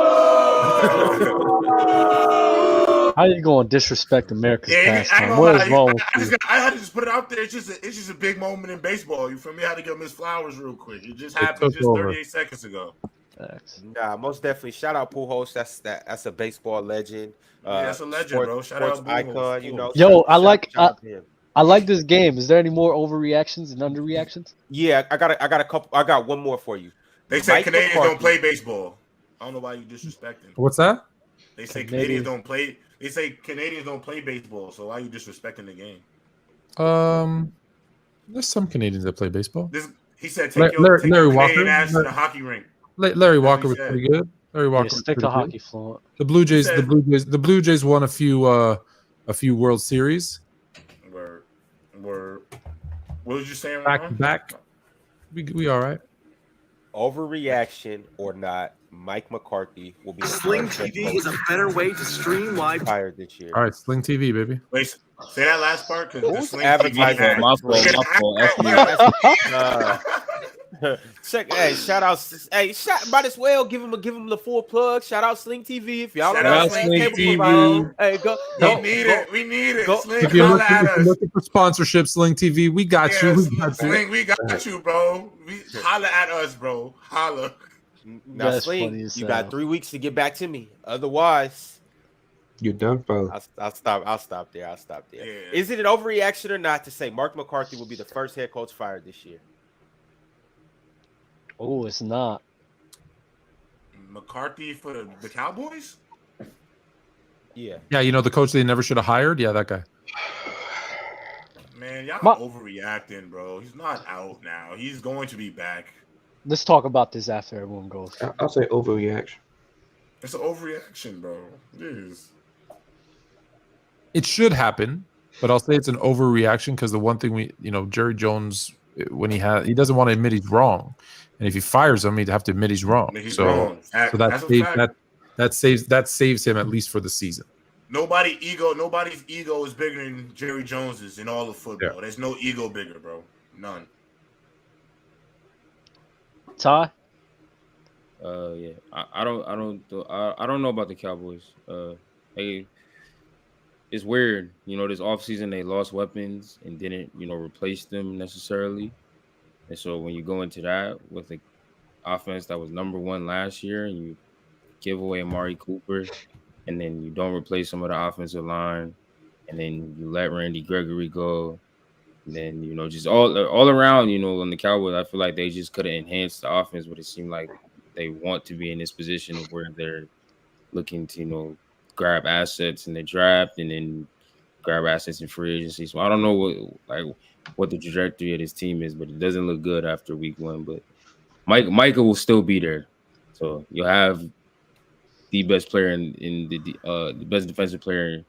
How you going to disrespect America's pastime? What is wrong with you? I had to just put it out there. It's just a big moment in baseball. You feel me? I had to give him his flowers real quick. It just happened just 38 seconds ago. Nah, most definitely. Shout out Pujols. That's a baseball legend. That's a legend, bro. Shout out Pujols. Icon. You know. Yo, I like this game. Is there any more overreactions and underreactions? Yeah, I got a couple. I got one more for you. They say Canadians don't play baseball. I don't know why you disrespecting. What's that? They say Canadians don't play. They say Canadians don't play baseball. So why are you disrespecting the game? There's some Canadians that play baseball. He said take your Canadian ass to the hockey rink. Larry Walker was pretty good. Larry Walker stick to hockey floor. The Blue Jays won a few World Series. What was you saying? Back. We all right. overreaction or not, Mike McCarthy will be the Sling first head TV coach is a better way to stream live. fired this year. All right, Sling TV, baby. Wait, say that last part because the Who's Sling advertising TV My fault. That's Hey, shout out! Hey, might as well give him the full plug. Shout out Sling TV if y'all don't Shout know out Sling Sling cable TV. provider. Hey, go! We need it. go- Sling, If you're holla at us. looking for sponsorship, Sling TV, we got Yeah, you. We got you. Sling, we got you, bro. Holla at us, bro. Holla. Now, That's Sling, funny as you hell. got 3 weeks to get back to me. Otherwise, You're done for. I'll stop there. Yeah. Is it an overreaction or not to say Mark McCarthy will be the first head coach fired this year? Oh, it's not. McCarthy for the Cowboys? Yeah. Yeah, you know the coach they never should have hired. Yeah, that guy. Man, y'all Ma- overreacting, bro. He's not out now. He's going to be back. Let's talk about this after everyone goes. I'll say overreaction. It's an overreaction, bro. It is. It should happen, but I'll say it's an overreaction because the one thing Jerry Jones, when he doesn't want to admit he's wrong, and if he fires him, he'd have to admit he's wrong. He's wrong. So That's a fact. that saves him at least for the season. Nobody's ego is bigger than Jerry Jones's in all of football. Yeah. There's no ego bigger, bro. None. Ty? Yeah. I don't know about the Cowboys. It's weird. This offseason they lost weapons and didn't, replace them necessarily. And so when you go into that with an offense that was number one last year and you give away Amari Cooper and then you don't replace some of the offensive line and then you let Randy Gregory go, and then, just all around, on the Cowboys, I feel like they just could have enhanced the offense, but it seemed like they want to be in this position of where they're looking to, grab assets in the draft and then grab assets in free agency. So I don't know what the trajectory of this team is, but it doesn't look good after week one. But Micah will still be there. So you'll have the best player in the best defensive player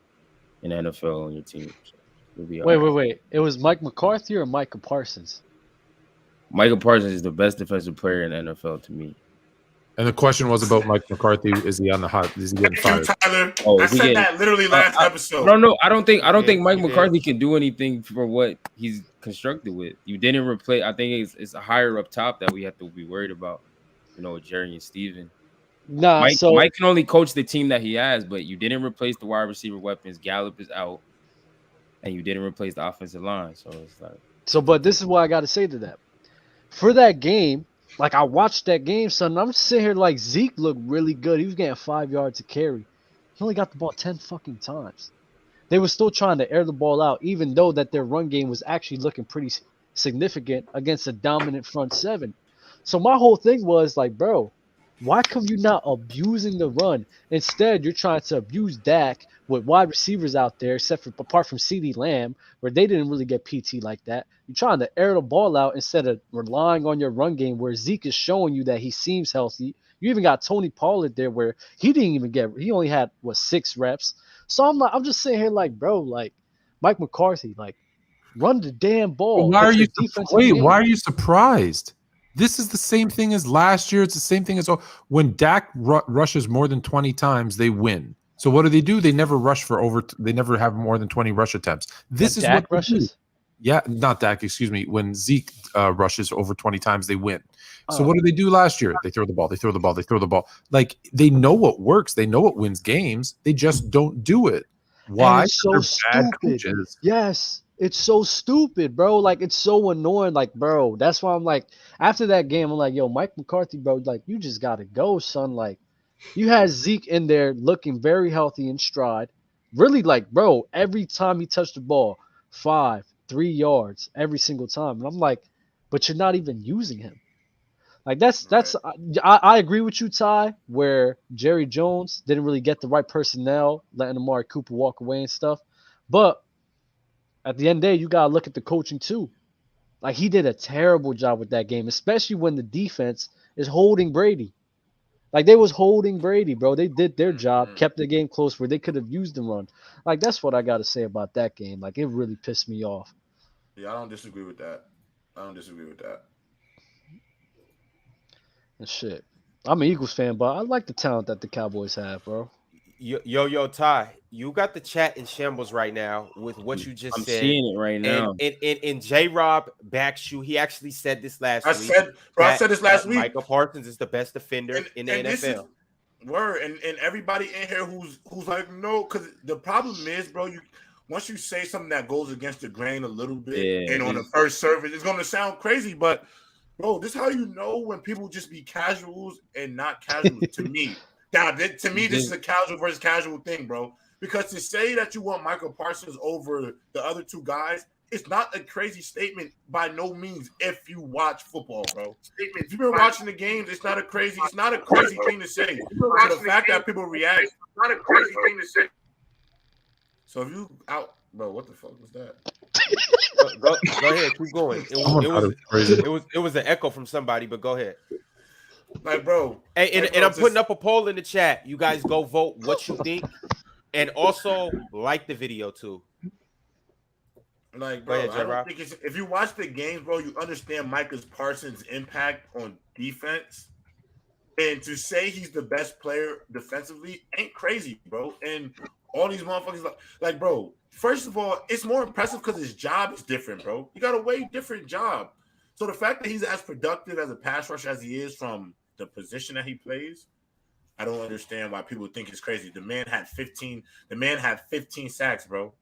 in the NFL on your team. So you'll be all right. Wait. It was Mike McCarthy or Micah Parsons? Micah Parsons is the best defensive player in the NFL to me. And the question was about Mike McCarthy. Is he on the hot? Is he getting fired? Tyler, Oh, I is he said getting- that literally last episode. No, I don't think Mike he did. McCarthy can do anything for what he's constructed with. You didn't replace. I think it's a higher up top that we have to be worried about. With Jerry and Steven. Nah, Mike can only coach the team that he has, but you didn't replace the wide receiver weapons. Gallup is out, and you didn't replace the offensive line. So it's like. But this is what I got to say to that. For that game, like I watched that game, son. I'm sitting here like Zeke looked really good. He was getting 5 yards to carry. He only got the ball 10 fucking times. They were still trying to air the ball out, even though that their run game was actually looking pretty significant against a dominant front seven. So my whole thing was like, bro, why come you not abusing the run? Instead, you're trying to abuse Dak with wide receivers out there, apart from CeeDee Lamb, where they didn't really get PT like that. You're trying to air the ball out instead of relying on your run game, where Zeke is showing you that he seems healthy. You even got Tony Pollard there, where he only had 6 reps. So I'm just sitting here like, bro, like Mike McCarthy, like run the damn ball. Why are you surprised? This is the same thing as last year. It's the same thing as when Dak rushes more than 20 times, they win. So what do? They never rush they never have more than 20 rush attempts. This is Dak what rushes. Yeah, not Dak, excuse me. When Zeke rushes over 20 times, they win. So what did they do last year? They throw the ball. Like, they know what works. They know what wins games. They just don't do it. Why? It's so They're bad stupid. coaches. Yes. It's so stupid, bro. Like, it's so annoying. Like, bro, that's why I'm like, after that game, I'm like, yo, Mike McCarthy, bro, like, you just got to go, son. Like, you had Zeke in there looking very healthy in stride. Really, like, bro, every time he touched the ball, 3 yards every single time. And I'm like, but you're not even using him. Like, I agree with you, Ty, where Jerry Jones didn't really get the right personnel, letting Amari Cooper walk away and stuff. But at the end of the day, you got to look at the coaching too. Like, he did a terrible job with that game, especially when the defense is holding Brady. Like, they was holding Brady, bro. They did their job, kept the game close where they could have used the run. Like, that's what I got to say about that game. Like, it really pissed me off. Yeah, I don't disagree with that. And shit. I'm an Eagles fan, but I like the talent that the Cowboys have, bro. Yo, Ty, you got the chat in shambles right now with what you just said. I'm seeing it right now. And J-Rob backs you. He actually said this last week. I said this last week. Micah Parsons is the best defender in the NFL. And everybody in here who's like, no, because the problem is, bro, once you say something that goes against the grain a little bit, and on the first service, it's gonna sound crazy, but bro, this is how you know when people just be casuals and not casual. To me, this is a casual versus casual thing, bro. Because to say that you want Micah Parsons over the other two guys, it's not a crazy statement by no means. If you watch football, bro, if you've been watching the games, it's not a crazy thing to say. So the fact that people react, it's not a crazy thing to say. So if you out, bro, what the fuck was that? Go ahead, keep going. It was an echo from somebody, but go ahead. Like, bro, and I'm putting up a poll in the chat. You guys go vote what you think, and also like the video too. Like, bro, I don't think if you watch the games, bro, you understand Micah Parsons' impact on defense. And to say he's the best player defensively ain't crazy, bro. And all these motherfuckers, like, bro, first of all, it's more impressive because his job is different, bro. He got a way different job. So the fact that he's as productive as a pass rusher as he is from the position that he plays, I don't understand why people think it's crazy. The man had 15 sacks, bro.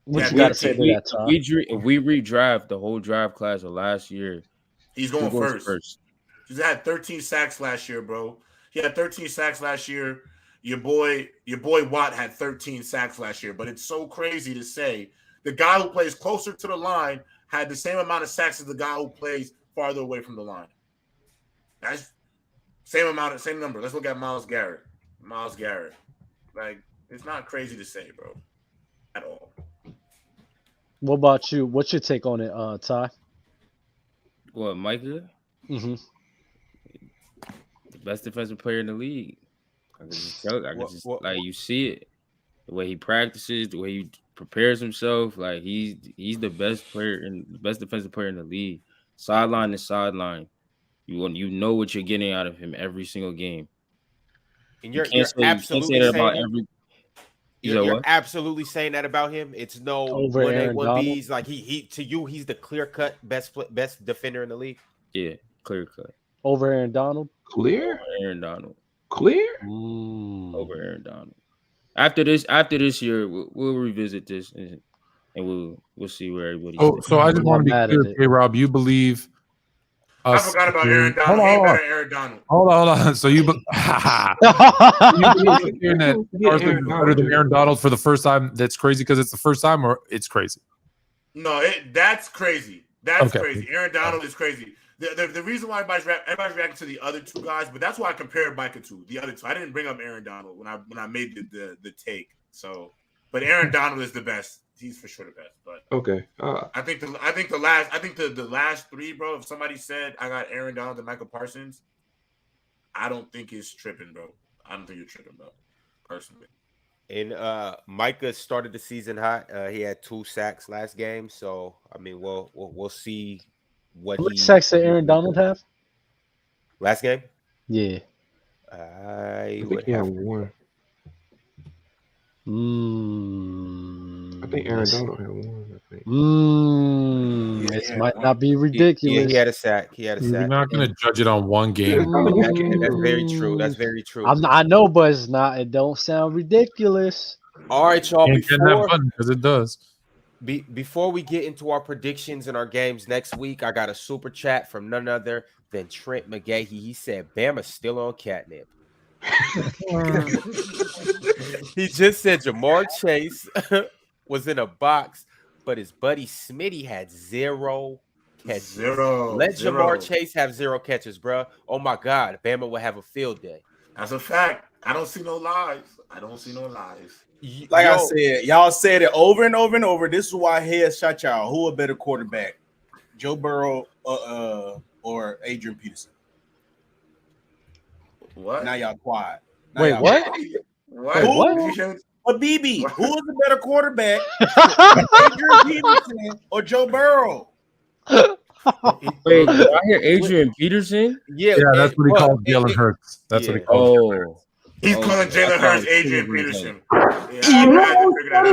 What you got to say to that, Tom? If we redraft the whole draft class of last year, he's going first. He's had 13 sacks last year, bro. He had 13 sacks last year. Your boy Watt had 13 sacks last year. But it's so crazy to say the guy who plays closer to the line had the same amount of sacks as the guy who plays farther away from the line. That's same number. Let's look at Myles Garrett. Like, it's not crazy to say, bro, at all. What about you? What's your take on it, Ty? What, Micah? Mm-hmm. The best defensive player in the league. I can just tell. Like, you see it, the way he practices, the way he prepares himself. Like, he's the best defensive player in the league. Sideline to sideline, you know what you're getting out of him every single game. And you're absolutely saying You're absolutely saying that about him. It's no 1A, 1Bs. Like he to you, he's the clear-cut best defender in the league. Yeah, clear-cut. Over Aaron Donald? Clear? Over Aaron Donald. Clear? Over Aaron Donald. After this year, we'll revisit this and we'll see where everybody. So I just want to be clear, K-Rob. You believe? I forgot about Aaron Donald. Aaron Donald. Hold on. So you believe that Parsons is better than Aaron Donald for the first time? That's crazy because it's the first time, or it's crazy? No, that's crazy. That's crazy. Aaron Donald is crazy. The reason why everybody's reacting to the other two guys, but that's why I compared Micah to the other two. I didn't bring up Aaron Donald when I made the take. So, but Aaron Donald is the best. He's for sure the best. But okay, I think the last three, bro. If somebody said I got Aaron Donald and Micah Parsons, I don't think it's tripping, bro. I don't think you're tripping, bro. Personally. And Micah started the season hot. He had 2 sacks last game, so I mean, we'll see what sacks did Aaron Donald have last game. Yeah, I think he had 1. I think Aaron Donald had 1. I think. This might not be ridiculous. He had a sack. You're not going to judge it on one game. That's very true. That's very true. I know, but it's not. It don't sound ridiculous. All right, y'all. Because it does. Before we get into our predictions and our games next week, I got a super chat from none other than Trent McGahee. He said, "Bama's still on catnip." He just said Jamar Chase was in a box, but his buddy Smitty had 0 catches. Let Jamar Chase have 0 catches, bro. Oh my God, Bama will have a field day. That's a fact. I don't see no lies. Like I said, y'all said it over and over and over. This is why I headshot y'all. Who a better quarterback, Joe Burrow or Adrian Peterson? What? Now y'all quiet. Wait, what? What? A BB. Who is the better quarterback, Adrian Peterson or Joe Burrow? Wait, did I hear Adrian Peterson? Yeah, that's what he calls Jalen Hurts. That's what he calls. He's calling Jalen Hurts Adrian Peterson. He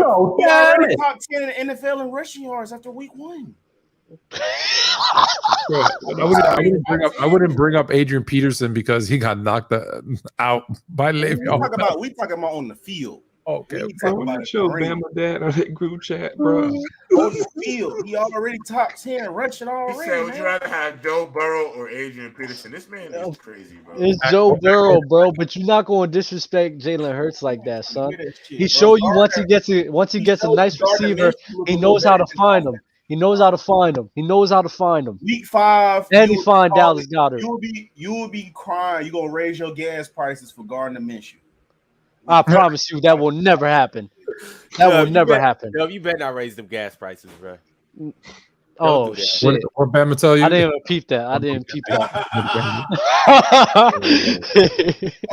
already top 10 in the NFL in rushing yards after week 1. I wouldn't bring up Adrian Peterson because he got knocked out by Le'Veon. We talking about on the field. Okay. Bro, show Bama that on that group chat, bro. On the field, he already top 10 rushing already. He said, "Would you rather have Joe Burrow or Adrian Peterson?" This man is crazy, bro. It's Joe Burrow, bro. But you're not going to disrespect Jalen Hurts like that, son. He showed you once he gets a nice receiver, he knows how to find him. He knows how to find him. Week 5, and he find Dallas Goedert. You will be crying. You're gonna raise your gas prices for Gardner Minshew. I promise you that will never happen. That will never happen. No, you better not raise them gas prices, bro. Oh shit! What Bama tell you? I didn't even peep that.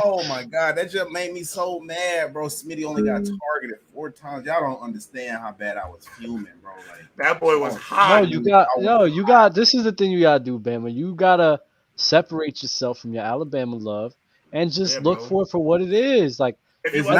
Oh my god, that just made me so mad, bro. Smitty only got targeted 4 times. Y'all don't understand how bad I was fuming, bro. Like that boy was hot. You got. This is the thing you gotta do, Bama. You gotta separate yourself from your Alabama love and just look for it for what it is. Like. If you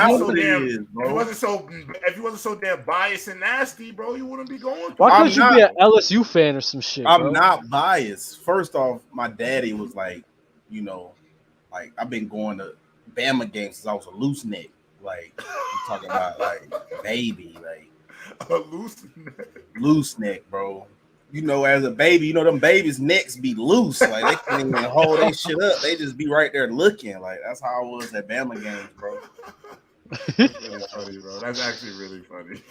wasn't so damn biased and nasty, bro, you wouldn't be going. Why couldn't you be an LSU fan or some shit? I'm not biased. First off, my daddy was like, like I've been going to Bama games since I was a loose neck. Like I'm talking about like baby, like a loose neck, bro. As a baby, them babies' necks be loose. Like they can't even hold their shit up. They just be right there looking. Like that's how I was at Bama games, bro. That's really funny, bro. That's actually really funny.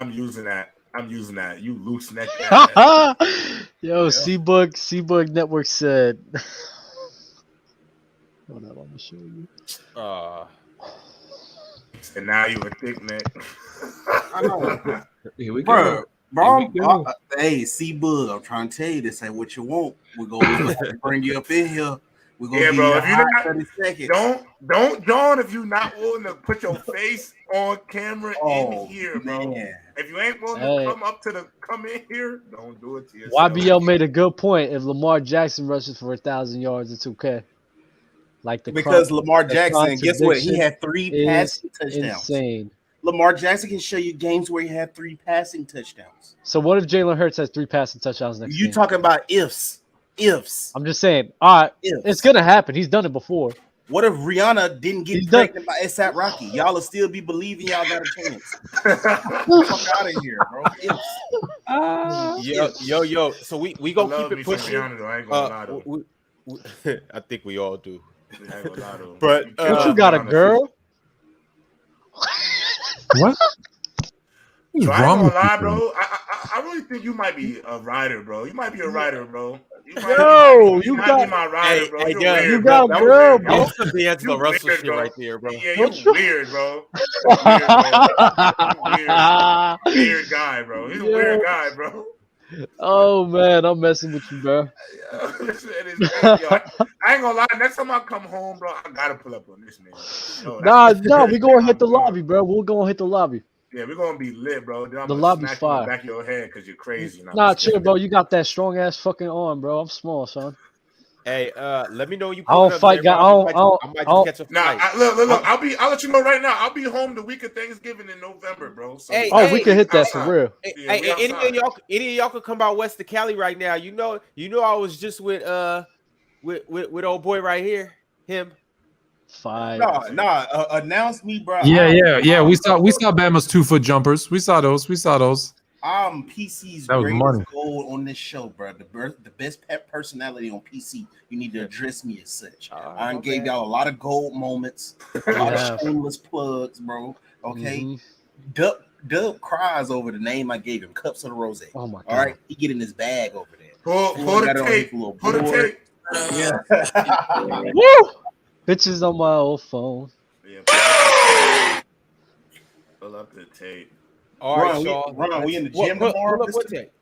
I'm using that. You loose neck. Yo, C-Bug Network said. Hold on, I'm gonna show you. And now you a thick neck. I know. Here we go. Bro, hey, C-Bug, I'm trying to tell you this ain't what you want. We're gonna bring you up in here. We're gonna bro. If you're not 30 seconds. Don't John. If you're not willing to put your face on camera in here, bro. Man. If you ain't willing to come in here, don't do it to yourself. YBL made a good point. If Lamar Jackson rushes for 1,000 yards, it's okay. Because Lamar Jackson, guess what? He had 3 passing touchdowns. Insane. Lamar Jackson can show you games where he had 3 passing touchdowns. So what if Jalen Hurts has 3 passing touchdowns next game? You talking about ifs. I'm just saying, all right, it's going to happen. He's done it before. What if Rihanna didn't get pregnant by ASAP Rocky? Y'all will still be believing y'all got a chance. Fuck out of here, bro. Yo. So we gonna keep it pushing. Rihanna, though. I ain't gonna lie, I think we all do. I ain't gonna lie, though. But you got a girl? What? So I ain't gonna lie, bro. I really think you might be a writer, bro. You might be a writer, bro. You might be my rider, bro. You got a girl, bro. That was the D'Angelo Russell shit right there, bro. Yeah, you weird, bro. Weird guy, bro. He's a weird guy, bro. Oh man, I'm messing with you, bro. I ain't gonna lie. Next time I come home, bro, I gotta pull up on this man. Nah, we gonna hit the lobby, bro. We're gonna hit the lobby. Yeah, we're gonna be lit, bro. Then I'm the lobby's fire. In the back of your head because you're crazy. Nah, chill, bro. You got that strong ass fucking arm, bro. I'm small, son. Hey, let me know you. I don't fight, guy. I might catch a fight. Look. I'll let you know right now. I'll be home the week of Thanksgiving in November, bro. So, we can hit that for real. Any of y'all could come out west to Cali right now. You know, I was just with old boy right here, him. Fine. Announce me, bro. Yeah. We saw Bama's 2-foot jumpers. We saw those. I'm PC's greatest goal on this show, bro. The best personality on PC. You need to address me as such. I gave y'all a lot of gold moments, a lot of shameless plugs, bro. Okay. Dub cries over the name I gave him, Cups of the Rose. Oh my god. All right, he get in his bag over there. Pull the tape. Pull the tape. Yeah. Woo! Bitches on my old phone. Yeah. Pull up the tape. All right, y'all. Ron, we in the gym tomorrow,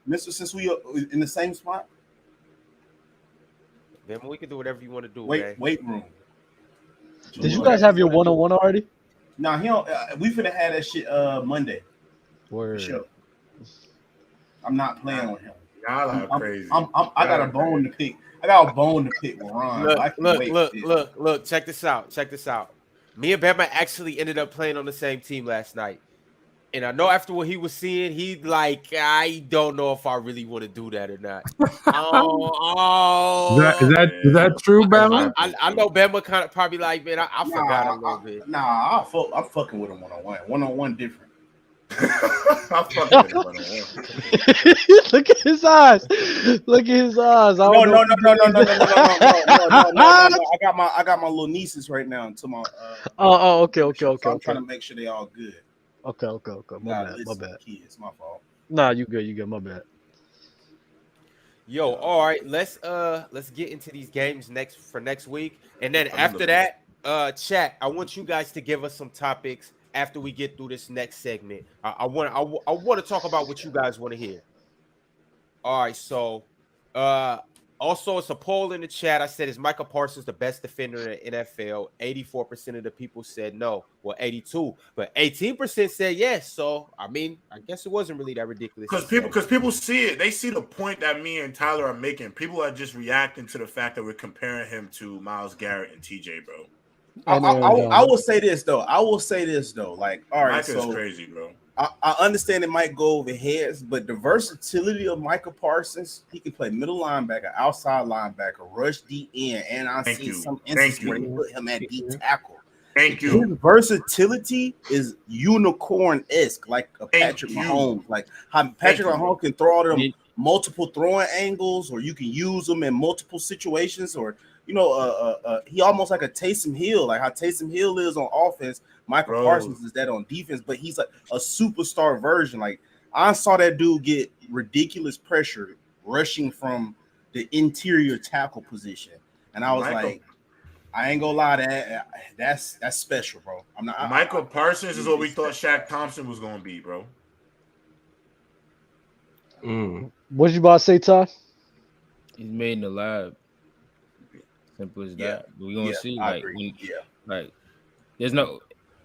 Mister, since we are in the same spot? Then we can do whatever you want to do. Weight room. Did you guys have your 1-on-1 already? Nah, we finna have that shit Monday. Word. Sure. I'm not playing with him. Y'all are crazy. I got a bone to pick. I got a bone to pick with Ron. Look. Check this out. Me and Bama actually ended up playing on the same team last night. And I know after what he was seeing, he like, I don't know if I really want to do that or not. Is that true, Bama? I know Bama kind of probably like, man, I forgot a little bit. I'm fucking with him one-on-one. One-on-one different. I'm fucking with him one-on-one. Look at his eyes. Look at his eyes. No. I got my little nieces right now into my. Okay. So I'm trying to make sure they all good. Okay. My bad. Kids, my fault. Nah, you good. My bad. Yo, all right. Let's get into these games next week, and then after that, chat. I want you guys to give us some topics after we get through this next segment. I want to talk about what you guys want to hear. All right. So, also, it's a poll in the chat. I said, is Micah Parsons the best defender in the NFL? 84% of the people said no. Well, 82%. But 18% said yes. So, I mean, I guess it wasn't really that ridiculous. Because people see it. They see the point that me and Tyler are making. People are just reacting to the fact that we're comparing him to Myles Garrett and TJ, bro. I will say this, though. Like, all right, Micah is crazy, bro. I understand it might go over heads, but the versatility of Micah Parsons, he can play middle linebacker, outside linebacker, rush deep end, and I've seen some instances where he put him at deep tackle. Thank you. His versatility is unicorn-esque, like a Patrick Mahomes. Like how Patrick Mahomes can throw all them multiple throwing angles, or you can use them in multiple situations, or he almost like a Taysom Hill, like how Taysom Hill is on offense. Michael Parsons is that on defense, but he's like a superstar version. Like I saw that dude get ridiculous pressure rushing from the interior tackle position, and I was like, I ain't gonna lie, that's special, bro. I'm not. Michael Parsons is what we thought Shaq Thompson was gonna be, bro. What did you about to say, Ty? He's made in the lab. Simple as that. We're gonna see. Like there's no.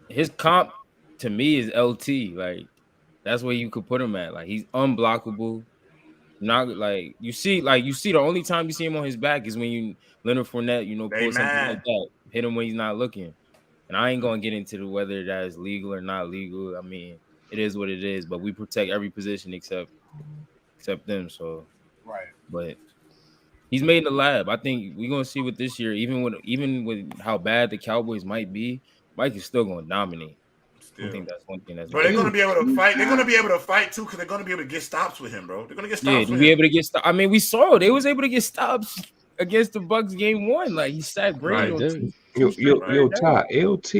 His comp to me is LT. Like that's where you could put him at. Like he's unblockable. Not like you see the only time you see him on his back is when you Leonard Fournette, pull something like that, hit him when he's not looking. And I ain't gonna get into whether that is legal or not legal. I mean, it is what it is. But we protect every position except them. So right. But he's made in the lab. I think we're gonna see with this year, even with how bad the Cowboys might be. Mike is still going to dominate. I think that's one thing that's. But they're going to be able to fight. They're going to be able to fight too, because they're going to be able to get stops with him, bro. They're going to get stops. Yeah, able to get stops. I mean, we saw they was able to get stops against the Bucs game 1. Like he sacked Brady. Yo, Ty, LT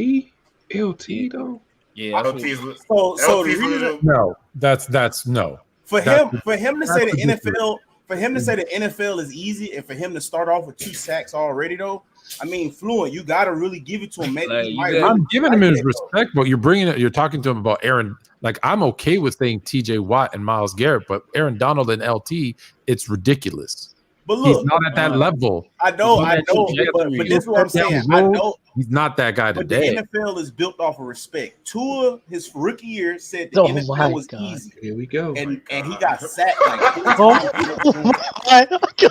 though. Yeah. So the reason. No, that's no. For him to say the NFL. For him to say the NFL is easy, and for him to start off with 2 sacks already, though, I mean, Fluent, you got to really give it to him. Maybe I'm giving him his respect, but you're talking to him about Aaron. Like, I'm okay with saying TJ Watt and Myles Garrett, but Aaron Donald and LT, it's ridiculous. But look, he's not at that level. I know, but this is what I'm saying. I know he's not that guy today. But the NFL is built off of respect. Tua, his rookie year, said the NFL was easy. Here we go. And he got sacked like oh my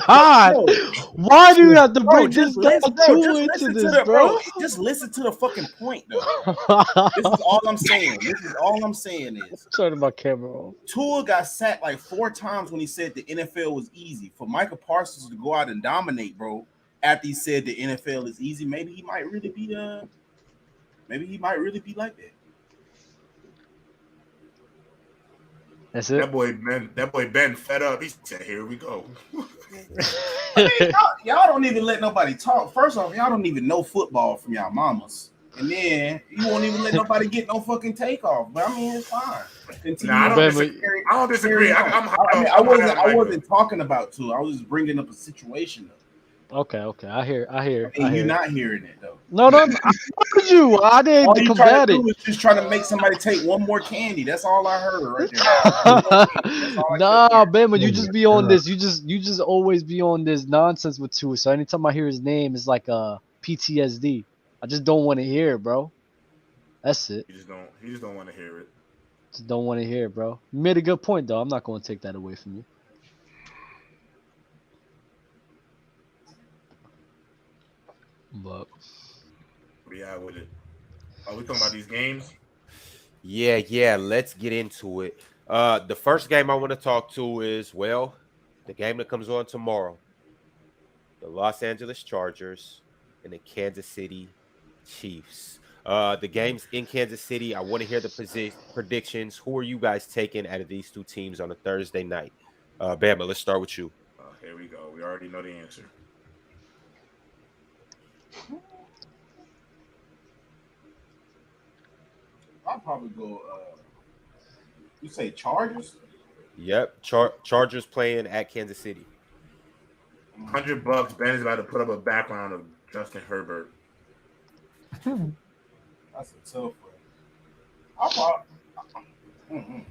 God. Why do you have to bring this guy into this, bro? Just listen to the fucking point, though. This is all I'm saying. Talking about camera. Tua got sacked like 4 times when he said the NFL was easy. For Micah Parsons to go out and dominate, bro, after he said the NFL is easy, maybe he might really be like that. That's it. That boy Ben fed up. He said, "Here we go." I mean, y'all don't even let nobody talk. First off, y'all don't even know football from y'all mamas. And then you won't even let nobody get no fucking takeoff. But I mean, it's fine. I don't disagree. I wasn't talking about Tua. I was just bringing up a situation. Okay. I hear. And you're not hearing it though. No. I heard you. I didn't combat it. Was just trying to make somebody take one more candy. That's all I heard right there. Nah, Ben, but you just be on this. You just always be on this nonsense with Tua. So anytime I hear his name, it's like a PTSD. I just don't want to hear it, bro. That's it. He just don't want to hear it. Just don't want to hear it, bro. You made a good point, though. I'm not going to take that away from you. But Yeah, with it. Are we talking about these games? Yeah. Let's get into it. The first game I want to talk to is the game that comes on tomorrow. The Los Angeles Chargers and the Kansas City Chiefs. The game's in Kansas City. I want to hear the predictions. Who are you guys taking out of these two teams on a Thursday night? Bama, let's start with you. Here we go. We already know the answer. I'll probably go. You say Chargers? Yep. Chargers playing at Kansas City. $100. Ben is about to put up a background of Justin Herbert. That's a tough one.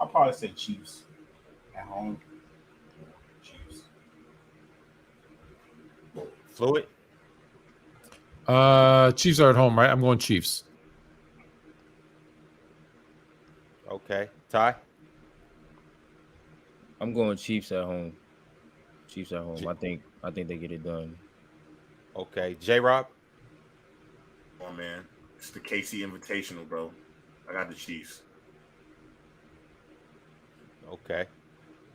I'll probably say Chiefs at home. Chiefs. Fluid. Chiefs are at home, right? I'm going Chiefs. Okay. Ty? I'm going Chiefs at home. Chiefs at home. I think they get it done. Okay. J-Rob? Oh, man. It's the KC Invitational, bro. I got the Chiefs. Okay.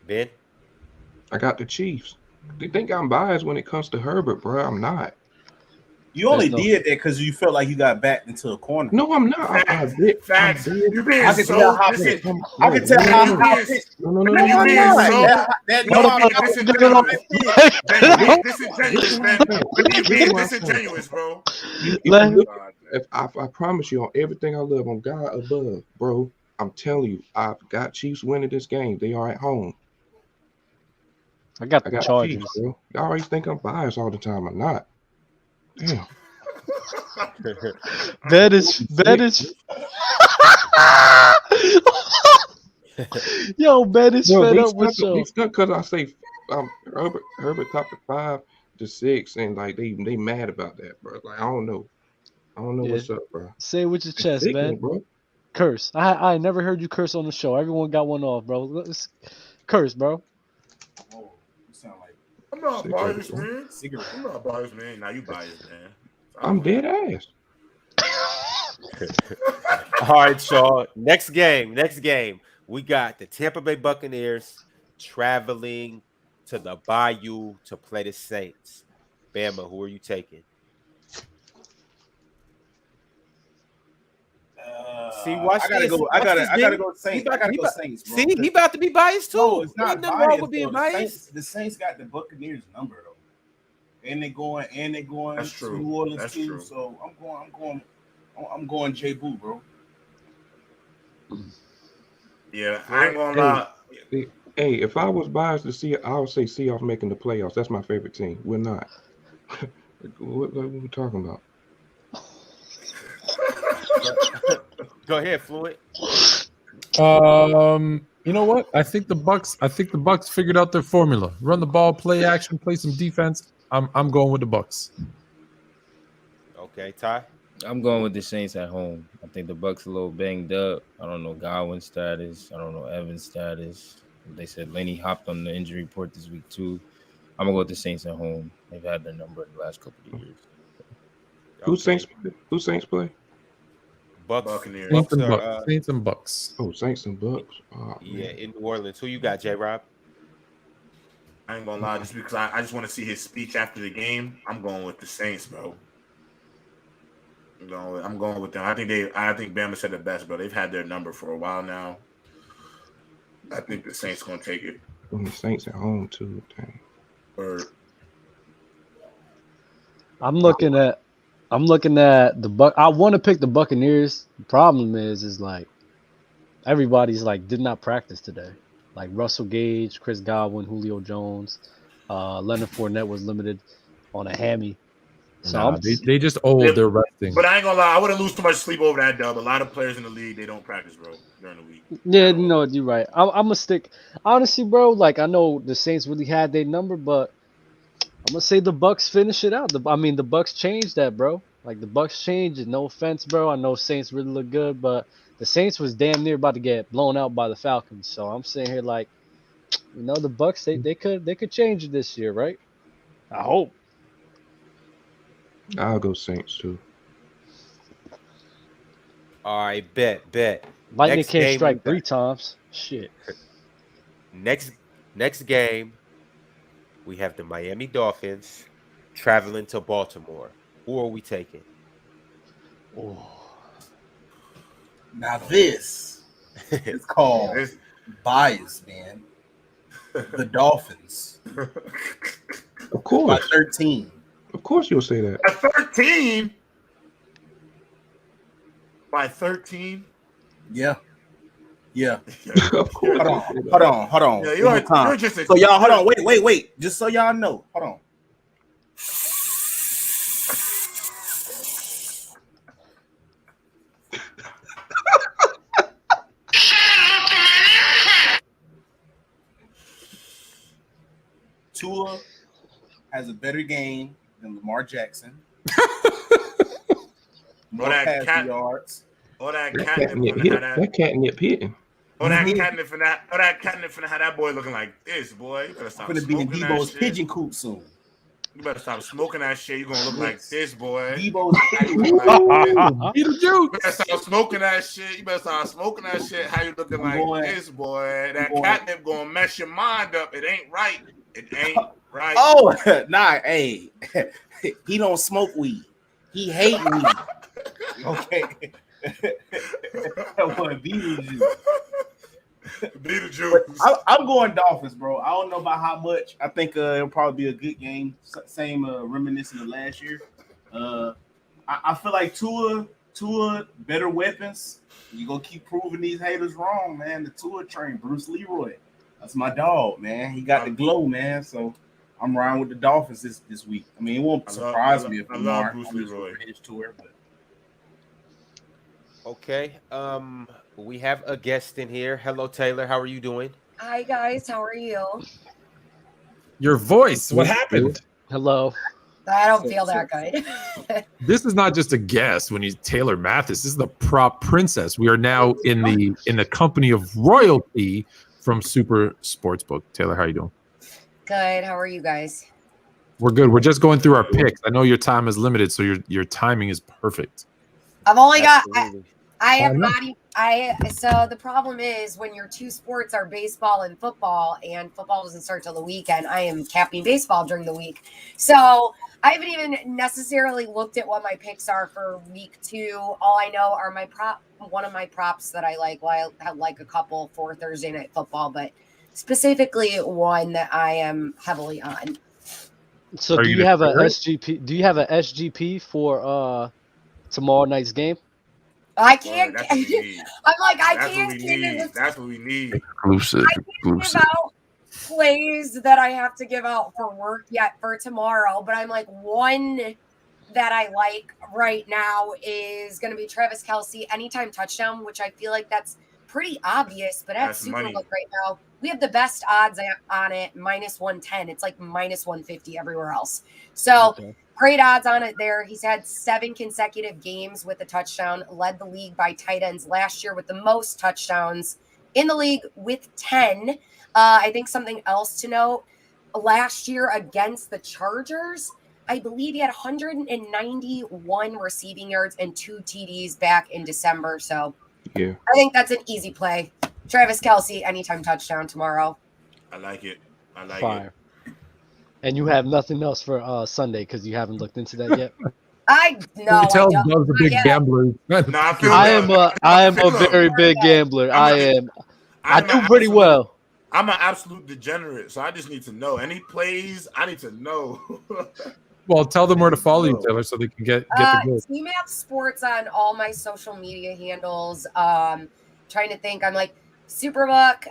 Ben? I got the Chiefs. They think I'm biased when it comes to Herbert, bro. I'm not. You only did that because you felt like you got backed into a corner. No, I'm not. I did. Facts. You're being I can so tell how listen, pissed. I can tell how pissed. No. you're being disingenuous, bro. I promise you on everything I love, on God above, bro. I'm telling you, I've got Chiefs winning this game. They are at home. I got the Chargers. Chiefs, bro. Y'all always think I'm biased all the time. I'm not. Damn. That is. Yo, Ben is fed up with you. It's not because I say Herbert top of 5 to 6, and like they mad about that, bro. Like I don't know what's up, bro. Say it with your chest, man. Bro. Curse. I never heard you curse on the show. Everyone got one off, bro. Let's curse, bro. Oh, you sound like I'm not biased, man. I'm not biased, man. Now you biased, man. I'm dead ass. All right, Shaw. Next game. We got the Tampa Bay Buccaneers traveling to the Bayou to play the Saints. Bama, who are you taking? Watch I gotta go Saints. I gotta go Saints, bro. See, he about to be biased too. No, it's not Ain't nothing biased, wrong with being biased. The Saints got the Buccaneers number though, and they're going That's to true. New Orleans That's too. true. So I'm going J Boo, bro. Yeah, I ain't gonna lie. Hey, if I was biased to see it, I would say Seahawks making the playoffs. That's my favorite team. We're not. What are we talking about? Go ahead, Fluid. You know what? I think the Bucks figured out their formula. Run the ball, play action, play some defense. I'm going with the Bucks. Okay, Ty. I'm going with the Saints at home. I think the Bucks a little banged up. I don't know Godwin's status. I don't know Evan's status. They said Lenny hopped on the injury report this week too. I'm gonna go with the Saints at home. They've had their number in the last couple of years. Who Saints play? Buccaneers. Saints and Bucks. Oh, Saints and Bucks. Oh, yeah, in New Orleans. Who you got, J-Rob? I ain't gonna lie, just because I just want to see his speech after the game. I'm going with the Saints, bro. I'm going with them. I think Bama said it best, bro. They've had their number for a while now. I think the Saints gonna take it. And the Saints at home too. Dang. I'm looking at the Buck. I want to pick the Buccaneers. The problem is like everybody's like did not practice today. Like Russell Gage, Chris Godwin, Julio Jones, Leonard Fournette was limited on a hammy. So they just old. They're resting. But I ain't gonna lie, I wouldn't lose too much sleep over that dub. A lot of players in the league, they don't practice, bro, during the week. Yeah, no, you're right. I'm gonna stick. Honestly, bro, like I know the Saints really had their number, but I'm gonna say the Bucks finish it out. The Bucks changed that, bro. Like the Bucks changed it. No offense, bro. I know Saints really look good, but the Saints was damn near about to get blown out by the Falcons. So I'm sitting here like, the Bucks they could change it this year, right? I hope. I'll go Saints too. All right, bet. Lightning Next can't game strike we 3 times. Shit. Next game, we have the Miami Dolphins traveling to Baltimore. Who are we taking? Oh. Now this is called bias, man. The Dolphins. Of course. By 13. Of course you'll say that. By 13? By 13? Yeah. Of course. Hold on. Yeah, you're just so y'all, hold on. Wait. Just so y'all know. Hold on. Tua has a better game than Lamar Jackson. More passing yards. All that That catnip hitting. All that catnip finna have that boy looking like this, boy. You better stop I'm gonna be in smoking Debo's that shit. pigeon coop soon. You better stop smoking that shit. You're gonna look like this, boy. Debo's pigeon You Beetlejuice. better stop smoking that shit. How you looking like this, boy? That catnip gonna mess your mind up. It ain't right. Oh, nah, hey. He don't smoke weed. He hate weed. Okay. That boy Beetlejuice. I'm going Dolphins, bro. I don't know about how much. I think it'll probably be a good game. Same reminiscent of last year. I feel like Tua, better weapons. You gonna keep proving these haters wrong, man. The Tua train, Bruce Leroy. That's my dog, man. He got the glow, man. So I'm riding with the Dolphins this week. I mean, it won't surprise me if Lamar Bruce Leroy his tour, but. Okay. We have a guest in here. Hello, Taylor. How are you doing? Hi guys, how are you? Your voice. What happened? Hello. I don't feel that good. This is not just a guest when he's Tailor Mathis. This is the prop princess. We are now in the company of royalty from Super Sportsbook. Taylor, how you doing? Good. How are you guys? We're good. We're just going through our picks. I know your time is limited, so your timing is perfect. I've only got so the problem is when your two sports are baseball and football doesn't start till the weekend, I am capping baseball during the week. So I haven't even necessarily looked at what my picks are for week 2. All I know are one of my props that I like. Well, I have like a couple for Thursday Night Football, but specifically one that I am heavily on. So do you have a SGP? Do you have a SGP for tomorrow night's game? I can't. I'm like, I can't. That's what we need. Exclusive. I can't give out plays that I have to give out for work yet for tomorrow, but I'm like, one that I like right now is going to be Travis Kelce anytime touchdown, which I feel like that's pretty obvious, but that's Superbook right now. We have the best odds on it, -110. It's like -150 everywhere else. So great odds on it there. He's had 7 consecutive games with a touchdown, led the league by tight ends last year with the most touchdowns in the league with 10. I think something else to note, last year against the Chargers, I believe he had 191 receiving yards and 2 TDs back in December. So yeah, I think that's an easy play. Travis Kelce, anytime touchdown tomorrow. I like it. Fire. And you have nothing else for Sunday because you haven't looked into that yet? I know. You tell Doug's a big gambler. I am a very big gambler. I do pretty well. I'm an absolute degenerate, so I just need to know. Any plays, I need to know. Well, tell them where to follow you, Taylor, so they can get the goal. Team Map Sports on all my social media handles. Trying to think. I'm like Superbook,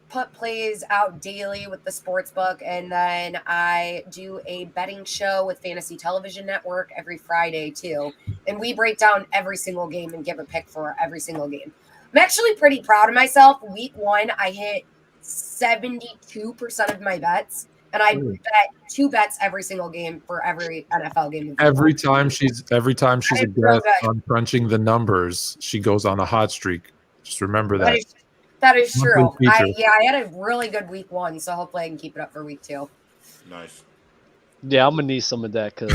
put plays out daily with the Sportsbook, and then I do a betting show with Fantasy Television Network every Friday too. And we break down every single game and give a pick for every single game. I'm actually pretty proud of myself. Week 1, I hit 72% of my bets, and I bet 2 bets every single game for every NFL game. Every time she's a guest on crunching the numbers, she goes on a hot streak. Just remember that. That is true. I had a really good week 1, so hopefully I can keep it up for week 2. Nice. Yeah, I'm gonna need some of that because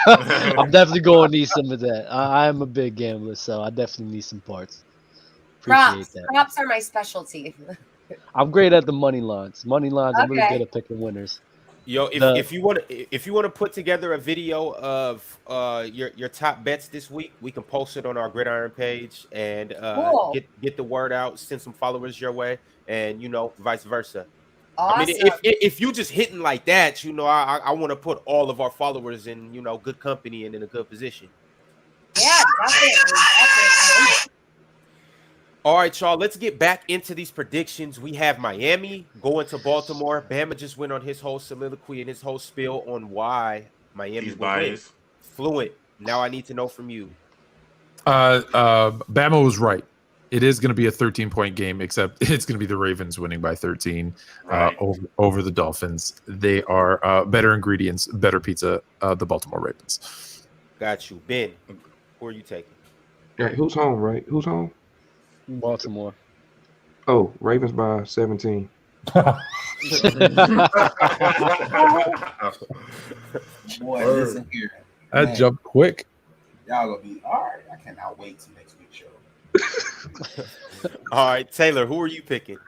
I'm definitely gonna need some of that. I am a big gambler, so I definitely need some parts. Appreciate that. Props are my specialty. I'm great at the money lines. Money lines, I'm really Okay. good at picking winners. Yo, if you want to put together a video of your top bets this week, we can post it on our Gridiron page and Cool. get the word out, send some followers your way, and vice versa. Awesome. I mean, if you just hitting like that, I want to put all of our followers in good company and in a good position. Yeah, definitely. All right, y'all, let's get back into these predictions. We have Miami going to Baltimore. Bama just went on his whole soliloquy and his whole spiel on why Miami will win. Fluent. Now I need to know from you. Bama was right. It is going to be a 13-point game, except it's going to be the Ravens winning by 13 over the Dolphins. They are better ingredients, better pizza, the Baltimore Ravens. Got you. Ben, who are you taking? All right, who's home, right? Who's home? Baltimore. Oh, Ravens by 17. Boy, listen here. That jumped quick. Y'all gonna be all right. I cannot wait till next week's show. All right, Taylor, who are you picking?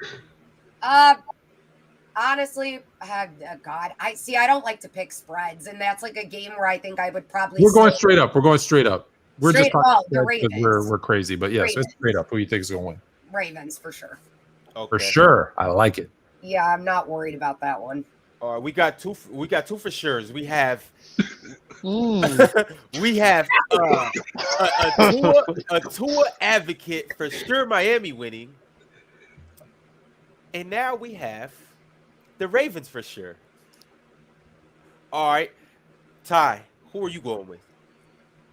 Honestly, God, I don't like to pick spreads, and that's like a game where I think I would probably. We're going straight up. We're just talking the Ravens. We're crazy, but yes, it's straight up. Who you think is going to win? Ravens for sure. Okay. For sure, I like it. Yeah, I'm not worried about that one. All right, we got two for sures. We have we have a Tua advocate for sure Miami winning, and now we have the Ravens for sure. All right, Ty, who are you going with?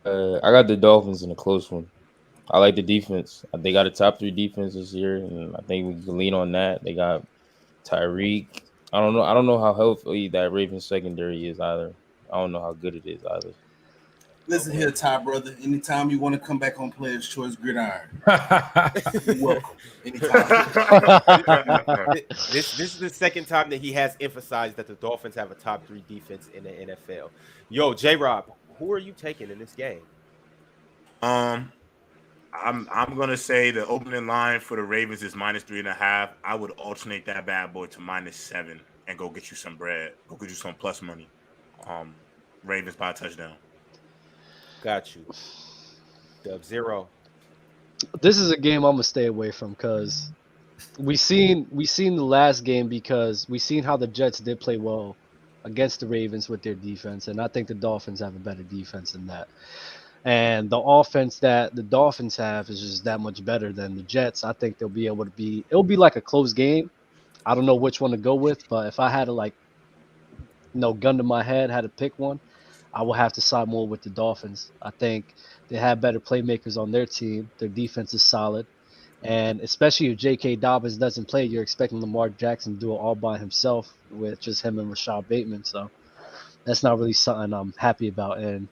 I got the Dolphins in a close one. I like the defense. They got a top 3 defense this year, and I think we can lean on that. They got Tyreek. I don't know how healthy that Ravens secondary is either. I don't know how good it is either. Listen here, Ty, brother. Anytime you want to come back on Players' Choice Gridiron, you're welcome. Anytime. This is the second time that he has emphasized that the Dolphins have a top 3 defense in the NFL. Yo, J-Rob, who are you taking in this game? I'm gonna say the opening line for the Ravens is -3.5. I would alternate that bad boy to -7 and go get you some bread. Go get you some plus money. Ravens by a touchdown. Got you. Dub-0. This is a game I'm gonna stay away from because we seen the last game because we seen how the Jets did play well against the Ravens with their defense, and I think the Dolphins have a better defense than that. And the offense that the Dolphins have is just that much better than the Jets. I think they'll be able to it'll be like a close game. I don't know which one to go with, but if I had to gun to my head, had to pick one, I will have to side more with the Dolphins. I think they have better playmakers on their team. Their defense is solid. And especially if J.K. Dobbins doesn't play, you're expecting Lamar Jackson to do it all by himself with just him and Rashad Bateman. So that's not really something I'm happy about. And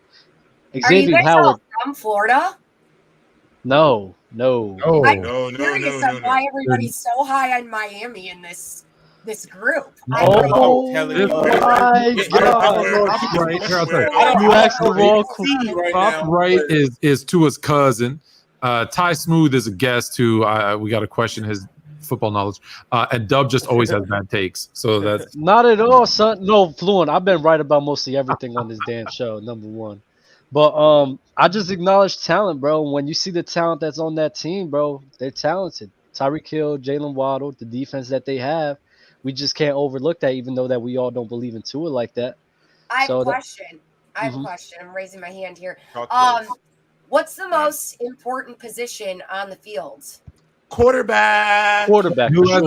Xavier Howard from Florida? No. I'm curious on why everybody's so high on Miami in this group. Oh my God! You asked the wrong question. Top right is Tua's cousin. Ty Smooth is a guest who we got to question his football knowledge. And Dub just always has bad takes. So that's not at all, son. No, Fluent. I've been right about mostly everything on this damn show. Number one. But I just acknowledge talent, bro. When you see the talent that's on that team, bro, they're talented. Tyreek Hill, Jalen Waddle, the defense that they have, we just can't overlook that, even though that we all don't believe in Tua like that. I have a question. I'm raising my hand here. What's the most important position on the field? Quarterback. Who has the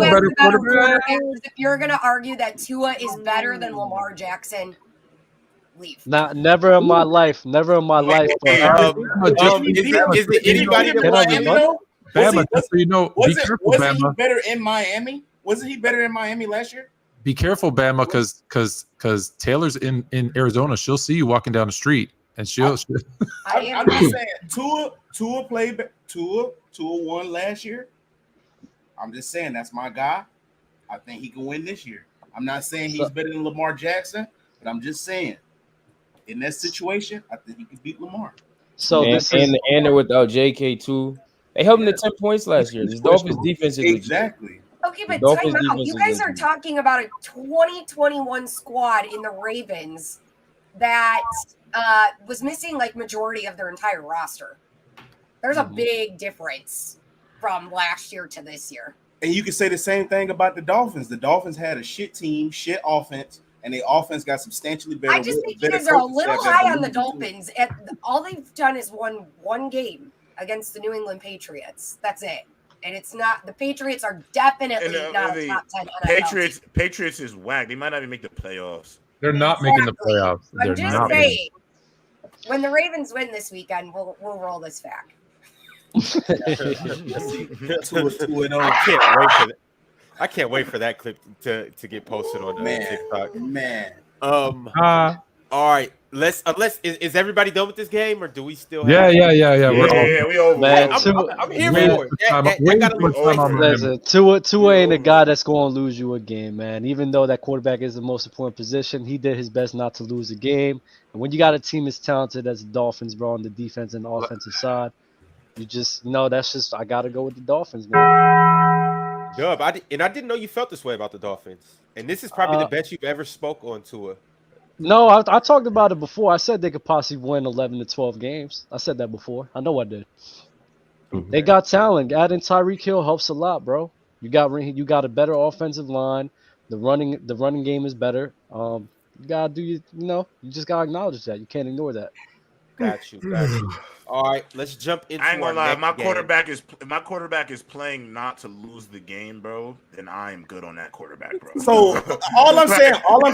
better quarterback? If you're going to argue that Tua is better than Lamar Jackson, leave. Never in my life. Is it anybody that Bama? Bama, just so you know, be careful, Bama. Wasn't he better in Miami? Wasn't he better in Miami last year? Be careful, Bama, because Taylor's in Arizona. She'll see you walking down the street, and she'll. I'm just saying, Tua won last year. I'm just saying that's my guy. I think he can win this year. I'm not saying he's better than Lamar Jackson, But I'm just saying, in that situation, I think he could beat Lamar. So and they're without JK too. They held him to 10 points last year. This Dolphins defense is exactly. Okay, but time out. You guys are talking about a 2021 squad in the Ravens that was missing like majority of their entire roster. There's a big difference from last year to this year. And you can say the same thing about the Dolphins. The Dolphins had a shit team, shit offense, and the offense got substantially better. I just think you guys are a little high on the Dolphins. All they've done is won one game against the New England Patriots. That's it. And it's not – the Patriots are definitely not a top 10 NFL team. Patriots is whack. They might not even make the playoffs. They're not making the playoffs. I'm just saying, when the Ravens win this weekend, we'll roll this back. I can't wait for that clip to get posted on TikTok. Man. All right. Is everybody done with this game, or do we still have Yeah. We over. Man, I'm here for it. Tua ain't a guy that's going to lose you a game, man. Even though that quarterback is the most important position, he did his best not to lose a game. And when you got a team as talented as the Dolphins, bro, on the defense and offensive side, you just that's just I got to go with the Dolphins, man. Dub, I didn't know you felt this way about the Dolphins. And this is probably the best you've ever spoke on Tua. No, I talked about it before. I said they could possibly win 11 to 12 games. I said that before. I know I did. Mm-hmm. They got talent. Adding Tyreek Hill helps a lot, bro. You got a better offensive line. The running game is better. You gotta do you just gotta acknowledge that. You can't ignore that. Got you. All right, let's jump into. I ain't gonna lie. If my quarterback is playing not to lose the game, bro, then I am good on that quarterback, bro. So all I'm saying on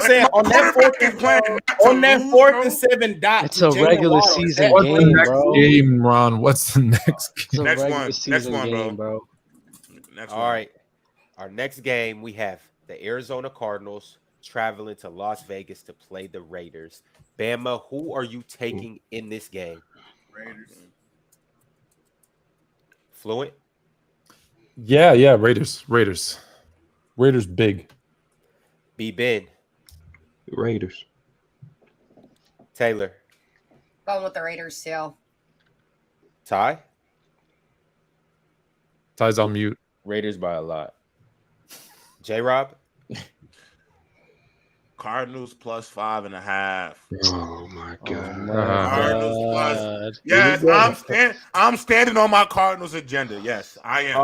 that fourth and 7 dot. It's a regular season game, bro. Game, Ron. What's the next game? Next one, bro. All right, our next game we have the Arizona Cardinals traveling to Las Vegas to play the Raiders. Bama, who are you taking in this game? Raiders. Fluent? Yeah, Raiders. Raiders big. B-Ben. Raiders. Taylor. Going with the Raiders too. Ty? Ty's on mute. Raiders by a lot. J-Rob? Cardinals plus 5.5. Oh my God! Cardinals plus. Yes, I'm standing on my Cardinals agenda. Yes, I am.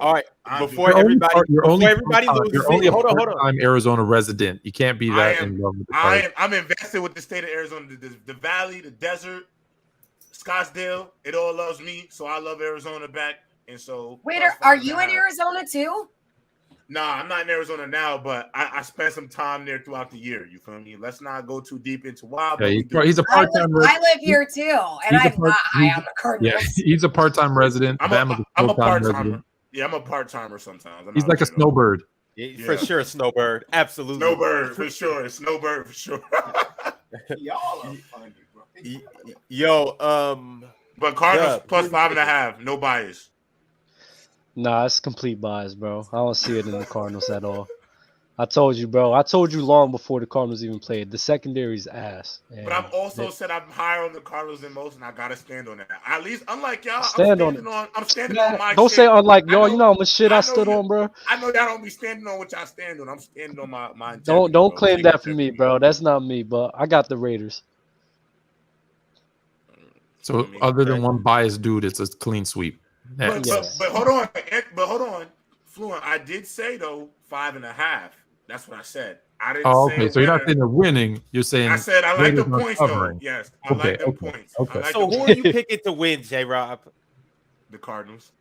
All right. Before everybody loses, you're only hold on. I'm Arizona resident. You can't be that in love with the Cardinals. I'm invested with the state of Arizona, the valley, the desert, Scottsdale. It all loves me, so I love Arizona back. And so, wait, are you in Arizona too? Nah, I'm not in Arizona now, but I spent some time there throughout the year. You feel me? Let's not go too deep into why. Yeah, he's a part-time resident. I live here too, and I'm not high on the Cardinals. Yeah, he's a part-time resident. I'm a part-timer. Yeah, I'm a part-timer sometimes. He's like a snowbird. Yeah, for sure, snowbird. Absolutely. Snowbird, for sure. Snowbird, for sure. Y'all are funny, bro. Yo, but Cardinals plus 5.5. No bias. Nah, it's complete bias, bro. I don't see it in the Cardinals at all. I told you, bro. I told you long before the Cardinals even played. The secondary's ass. But I've also said I'm higher on the Cardinals than most, and I gotta stand on that. At least, unlike y'all, I'm standing on my. Don't say unlike y'all. You know how much shit I stood on, bro. I know y'all don't be standing on what y'all stand on. I'm standing on my. Don't claim that for me, bro. That's not me, but I got the Raiders. So other than one biased dude, it's a clean sweep. But hold on, Fluent. I did say though 5.5. That's what I said. I didn't. Oh, okay. So you're not saying they're winning. You're saying I said I like the points though. Yes, I like the points. Okay. So who are you picking to win, J-Rob? The Cardinals.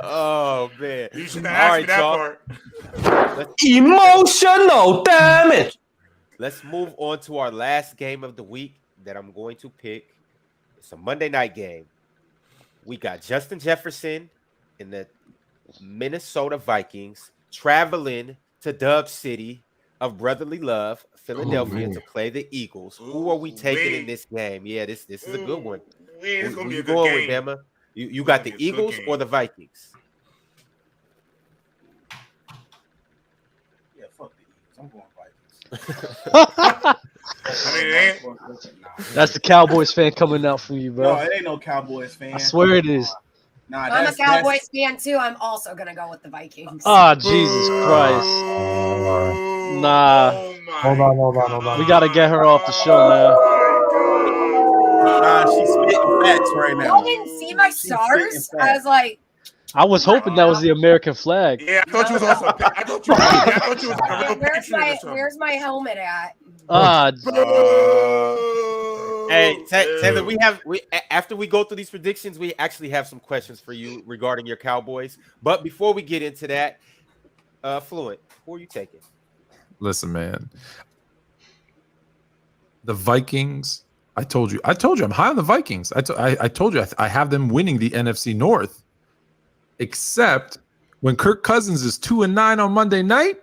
Oh man! You should have asked me that part. Emotional damage. Let's move on to our last game of the week that I'm going to pick. It's a Monday night game. We got Justin Jefferson and the Minnesota Vikings traveling to Dub City of brotherly love, Philadelphia, to play the Eagles. Who are we taking in this game? Yeah, this is a good one. It's gonna be a good going game. with Bama? You got the Eagles or the Vikings? I mean, it ain't. That's the Cowboys fan coming out from you, bro. No, it ain't no Cowboys fan. I swear it is. Nah, I'm a Cowboys fan too. I'm also gonna go with the Vikings. Ah, Jesus Christ. Nah. Hold on. We gotta get her off the show now. Nah, she's spitting facts right now. Y'all didn't see my stars? I was like, I was hoping that was the American flag. Yeah, I thought you was also. I thought you was a real where's my helmet at? Ah, Hey, Taylor, after we go through these predictions, we actually have some questions for you regarding your Cowboys. But before we get into that, Fluent, who are you taking? Listen, man. The Vikings. I told you, I'm high on the Vikings. I told you, I have them winning the NFC North. Except when Kirk Cousins is 2-9 on Monday night,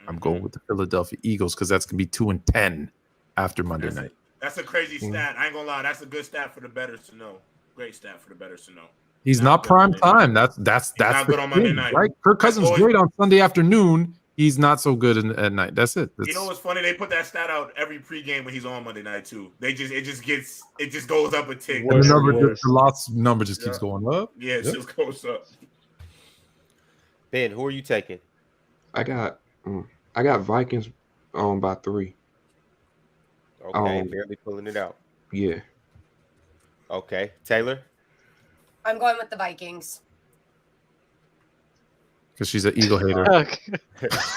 I'm going with the Philadelphia Eagles because that's gonna be 2-10 after Monday night. That's a crazy stat. I ain't gonna lie. That's a good stat for the bettors to know. Great stat for the bettors to know. He's not prime time. That's not good on Monday night. Right? Kirk Cousins great on Sunday afternoon. He's not so good at night. That's it. You know what's funny? They put that stat out every pregame when he's on Monday night too. It just goes up a tick. And the loss number just keeps going up. Yeah, it just goes up. Ben, who are you taking? I got Vikings by 3. Okay, barely pulling it out. Yeah. Okay, Taylor. I'm going with the Vikings. Because she's an Eagle hater.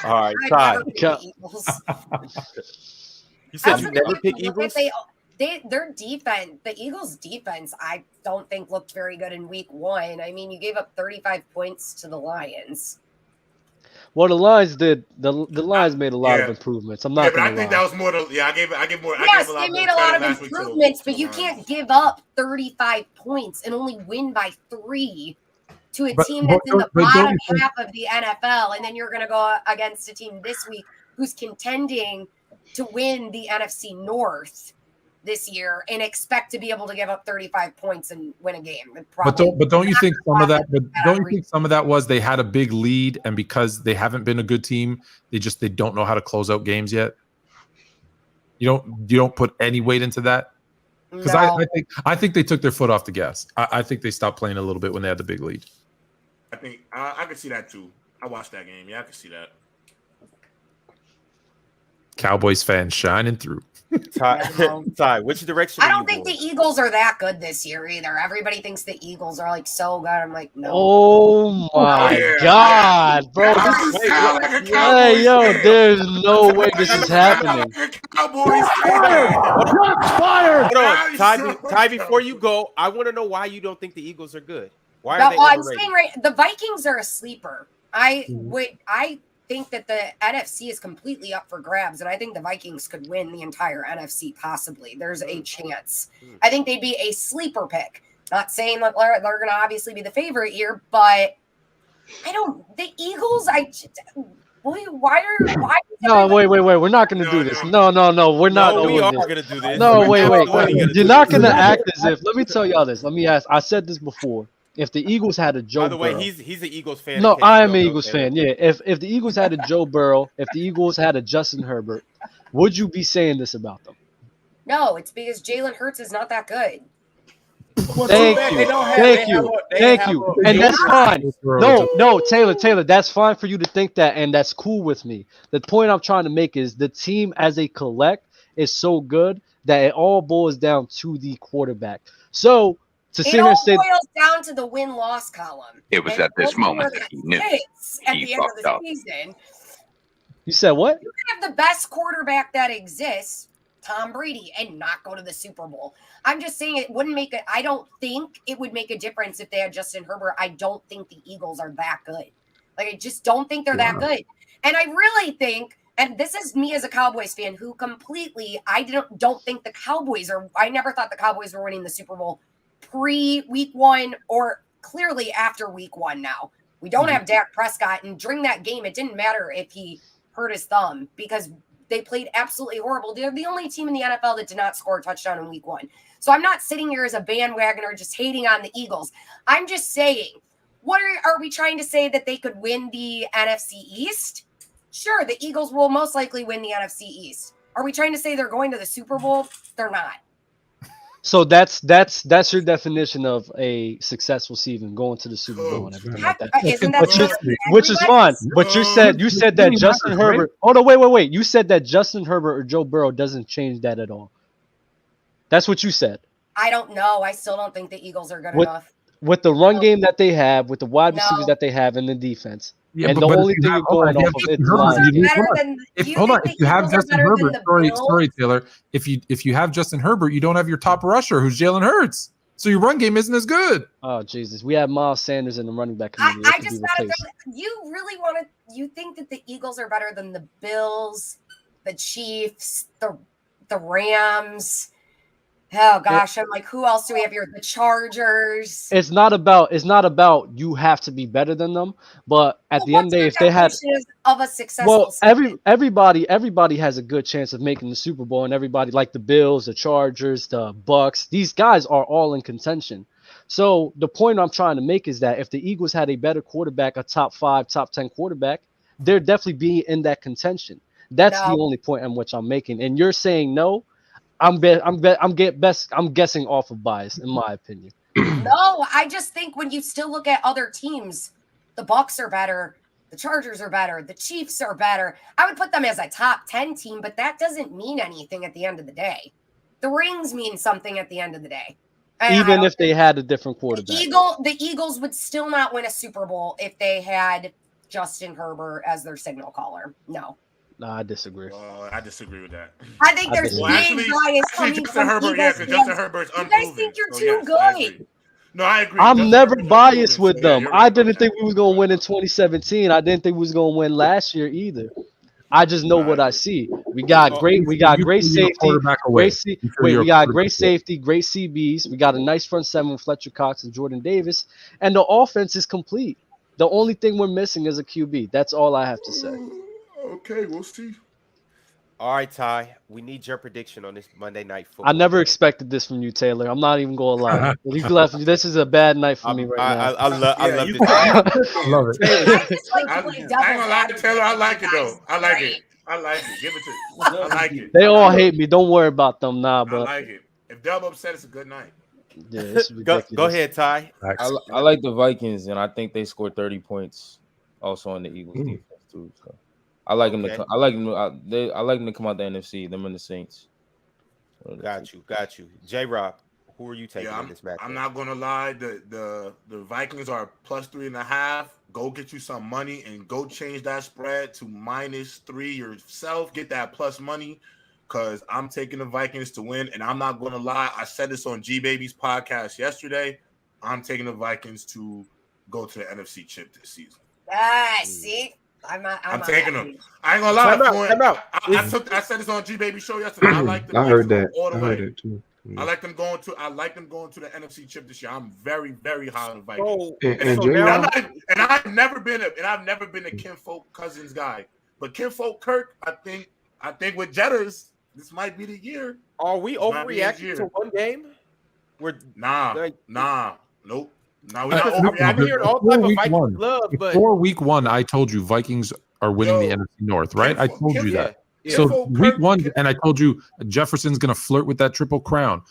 All right, Ty. You said you never pick Eagles? Their defense, the Eagles' defense, I don't think looked very good in week 1. I mean, you gave up 35 points to the Lions. Well, the Lions did. The Lions made a lot of improvements. I'm not. But I think that was more. I give more. Yes, they made a lot of improvements, but you can't give up 35 points and only win by 3 to a team that's in the bottom half of the NFL, and then you're going to go against a team this week who's contending to win the NFC North this year and expect to be able to give up 35 points and win a game. But don't you think some of that? But don't you think some of that was they had a big lead, and because they haven't been a good team, they don't know how to close out games yet. You don't put any weight into that because I think they took their foot off the gas. I think they stopped playing a little bit when they had the big lead. I think I could see that too. I watched that game. Yeah, I could see that. Cowboys fans shining through. Ty, which direction? I don't think the Eagles are that good this year either. Everybody thinks the Eagles are like so good. I'm like, no. Oh my God, bro! Hey, yo, there's no way this is happening. Cowboys fired. Hold on, Ty. Before you go, I want to know why you don't think the Eagles are good. Why are they I'm saying the Vikings are a sleeper. I think that the NFC is completely up for grabs, and I think the Vikings could win the entire NFC possibly. There's a chance. I think they'd be a sleeper pick. Not saying that they're going to obviously be the favorite here, but the Eagles, why? No, wait. We're not going to do this. No. We're not. No, we are going to do this. No, wait. You're not going to act as if. Let me tell y'all this. Let me ask. I said this before. If the Eagles had a Joe Burrow. By the way, he's an Eagles fan. No, I am an Eagles fan. Yeah. If the Eagles had a Joe Burrow, if the Eagles had a Justin Herbert, would you be saying this about them? No, it's because Jalen Hurts is not that good. Thank you. And that's fine. No, Taylor, that's fine for you to think that, and that's cool with me. The point I'm trying to make is the team as a collect is so good that it all boils down to the quarterback. So it all boils down to the win-loss column. It was at this moment that he knew at the end of the season. You said what? You can have the best quarterback that exists, Tom Brady, and not go to the Super Bowl. I'm just saying I don't think it would make a difference if they had Justin Herbert. I don't think the Eagles are that good. I just don't think they're that good. And I really think, and this is me as a Cowboys fan who I don't think the Cowboys I never thought the Cowboys were winning the Super Bowl pre-week 1 or clearly after week 1 now. We don't have Dak Prescott, and during that game, it didn't matter if he hurt his thumb because they played absolutely horrible. They're the only team in the NFL that did not score a touchdown in week 1. So I'm not sitting here as a bandwagoner just hating on the Eagles. I'm just saying, what are we trying to say that they could win the NFC East? Sure, the Eagles will most likely win the NFC East. Are we trying to say they're going to the Super Bowl? They're not. So that's your definition of a successful season, going to the Super Bowl and everything like that. Isn't that which is fine. But you said that Justin Herbert. Oh no, wait. You said that Justin Herbert or Joe Burrow doesn't change that at all. That's what you said. I don't know. I still don't think the Eagles are good enough. With the run game that they have, with the wide receivers that they have, and the defense. Yeah, and the only thing you're going off of is hold on. If you have Justin Herbert, sorry, Taylor. If you have Justin Herbert, you don't have your top rusher, who's Jalen Hurts. So your run game isn't as good. Oh Jesus, we have Miles Sanders in the running back community. I just gotta think, you really want to. You think that the Eagles are better than the Bills, the Chiefs, the Rams? Oh gosh, I'm like, who else do we have here? The Chargers. It's not about you have to be better than them, but at the end of the day, if they had of a successful everybody has a good chance of making the Super Bowl, and everybody like the Bills, the Chargers, the Bucks, these guys are all in contention. So the point I'm trying to make is that if the Eagles had a better quarterback, a top 5, top 10 quarterback, they're definitely be in that contention. That's the only point in which I'm making. And you're saying no. I'm guessing off of bias, in my opinion. No, I just think when you still look at other teams, the Bucks are better, the Chargers are better, the Chiefs are better. I would put them as a top 10 team, but that doesn't mean anything at the end of the day. The rings mean something at the end of the day. Even if they had a different quarterback. The Eagles would still not win a Super Bowl if they had Justin Herbert as their signal caller. No. No, I disagree. I disagree with that. I think there's big bias coming Justin Herbert, because Justin Herbert's unproven. You guys think you're too good. No, I agree. I'm never biased with them. I didn't think we was going to win in 2017. I didn't think we was going to win last year either. I just know what I see. We got great safety. We got great safety, great CBs. We got a nice front seven with Fletcher Cox and Jordan Davis. And the offense is complete. The only thing we're missing is a QB. That's all I have to say. Okay, we'll see. All right, Ty. We need your prediction on this Monday Night Football. I never expected this from you, Taylor. I'm not even gonna lie. This is a bad night for me right now. I love it. I love it. I ain't gonna lie to Taylor. I like it though. I like it. Give it to. I like it. They all hate me. Don't worry about them now. But I like it. If Dub upset, it's a good night. Yeah, go ahead, Ty. I like the Vikings, and I think they scored 30 points also on the Eagles defense too. So. I like them to. I like them to come out the NFC. Them and the Saints. Got you. J-Rob, who are you taking in this match? I'm not gonna lie. The Vikings are +3.5. Go get you some money and go change that spread to -3 yourself. Get that plus money, because I'm taking the Vikings to win. And I'm not gonna lie. I said this on G Baby's podcast yesterday. I'm taking the Vikings to go to the NFC chip this season. See. I'm taking them. I ain't gonna lie. I said this on G Baby show yesterday. I like them. I heard that. All the way. I heard it too. I like them going to the NFC chip this year. I'm very, very high on the Vikings. I've never been a Kinfolk Cousins guy, but Kinfolk Kirk, I think with Jetters, this might be the year. Are we overreacting to one game? Nope. No, we're not overreacting. I'm hearing all type of Vikings love, but before week 1, I told you Vikings are winning the NFC North, right? I told you that. So week 1, and I told you Jefferson's going to flirt with that triple crown.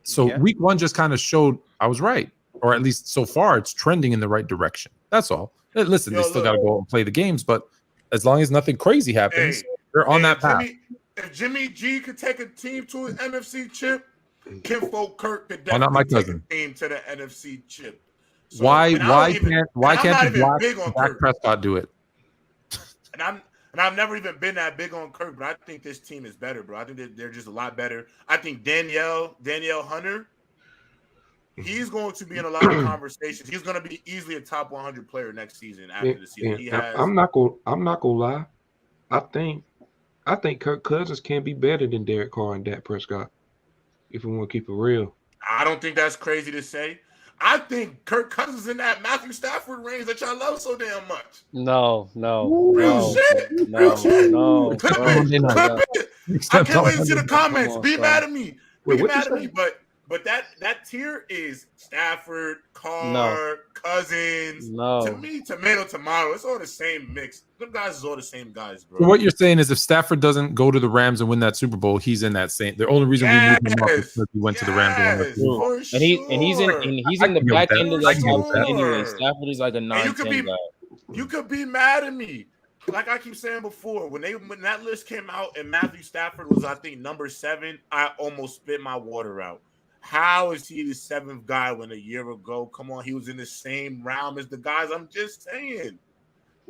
So week 1 just kind of showed I was right, or at least so far it's trending in the right direction. That's all. Listen, they still got to go and play the games, but as long as nothing crazy happens, they're on that path. If Jimmy G could take a team to an NFC chip, Kinfolk Kirk could definitely take a team to the NFC chip. So, why can't the Dak Prescott do it? And I've never even been that big on Kirk, but I think this team is better, bro. I think they're just a lot better. I think Danielle Hunter, he's going to be in a lot of conversations. He's going to be easily a top 100 player next season after the season. I'm not gonna lie. I think Kirk Cousins can be better than Derek Carr and Dak Prescott. If we want to keep it real, I don't think that's crazy to say. I think Kirk Cousins in that Matthew Stafford range that y'all love so damn much. No. Real shit. Clip it. I can't wait to see the comments. Be mad at me. But But that tier is Stafford, Carr, Cousins. No. To me, tomato. It's all the same mix. Them guys is all the same guys, bro. So what you're saying is if Stafford doesn't go to the Rams and win that Super Bowl, he's in that same. The only reason we moved him up is because he went to the Rams and won the Super Bowl. And he's in the back end of that top 10 anyway. Stafford is like a 9-10 guy. You could be mad at me. Like I keep saying before, when that list came out and Matthew Stafford was, I think, number 7, I almost spit my water out. How is he the 7th guy when a year ago? Come on, he was in the same realm as the guys. I'm just saying.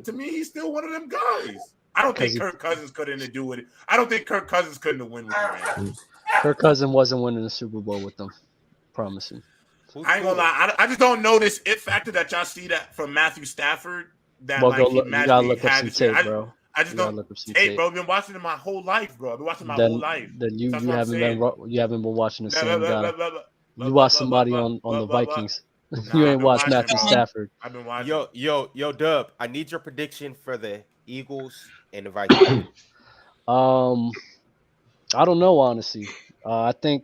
To me, he's still one of them guys. I don't think Kirk Cousins couldn't do it. I don't think Kirk Cousins couldn't have won with them. Kirk Cousins wasn't winning the Super Bowl with them. Promise you. I ain't gonna lie. I just don't know this it factor that y'all see that from Matthew Stafford. That Well, like he you gotta look up had some this. tape, bro. I just don't. Hey, bro, I've been watching it my whole life, bro. I've been watching my whole life. Then you That's what I'm haven't saying. been watching the same guy. Blah, You watch somebody on the Vikings. You ain't watched Matthew Stafford. I've been watching. Yo, Dub. I need your prediction for the Eagles and the Vikings. I don't know, honestly. I think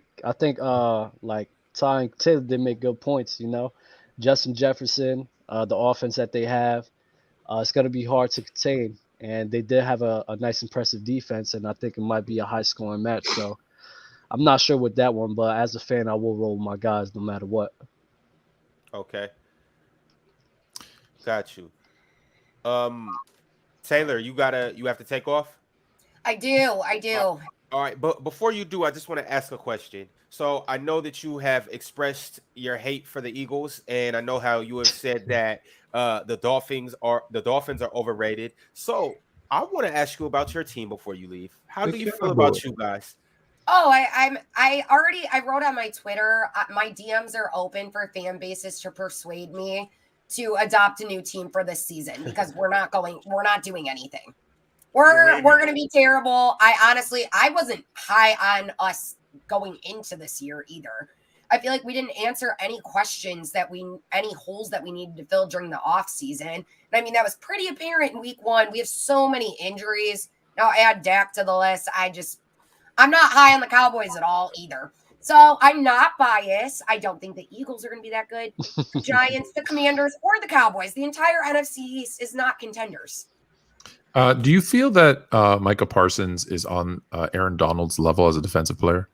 like Ty and Taylor did make good points. You know, Justin Jefferson, the offense that they have, it's gonna be hard to contain. And they did have a nice, impressive defense, and I think it might be a high-scoring match. So I'm not sure with that one, but as a fan, I will roll with my guys no matter what. Okay. Got you. Taylor, you have to take off? I do. All right, but before you do, I just want to ask a question. So I know that you have expressed your hate for the Eagles, and I know how you have said that the Dolphins are overrated. So I want to ask you about your team before you leave. How do you feel about you guys? Oh, I wrote on my Twitter. My DMs are open for fan bases to persuade me to adopt a new team for this season because we're not doing anything. We're going to be terrible. I wasn't high on us going into this year either. I feel like we didn't answer any questions any holes that we needed to fill during the off season. And I mean, that was pretty apparent in week 1. We have so many injuries. Now add Dak to the list. I'm not high on the Cowboys at all either. So I'm not biased. I don't think the Eagles are going to be that good. The Giants, the Commanders, or the Cowboys. The entire NFC East is not contenders. Do you feel that Micah Parsons is on Aaron Donald's level as a defensive player?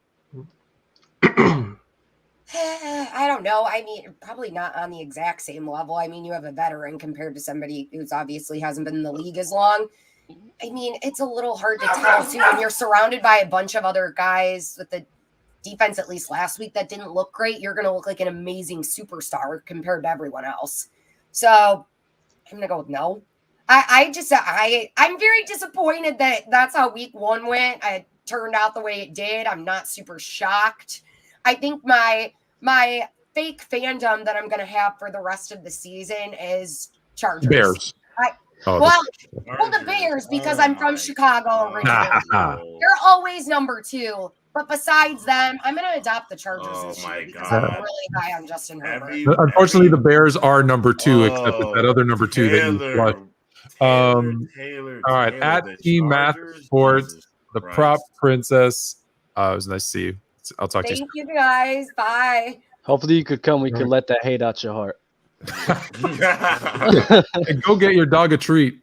I don't know. I mean, probably not on the exact same level. I mean, you have a veteran compared to somebody who's obviously hasn't been in the league as long. I mean, it's a little hard to tell, too, when you're surrounded by a bunch of other guys with the defense, at least last week, that didn't look great. You're going to look like an amazing superstar compared to everyone else. So I'm going to go with no. I'm very disappointed that that's how week 1 went. It turned out the way it did. I'm not super shocked. I think my fake fandom that I'm going to have for the rest of the season is Chargers. Bears. The Bears, because I'm from Chicago originally. They're always number 2. But besides them, I'm going to adopt the Chargers this year because I'm really high on Justin Herbert. Unfortunately, the Bears are number 2, except it's that other number 2 that you flushed. Taylor, all right, at Team Math Sports, the prop princess. It was nice to see you. I'll talk to you. Thank you guys. Bye. Hopefully you could come. We could let that hate out your heart. And go get your dog a treat.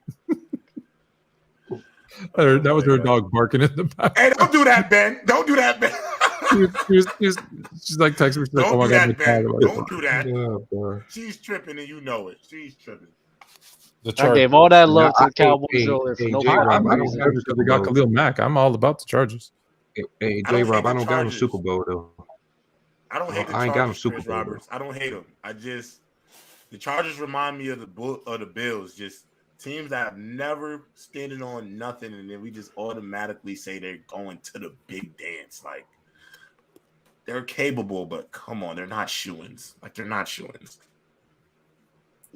That was her dog barking in the back. Hey, don't do that, Ben. Don't do that, Ben. She's like texting me. Like, Don't oh do my that, God, Ben. Don't do that. Yeah, She's tripping, and you know it. She's tripping. I gave all that love to the Cowboys earlier for no J-Rob, I don't reason. have the They got Khalil Mack. I'm all about the Chargers. Hey, J-Rob, I don't got no Super Bowl though. I don't hate the I ain't got no Chargers, Super Chris Bowl. Roberts. I don't hate them. The Chargers remind me of the Bills, just teams that have never standing on nothing, and then we just automatically say they're going to the big dance. Like, they're capable, but come on, they're not shoo-ins. Like, they're not shoo-ins.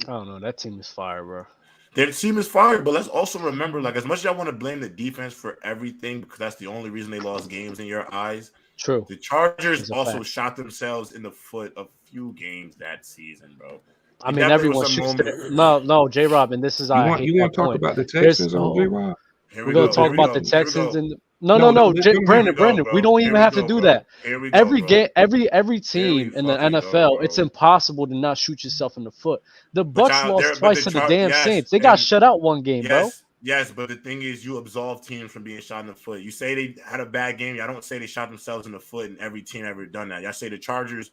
I don't know. That team is fire, bro. Their team is fire, but let's also remember, like, as much as y'all want to blame the defense for everything because that's the only reason they lost games in your eyes, true. The Chargers also shot themselves in the foot a few games that season, bro. I mean, everyone shoots no, J-Rob, and this is you want to talk about the Texans on J-Rob? We're going to talk about the Texans and No. Brandon, go, we don't even have to do that. Here we go, Every bro. game, every team in the fucking NFL, go, it's bro. impossible to not shoot yourself in the foot. The Bucks lost but twice to the damn Saints. They got shut out one game, bro. Yes, but the thing is, you absolve teams from being shot in the foot. You say they had a bad game. I don't say they shot themselves in the foot, and every team ever done that. Y'all say the Chargers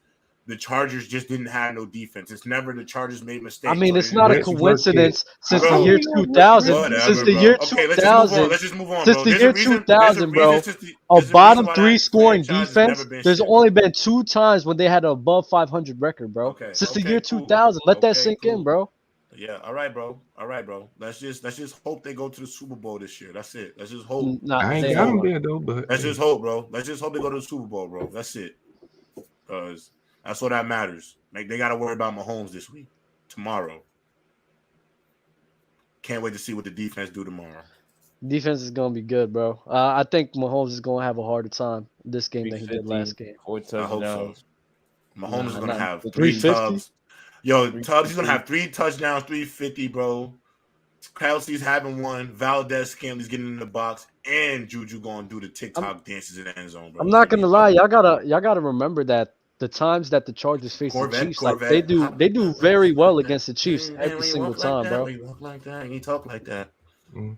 just didn't have no defense. It's never the Chargers made mistakes. I mean, it's not a coincidence since the year 2000. Since the year 2000. Let's just move on, since the year 2000, bro. A bottom three scoring defense. There's only been 2 times when they had an above 500 record, bro. Since the year 2000. Let that sink in, bro. Yeah, all right, bro. Let's just hope they go to the Super Bowl this year. That's it. Let's just hope. I ain't got them there though, but let's just hope, bro. Let's just hope they go to the Super Bowl, bro. That's it. Because that's what that matters. Like, they got to worry about Mahomes this week, tomorrow. Can't wait to see what the defense do tomorrow. Defense is gonna be good, bro. I think Mahomes is gonna have a harder time this game than he did last game. 4 touchdowns. I hope so. Mahomes is gonna have 3 tubs. Yo, Tubbs, he's gonna have 3 touchdowns, 350, bro. Kelsey's having 1. Valdez Scanley's getting in the box, and Juju gonna do the TikTok dances in the end zone, bro. I'm not gonna lie, y'all gotta remember that the times that the Chargers face the Chiefs, like they do very well against the Chiefs every single time, bro. You walk like that, you talk like that.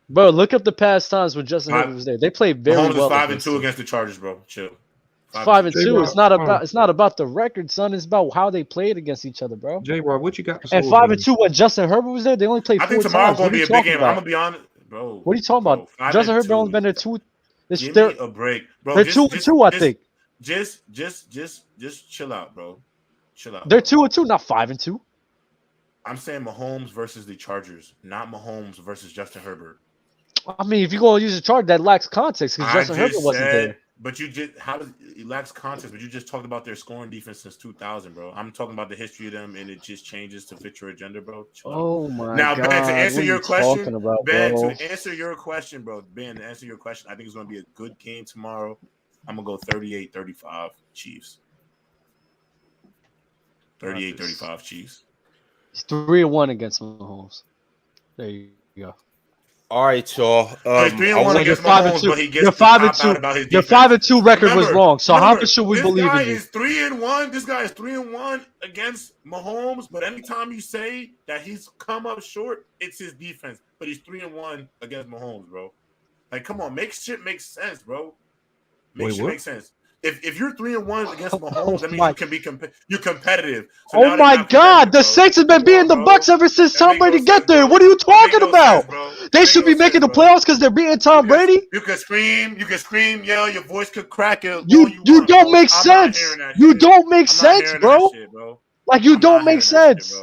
Bro, look up the past times when Justin Herbert was there. They played very well. Mahomes is 5-2 against the Chargers, bro. Chill. 5-2. It's not about the record, son. It's about how they played against each other, bro. J-Roy, what you got? And 5-2 when Justin Herbert was there, they only played 4 times. I think tomorrow's gonna be a big game. I'm gonna be honest, bro. What are you talking about? Justin Herbert only been there 2. Give me a break, bro. They're 2-2, I think. Just chill out, bro. Chill out. They're 2-2, not 5-2. I'm saying Mahomes versus the Chargers, not Mahomes versus Justin Herbert. I mean, if you're gonna use a chart, that lacks context because Justin Herbert wasn't there. But you just it lacks context. But you just talked about their scoring defense since 2000, bro. I'm talking about the history of them, and it just changes to fit your agenda, bro. Oh my now, God. Ben, to answer your question, Ben, bro? to answer your question, I think it's gonna be a good game tomorrow. I'm gonna go 38-35 Chiefs. 38-35 Chiefs. He's 3-1 against Mahomes. There you go. All right, y'all. He's 3-1 against Mahomes, but he gets your 5-2 record was wrong. So how much should we believe in you? This guy is 3-1. This guy is 3-1 against Mahomes. But anytime you say that he's come up short, it's his defense. But he's 3-1 against Mahomes, bro. Like, come on, make shit make sense, bro. Make sense. If you're 3-1 against Mahomes, that means you can be you're competitive. So oh my God, the Saints have been beating the Bucks ever since Tom Brady got there. What are you talking about? They should be making the playoffs because they're beating Tom Brady. You can scream, yell, your voice could crack. You don't make sense. You don't make sense, bro. Like you don't make sense.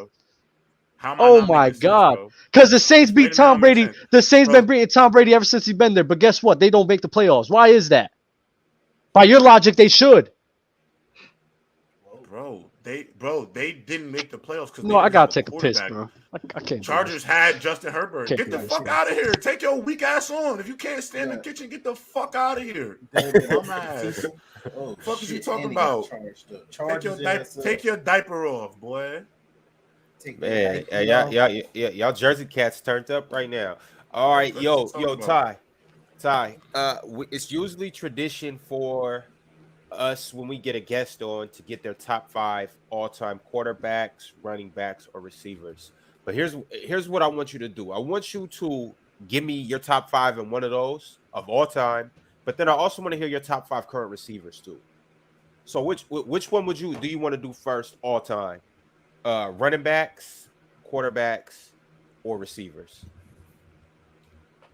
Oh my God, because the Saints beat Tom Brady. The Saints been beating Tom Brady ever since he's been there. But guess what? They don't make the playoffs. Why is that? By your logic, they should. Bro, they didn't make the playoffs because I gotta take a piss, bro. I can't. Chargers had Justin Herbert. Get the fuck out of here. Take your weak ass on. If you can't stand in the kitchen, get the fuck out of here. Dumbass. Fuck is you talking about? Take your diaper off, boy. Man, y'all Jersey cats turned up right now. All right, yo, Ty. It's usually tradition for us when we get a guest on to get their top 5 all-time quarterbacks, running backs, or receivers. But here's what I want you to do. I want you to give me your top 5 in one of those of all time. But then I also want to hear your top 5 current receivers too. So which one do you want to do first all time? Running backs, quarterbacks, or receivers?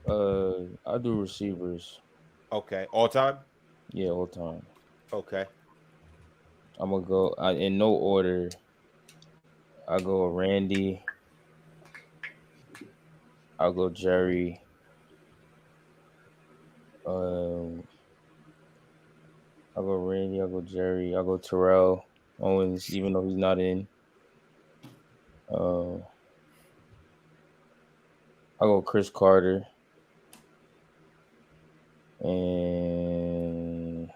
I do receivers. Okay, all time? Yeah, all time. Okay. I'm gonna go in no order. I'll go Randy. I'll go Jerry. I'll go Randy. I'll go Jerry. I'll go Terrell Owens, even though he's not in. I'll go Chris Carter. And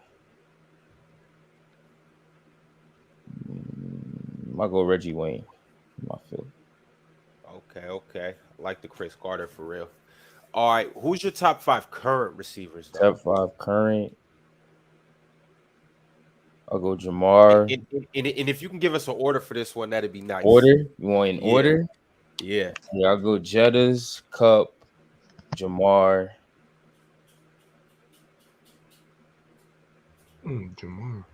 I'll go Reggie Wayne. My feel. Okay. I like the Chris Carter for real. All right, who's your top 5 current receivers? Though? Top 5 current. I'll go Jamar. And if you can give us an order for this one, that'd be nice. Order? You want in order? Yeah. I'll go Jettas, Cup, Jamar. Jamar.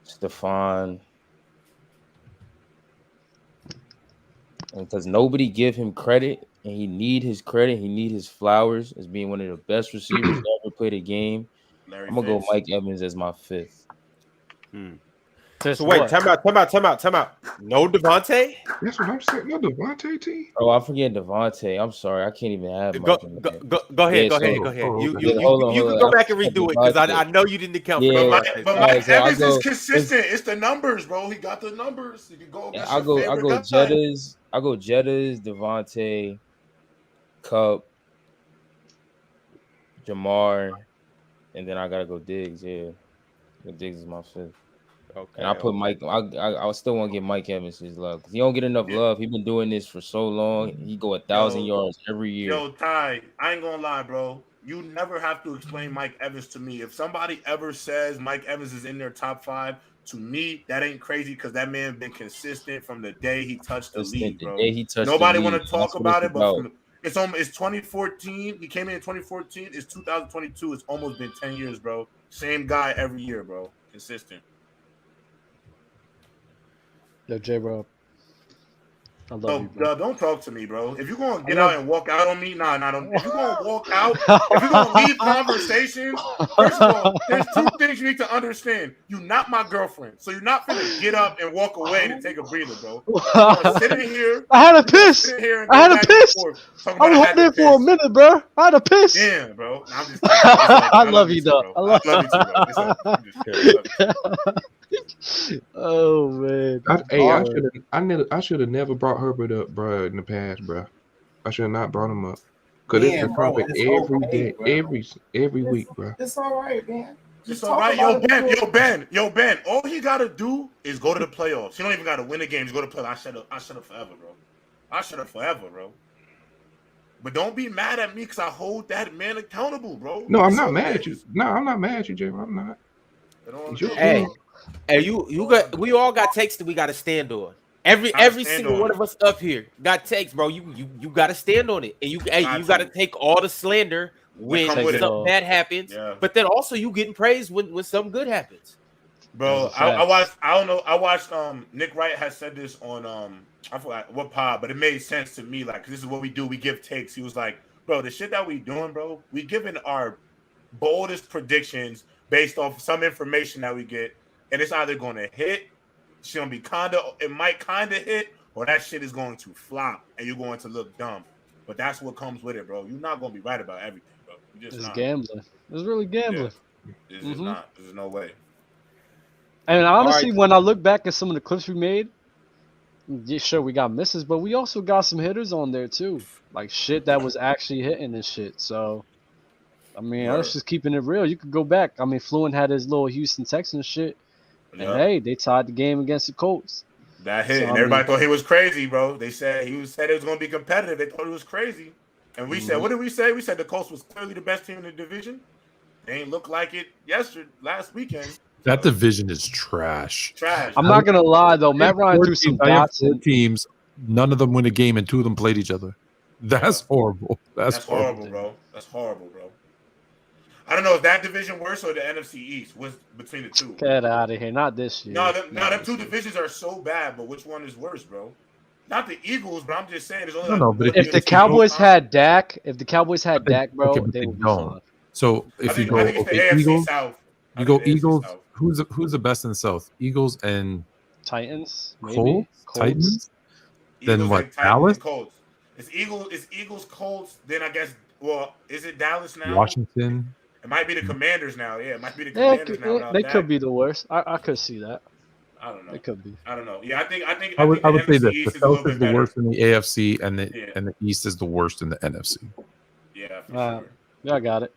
Stephon. And because nobody give him credit, and he need his credit, he need his flowers as being one of the best receivers to ever play the game. I'm going to go Mike Evans as my 5th. So wait, time out. No Devontae? That's what I'm saying. No Devontae T. Oh, I forget Devontae. I'm sorry, I can't even have. Go ahead. You can go back and redo it because I know you didn't account for Devontae. But Mike Evans is consistent. It's the numbers, bro. He got the numbers. You can go. I'll go Jettas. I'll go Jettas, Devontae, Cup, Jamar, and then I gotta go Diggs. Yeah, Diggs is my 5th. Okay. And I put Mike. I still want to give Mike Evans his love because he don't get enough love. He's been doing this for so long. He go 1,000 yards every year. Yo, Ty, I ain't gonna lie, bro. You never have to explain Mike Evans to me. If somebody ever says Mike Evans is in their top 5, to me that ain't crazy because that man been consistent from the day he touched the league, bro. Nobody want to talk about it, but it's 2014. He came in 2014. It's 2022. It's almost been 10 years, bro. Same guy every year, bro. Consistent. Yo, J-Rob. I love you, bro. Don't talk to me, bro. If you're gonna get out and walk out on me, nah. If you're gonna walk out, if you're gonna leave conversations, first of all, there's 2 things you need to understand. You're not my girlfriend, so you're not gonna get up and walk away and take a breather, bro. You're sit in here. I had a piss. I had a piss. I was up there for a minute, bro. I had a piss. Yeah, bro. I'm just I love you, though. I love you too, bro. Oh man! I should have never brought Herbert up, bro. In the past, bro, I should have not brought him up because it's a topic every day, every week, bro. It's all right, man. It's all right, yo, Ben. All he gotta do is go to the playoffs. He don't even gotta win the game. Just go to playoffs. I shut up forever, bro. But don't be mad at me because I hold that man accountable, bro. No, I'm not mad at you. No, I'm not mad at you, Jay. I'm not. Hey, we all got takes that we got to stand on. Every single one of us up here got takes, bro. You got to stand on it, and you got to take all the slander when something bad happens. Yeah. But then also you getting praised when something good happens. Bro, I watched Nick Wright has said this on I forgot what pod, but it made sense to me. Like, this is what we do. We give takes. He was like, bro, the shit that we doing, bro, we giving our boldest predictions based off some information that we get. And it's either going to hit, it's going to be it might kind of hit, or that shit is going to flop, and you're going to look dumb. But that's what comes with it, bro. You're not going to be right about everything, bro. It's gambling. It's really gambling. Yeah. It's just not. There's no way. And honestly, when I look back at some of the clips we made, yeah, sure, we got misses, but we also got some hitters on there, too. Like, shit that was actually hitting and shit. So, I mean, I was just keeping it real. You could go back. I mean, Fluent had his little Houston Texans shit. And hey, they tied the game against the Colts. That hit, and everybody thought he was crazy, bro. They said it was going to be competitive. They thought he was crazy, and we said, what did we say? We said the Colts was clearly the best team in the division. They ain't look like it last weekend. That division is trash. I'm not gonna lie though, Matt Ryan threw some dots in teams. None of them win a game, and 2 of them played each other. That's horrible. That's horrible, bro. That's horrible, bro. I don't know if that division worse or the NFC East was between the 2. Get out of here! Not this year. No, them 2 divisions are so bad, but which one is worse, bro? Not the Eagles, but I'm just saying. There's only but if the Cowboys had Dak, bro, they would be fine. So if you go Eagles, South, you go Eagles. South. Who's the best in the South? Eagles and Titans. Colts. Titans. Eagles then what? Titans Dallas. Colts. It's Eagles, Colts. Then I guess. Well, is it Dallas now? Washington. It might be the Commanders now. Yeah, it might be the Commanders now. They could be the worst. I could see that. I don't know. It could be. I don't know. Yeah, I think I would say this: the South is the worst in the AFC, and the East is the worst in the NFC. Yeah, for sure. Yeah, I got it.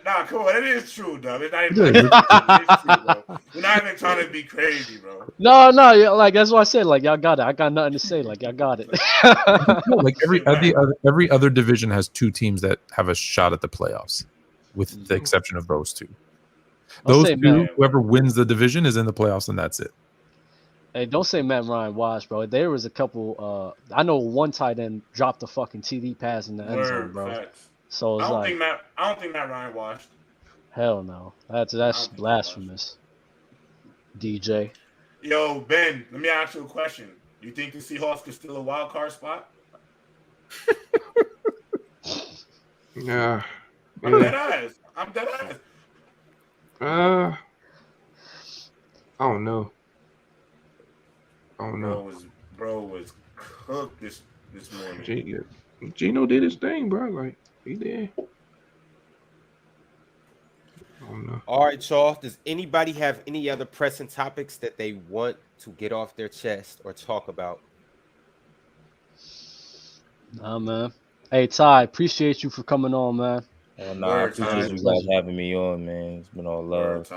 Nah, come on, it is true, dog. It's not even it's true, bro. We're not even trying to be crazy, bro. No, yeah, like that's what I said. Like y'all got it. I got nothing to say. Like y'all got it. No, like every other division has 2 teams that have a shot at the playoffs, with the exception of those 2. Those 2, whoever wins the division is in the playoffs, and that's it. Hey, don't say Matt Ryan watch, bro. There was a couple. I know one tight end dropped a fucking TD pass in the end zone, bro. Facts. So it's I don't think Matt Ryan washed. Hell no. That's blasphemous. DJ. Yo, Ben, let me ask you a question. You think the Seahawks could steal a wild card spot? Yeah. I'm dead ass. I don't know. Bro was cooked this morning. Gino did his thing, bro. Like he did. I don't know. All right, y'all. Does anybody have any other pressing topics that they want to get off their chest or talk about? Nah, man. Hey, Ty, appreciate you for coming on, man. I appreciate you guys having me on, man. It's been all love.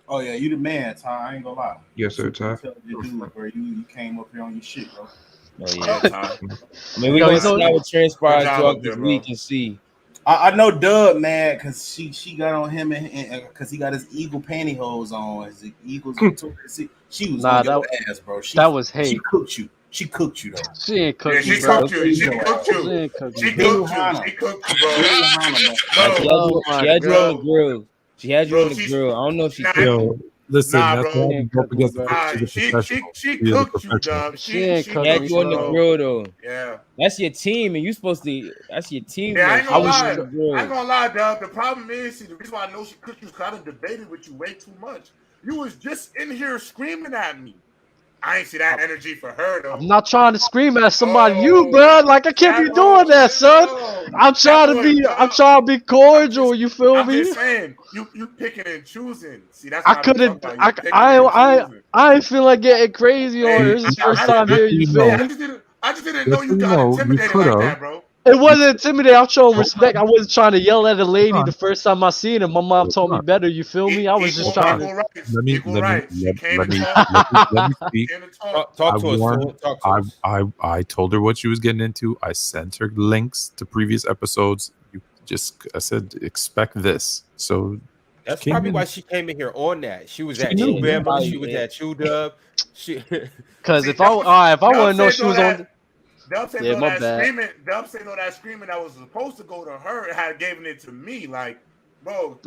Oh yeah, you the man, Ty. I ain't gonna lie. Yes, sir, Ty. You came up here on your shit, bro. Oh yeah, Ty. I mean, we gonna see how it transpires throughout this week and see. I know Dub, man, because she got on him and because he got his eagle pantyhose on. His eagles. She was on your ass, bro. That was hate. She cooked you. She cooked you, though. She ain't cooked you, She bro. cooked you. She cooked you. She cooked you, bro. She had you on the grill. She had you on the grill. I don't know if she cooked. Listen, that's bro. why don't forget She cooked you, dog. She had you on the grill, though. Yeah. That's your team, and you supposed to. That's your team. Yeah, I ain't gonna lie, dog. The problem is, the reason why I know she cooked you is because I done debated with you way too much. You was just in here screaming at me. I ain't see that energy for her, though. I'm not trying to scream at somebody, bro. Like I can't be doing that, son. I'm trying to be cordial. You feel me? I'm just saying, you picking and choosing. See, that's I couldn't. I ain't feel like getting crazy on her. This is the first time here. You feel me? I just didn't know you got intimidated like that, bro. It wasn't intimidating. I'm showing respect. I wasn't trying to yell at a lady the first time I seen her. My mom told me better. You feel me? I was just trying to. Let me speak. Talk to us. I told her what she was getting into. I sent her links to previous episodes. I said, expect this. So that's probably why she came in here on that. She was at Chew Bama. She was at Chew Dub. Because if I want to know she was on. Dub said no, that screaming that was supposed to go to her had given it to me. Like, bro,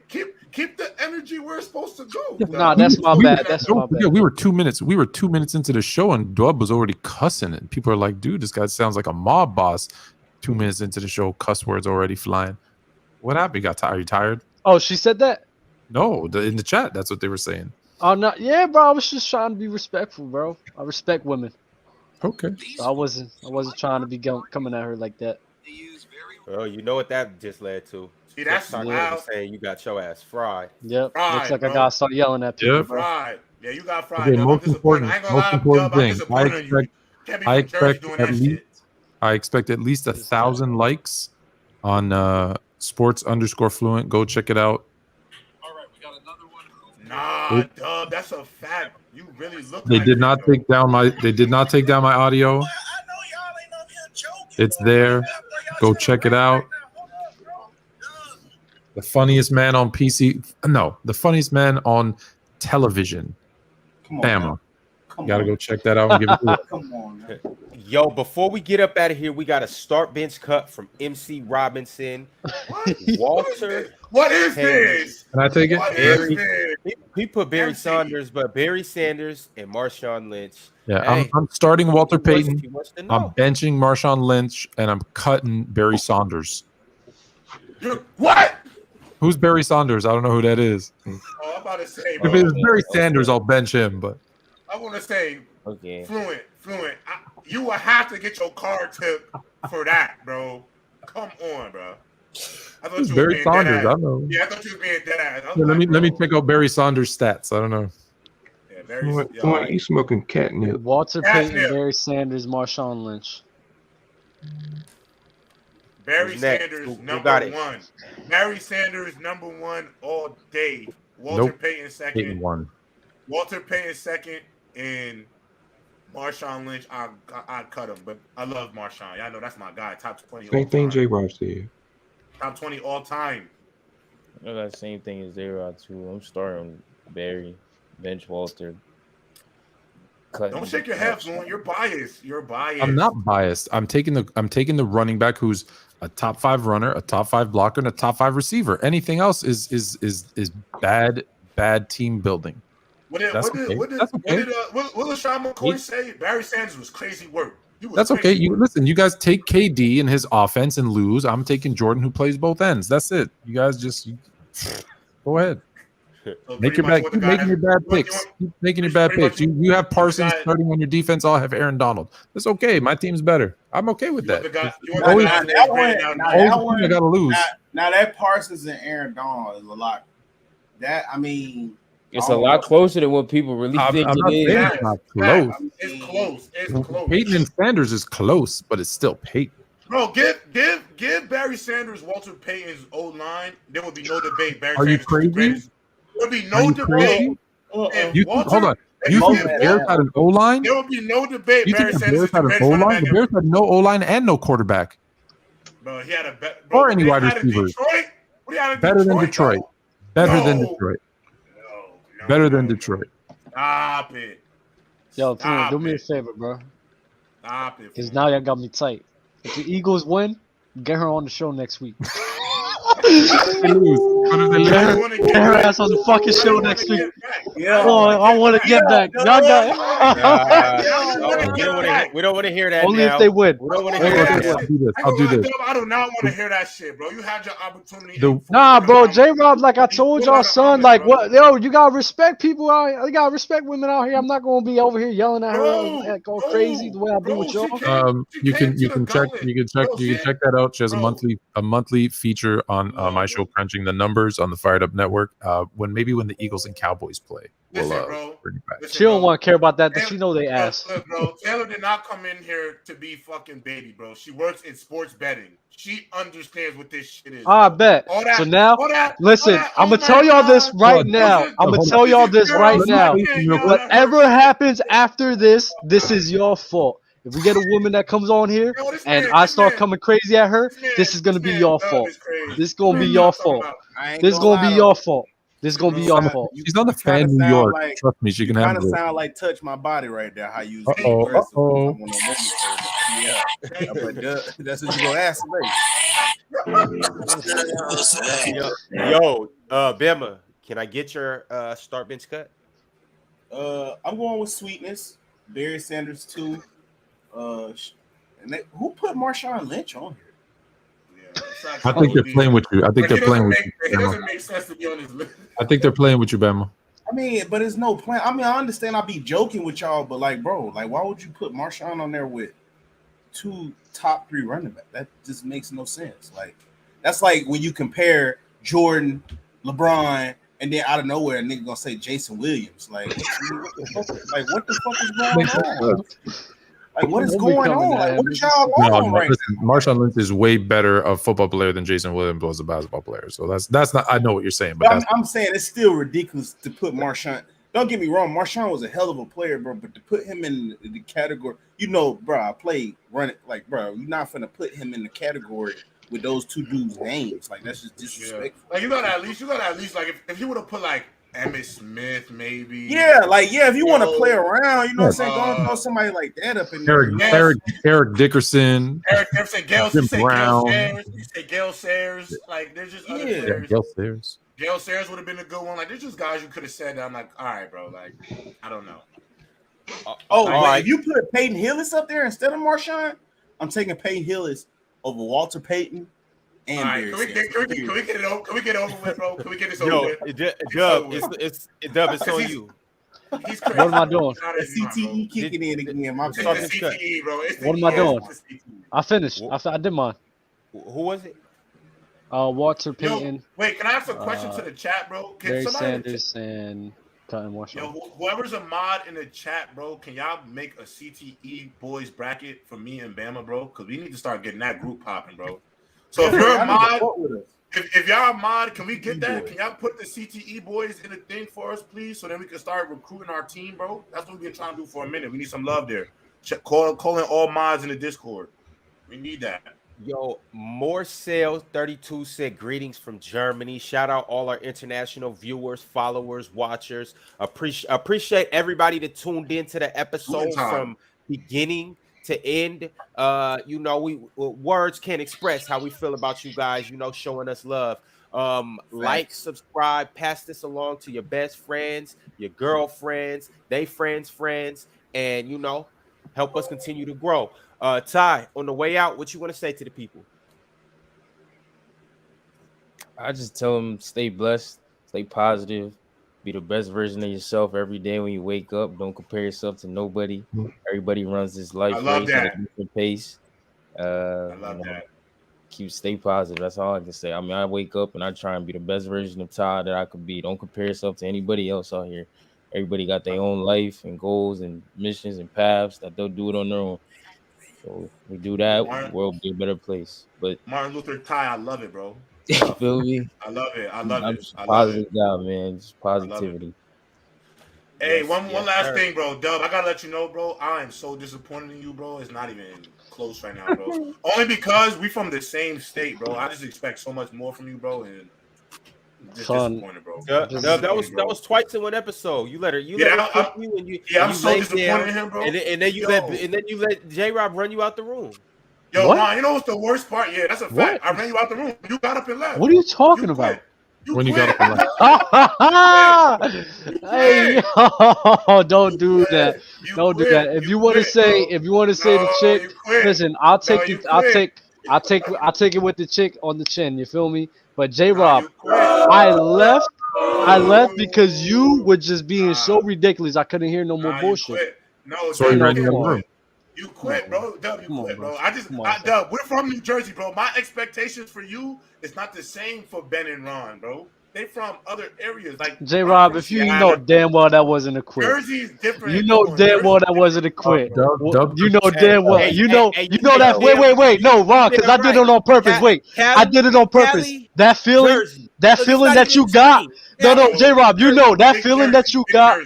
keep the energy where it's supposed to go. Nah, that's my bad. That's my bad. Yeah, we were 2 minutes. We were 2 minutes into the show, and Dub was already cussing, and people are like, "Dude, this guy sounds like a mob boss." 2 minutes into the show, cuss words already flying. What happened? Are you tired? Oh, she said that? No, in the chat, that's what they were saying. Oh no, yeah, bro. I was just trying to be respectful, bro. I respect women. Okay. So I wasn't trying to be coming at her like that. Well, you know what that just led to. See, that's saying you got your ass fried. Yep. Looks like I gotta start yelling at people. Yep. Fried. Yeah, you got fried. Okay, most important thing. I expect at least 1,000 likes on sports_fluent. Go check it out. All right, we got another one. Nah, Dub, that's a fact. You really look. They did not take down my. They did not take down my audio. It's there. Go check it out. The funniest man on PC. No, the funniest man on television. Bama. Gotta go check that out and give it to Come on, man. Yo, before we get up out of here, we got a start bench cut from MC Robinson. Walter. What is this? Can I take it? He put Barry Sanders, but Barry Sanders and Marshawn Lynch. Yeah, hey, I'm starting Walter Payton. I'm benching Marshawn Lynch, and I'm cutting Barry Saunders. What? Who's Barry Saunders? I don't know who that is. Oh, I'm about to say, bro. If it's Barry Sanders, I'll bench him. But I want to say, okay, fluent. You will have to get your card tip for that, bro. Come on, bro. I thought you Barry Saunders. I don't know. Yeah, I thought you was being dead. Yeah, let me check out Barry Saunders' stats. I don't know. Yeah, Barry. Why you smoking catnip? Walter Payton, Barry Sanders, Marshawn Lynch. Barry Who's next? Sanders, Who number got it? one. Barry Sanders, number one all day. Walter Payton, second. One. Walter Payton, second. And Marshawn Lynch, I'd cut him. But I love Marshawn. Y'all know that's my guy. Top 20 all Same thing time. J-Rob said. Top 20 all time. I know that same thing as J-Rod too. I'm starting Barry, bench Walter. Don't shake your head, Fluent. You're biased. You're biased. I'm not biased. I'm taking the running back who's a top 5 runner, a top 5 blocker, and a top 5 receiver. Anything else is bad team building. What did LaShawn McCoy say? Barry Sanders was crazy work. That's okay. You guys take KD and his offense and lose. I'm taking Jordan, who plays both ends. That's it. You guys just go ahead. So Make your bad. Keep making your bad picks. Keep making your bad picks. You have Parsons starting on your defense. I'll have Aaron Donald. That's okay. My team's better. I'm okay with that. I gotta lose. Now that Parsons and Aaron Donald is a lot. It's a lot closer than what people really think it is. It's not close. It's close. It's close. Peyton and Sanders is close, but it's still Peyton. Bro, give Barry Sanders Walter Payton's O-line. There would be no debate. Barry Are you Sanders crazy? There would be no debate. Hold on. You think the Bears had an O-line? There would be no debate. You think the Bears had an O-line? The Bears had no O-line and no quarterback. Bro, he had or any wide receivers. Better than Detroit. Better than Detroit. Better than Detroit. Stop it. Yo, do me a favor, bro. Stop it. Because now y'all got me tight. If the Eagles win, get her on the show next week. Get her ass on the fucking show next week. Yeah. Oh, I want to get back. Y'all got. We don't want to hear that. Only if they win. We don't want to hear that. I'll do this. I do not want to hear that shit, bro. You had your opportunity. Nah, bro. J-Rob, like I told y'all, son, like what? Yo, you gotta respect people out here. You gotta respect women out here. I'm not gonna be over here yelling at her, going crazy the way I do with y'all. You can check that out. She has a monthly feature on my show, crunching the numbers on the Fired Up Network. When the Eagles and Cowboys play, she don't want to care about that. Does she know they ass? Look, bro. Taylor did not come in here to be fucking baby, bro. She works in sports betting. She understands what this shit is. I bet. So now, listen, I'm gonna tell y'all this right now. Whatever happens after this, this is your fault. If we get a woman that comes on here and I start coming crazy at her, this is gonna be your fault. This is gonna be your fault. This is gonna be your fault. This is gonna be your fault. She's on the fan New York. Trust me, she can have it. Kind of sound like "Touch My Body" right there. How you? Yeah, but that's what you gonna ask me. Yo, Bama, can I get your start bench cut? I'm going with Sweetness, Barry Sanders 2. Who put Marshawn Lynch on here? I think they're playing with you. It doesn't make sense to be on this list. I think they're playing with you, Bama. I mean, but it's no plan. I mean, I understand I'll be joking with y'all, but like, bro, like, why would you put Marshawn on there with 2 top 3 running backs? That just makes no sense. Like, that's like when you compare Jordan, LeBron, and then out of nowhere, a nigga gonna say Jason Williams. Like, what the fuck is going on? Like, what is going on? Like, what is y'all on right now? Marshawn Lynch is way better a football player than Jason Williams was a basketball player. So that's not. I know what you're saying, but I'm saying it's still ridiculous to put Marshawn. Don't get me wrong, Marshawn was a hell of a player, bro. But to put him in the category, bro, I played running. Like, bro, you're not gonna put him in the category with those 2 dudes' names. Like, that's just disrespectful. Like, you gotta at least like if you would have put like Emmitt Smith, maybe. Yeah, if you want to play around, you know what I'm saying? Go and throw somebody like that up in there. Eric Dickerson. Jim Brown. You say Gale Sayers. Like, there's just other players. Gale Sayers. Gale Sayers would have been a good one. Like, there's just guys you could have said that I'm like, all right, bro. Like, I don't know. If you put Peyton Hillis up there instead of Marshawn, I'm taking Peyton Hillis over Walter Payton. And all right, can we get it over? Can we get it over with, bro? Can we get this over with? Dub, it's on you. He's crazy. What am I doing? CTE kicking in again. My CTE, bro. What am I doing? I finished. I did mine. Who was it? Walter Payton. Wait, can I ask a question to the chat, bro? Barry Sanders and Cotton Washington. Whoever's a mod in the chat, bro, can y'all make a CTE boys bracket for me and Bama, bro? Because we need to start getting that group popping, bro. So if you're a mod, if y'all a mod, can we get that? Can y'all put the CTE boys in the thing for us, please? So then we can start recruiting our team, bro. That's what we've been trying to do for a minute. We need some love there. Calling all mods in the Discord. We need that. Yo, more sales 32 said greetings from Germany. Shout out all our international viewers, followers, watchers. Appreciate everybody that tuned into the episode from beginning to end. You know, we words can't express how we feel about you guys, you know, showing us love. Like, subscribe, pass this along to your best friends, your girlfriends, they friends, and you know, help us continue to grow. Ty, on the way out, what you want to say to the people? I just tell them stay blessed, stay positive, be the best version of yourself every day when you wake up. Don't compare yourself to nobody. Everybody runs this life race at a different pace. I love that. Stay positive. That's all I can say. I mean, I wake up and I try and be the best version of Ty that I could be. Don't compare yourself to anybody else out here. Everybody got their own life and goals and missions and paths that they'll do it on their own. So we do that, the world will be a better place. But Martin Luther Ty, I love it, bro. You feel me? I love it. I love it. I positive guy, man. Just positivity. Hey, one last thing, bro. Dub, I gotta let you know, bro. I am so disappointed in you, bro. It's not even close right now, bro. Only because we from the same state, bro. I just expect so much more from you, bro. And just disappointed, bro. That was twice in one episode. You let her. I'm so disappointed in him, bro. And then you let J-Rob run you out the room. Yo, man, you know what's the worst part? Yeah, that's a fact. I ran you out the room. You got up and left. What are you talking about? When you got up and left. Hey, yo, don't do that. Don't do that. If you want to say, the chick, listen, I'll take it with the chick on the chin. You feel me? But J-Rob, I left because you were just being so ridiculous. I couldn't hear no more bullshit. No, so you ran you out the room. You quit, bro. Dub, you quit, bro. Dub, we're from New Jersey, bro. My expectations for you is not the same for Ben and Ron, bro. They from other areas, like J-Rob. If you know damn well that wasn't a quit. Jersey's different. You know damn well that wasn't a quit. You know damn well. You know that. Wait. No, Ron, because I did it on purpose. I did it on purpose. That feeling that you got. No, J-Rob. You know that feeling that you got.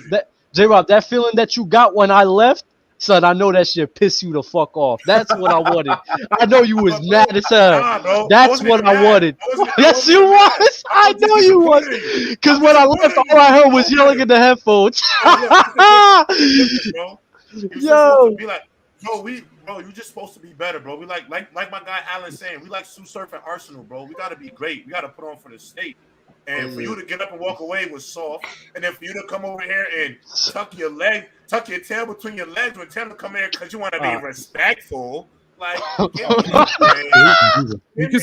J-Rob, that feeling that you got when I left. Son, I know that shit pissed you the fuck off. That's what I wanted. I know you was mad as hell. That's what I wanted. Yes, you was. I know you was. Because when I left, all I heard was yelling in the headphones. Yo. You just supposed to be better, bro. We like my guy Alan saying, we like Sue Surf and Arsenal, bro. We got to be great. We got to put on for the state. And for you to get up and walk away was soft. And then for you to come over here and tuck your tail between your legs when Taylor come here because you want to be respectful. Like, give me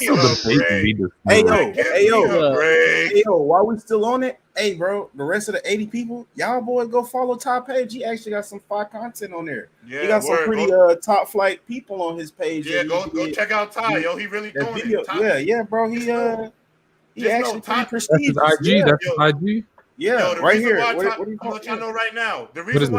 a break. Hey, yo, while we still on it, hey, bro, the rest of the 80 people, y'all boys go follow Ty page. He actually got some fire content on there. Yeah, he got some pretty top flight people on his page. Yeah, go check out Ty, yo. He really doing it. Yeah, bro. He actually pretty prestigious. That's his IG. That's his IG. Yeah, right here. I'll let y'all know right now. The reason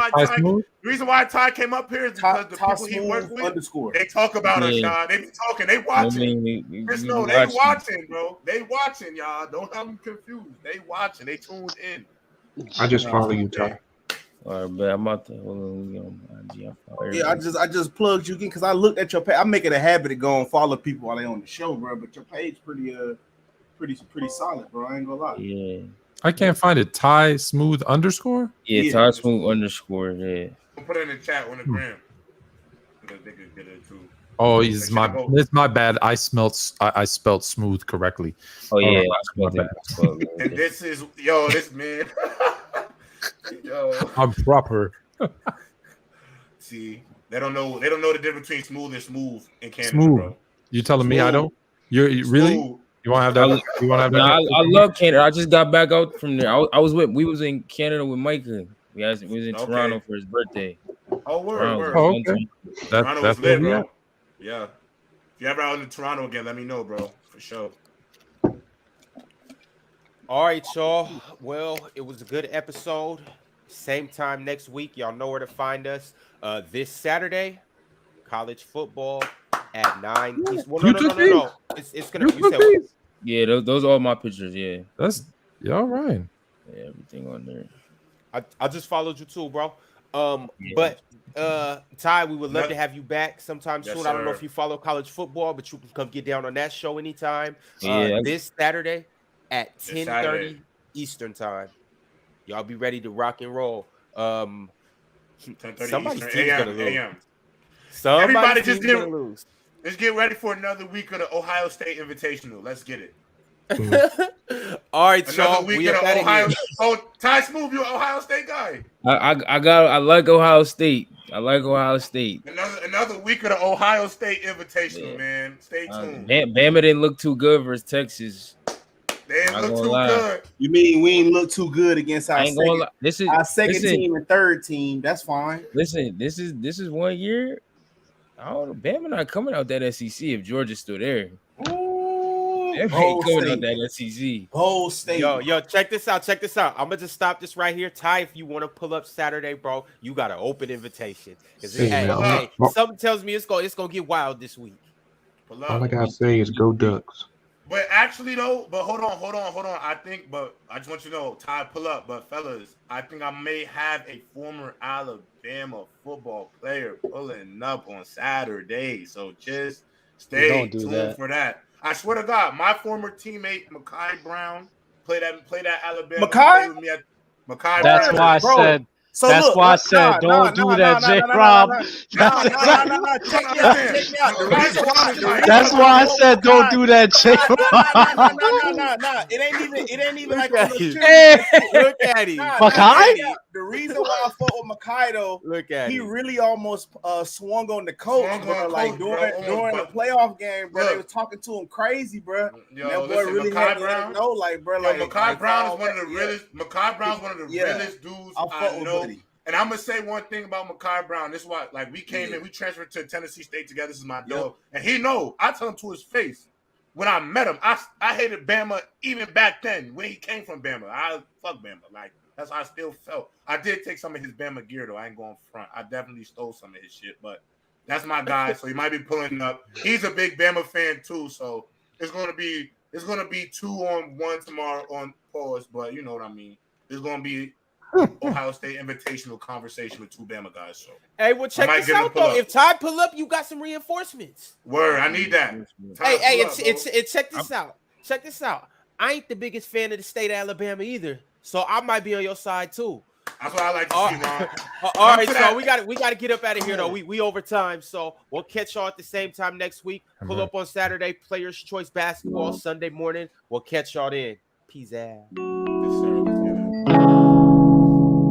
why Ty came up here is because the people he works with, they talk about us, y'all. They be talking. They watching. They watching, bro. They watching, y'all. Don't have them confused. They watching. They tuned in. I just follow you, Ty. All right, but I'm about to I just plugged you again because I looked at your page. I'm making a habit of going follow people while they on the show, bro. But your page pretty solid, bro. I ain't gonna lie. Yeah. I can't find it. Ty Smooth _? Yeah, Ty Smooth _. Yeah. I'll put it in the chat on the gram. Because they could get it too. Oh, it's my bad. I spelled smooth correctly. Oh yeah, I spelled it. And this man. Yo. I'm proper. See, they don't know the difference between smooth and smooth in Canada, smooth. Bro. You telling me I don't? You really? You want to have that? You want to have that? I love Canada. I just got back out from there. We was in Canada with Micah. We was in Toronto for his birthday. Oh, word. Oh, okay. That's lit, bro. Yeah. If you ever out in Toronto again, let me know, bro. For sure. All right, y'all. Well, it was a good episode. Same time next week. Y'all know where to find us. This Saturday, college football at 9 East. Well, You no. It's gonna. You You said what? Yeah, those are all my pictures. Yeah, all right. Yeah, everything on there. I just followed you too, bro. But Ty, we would love to have you back sometime soon. I don't know if you follow college football, but you can come get down on that show anytime. This Saturday at 10:30 Eastern time. Y'all be ready to rock and roll. 10:30 Somebody's Eastern, team's AM, gonna lose. AM. Everybody just let's get ready for another week of the Ohio State Invitational. Let's get it. All right, another y'all. week of the Ohio. Oh, Ty Smooth, you an Ohio State guy. I like Ohio State. I like Ohio State. Another week of the Ohio State Invitational, man. Stay tuned. Bama didn't look too good versus Texas. They didn't look too good. You mean we ain't look too good against our second team and third team? That's fine. Listen, this is 1 year. I don't know. Bama not coming out that SEC if Georgia's still there. They ain't coming out that SEC. Whole state. Yo, check this out. I'm gonna just stop this right here. Ty, if you want to pull up Saturday, bro, you got an open invitation. Hey, something tells me it's gonna get wild this week. All I gotta say is go Ducks. But actually, though, hold on. I just want you to know, Ty, pull up. But fellas, I think I may have a former Alabama football player pulling up on Saturday. So just stay tuned for that. I swear to God, my former teammate Mekhi Brown played at Alabama. Mekhi? That's why I said. So that's why I said don't do that, J. Rob. That's why I said don't do that, J. Rob. It ain't even like look at him. Mekhi? The reason why I fought with Mekhi though, he really almost swung on the coach, bro. Like during the playoff game, bro. They was talking to him crazy, bro. Yo, that boy really had to know, like, bro. Like, Mekhi Brown is one of the realest. Mekhi Brown's one of the realest dudes I know. And I'm gonna say one thing about Mekhi Brown. This is why, like, we transferred to Tennessee State together. This is my dog, and he know. I tell him to his face when I met him. I hated Bama even back then when he came from Bama. I fuck Bama. Like, that's how I still felt. I did take some of his Bama gear though. I ain't going front. I definitely stole some of his shit, but that's my guy. So he might be pulling up. He's a big Bama fan too. So it's gonna be 2-on-1 tomorrow on pause. But you know what I mean. It's gonna be Ohio State invitational conversation with two Bama guys. So hey, well, check this out though. If Ty pull up, you got some reinforcements. Word, I need that. Check this out. Check this out. I ain't the biggest fan of the state of Alabama either, so I might be on your side too. That's what I like to see, Ron. All right, so we got to get up out of here though. We over time, so we'll catch y'all at the same time next week. Pull up on Saturday, Players Choice Basketball. Sunday morning, we'll catch y'all then. Peace out.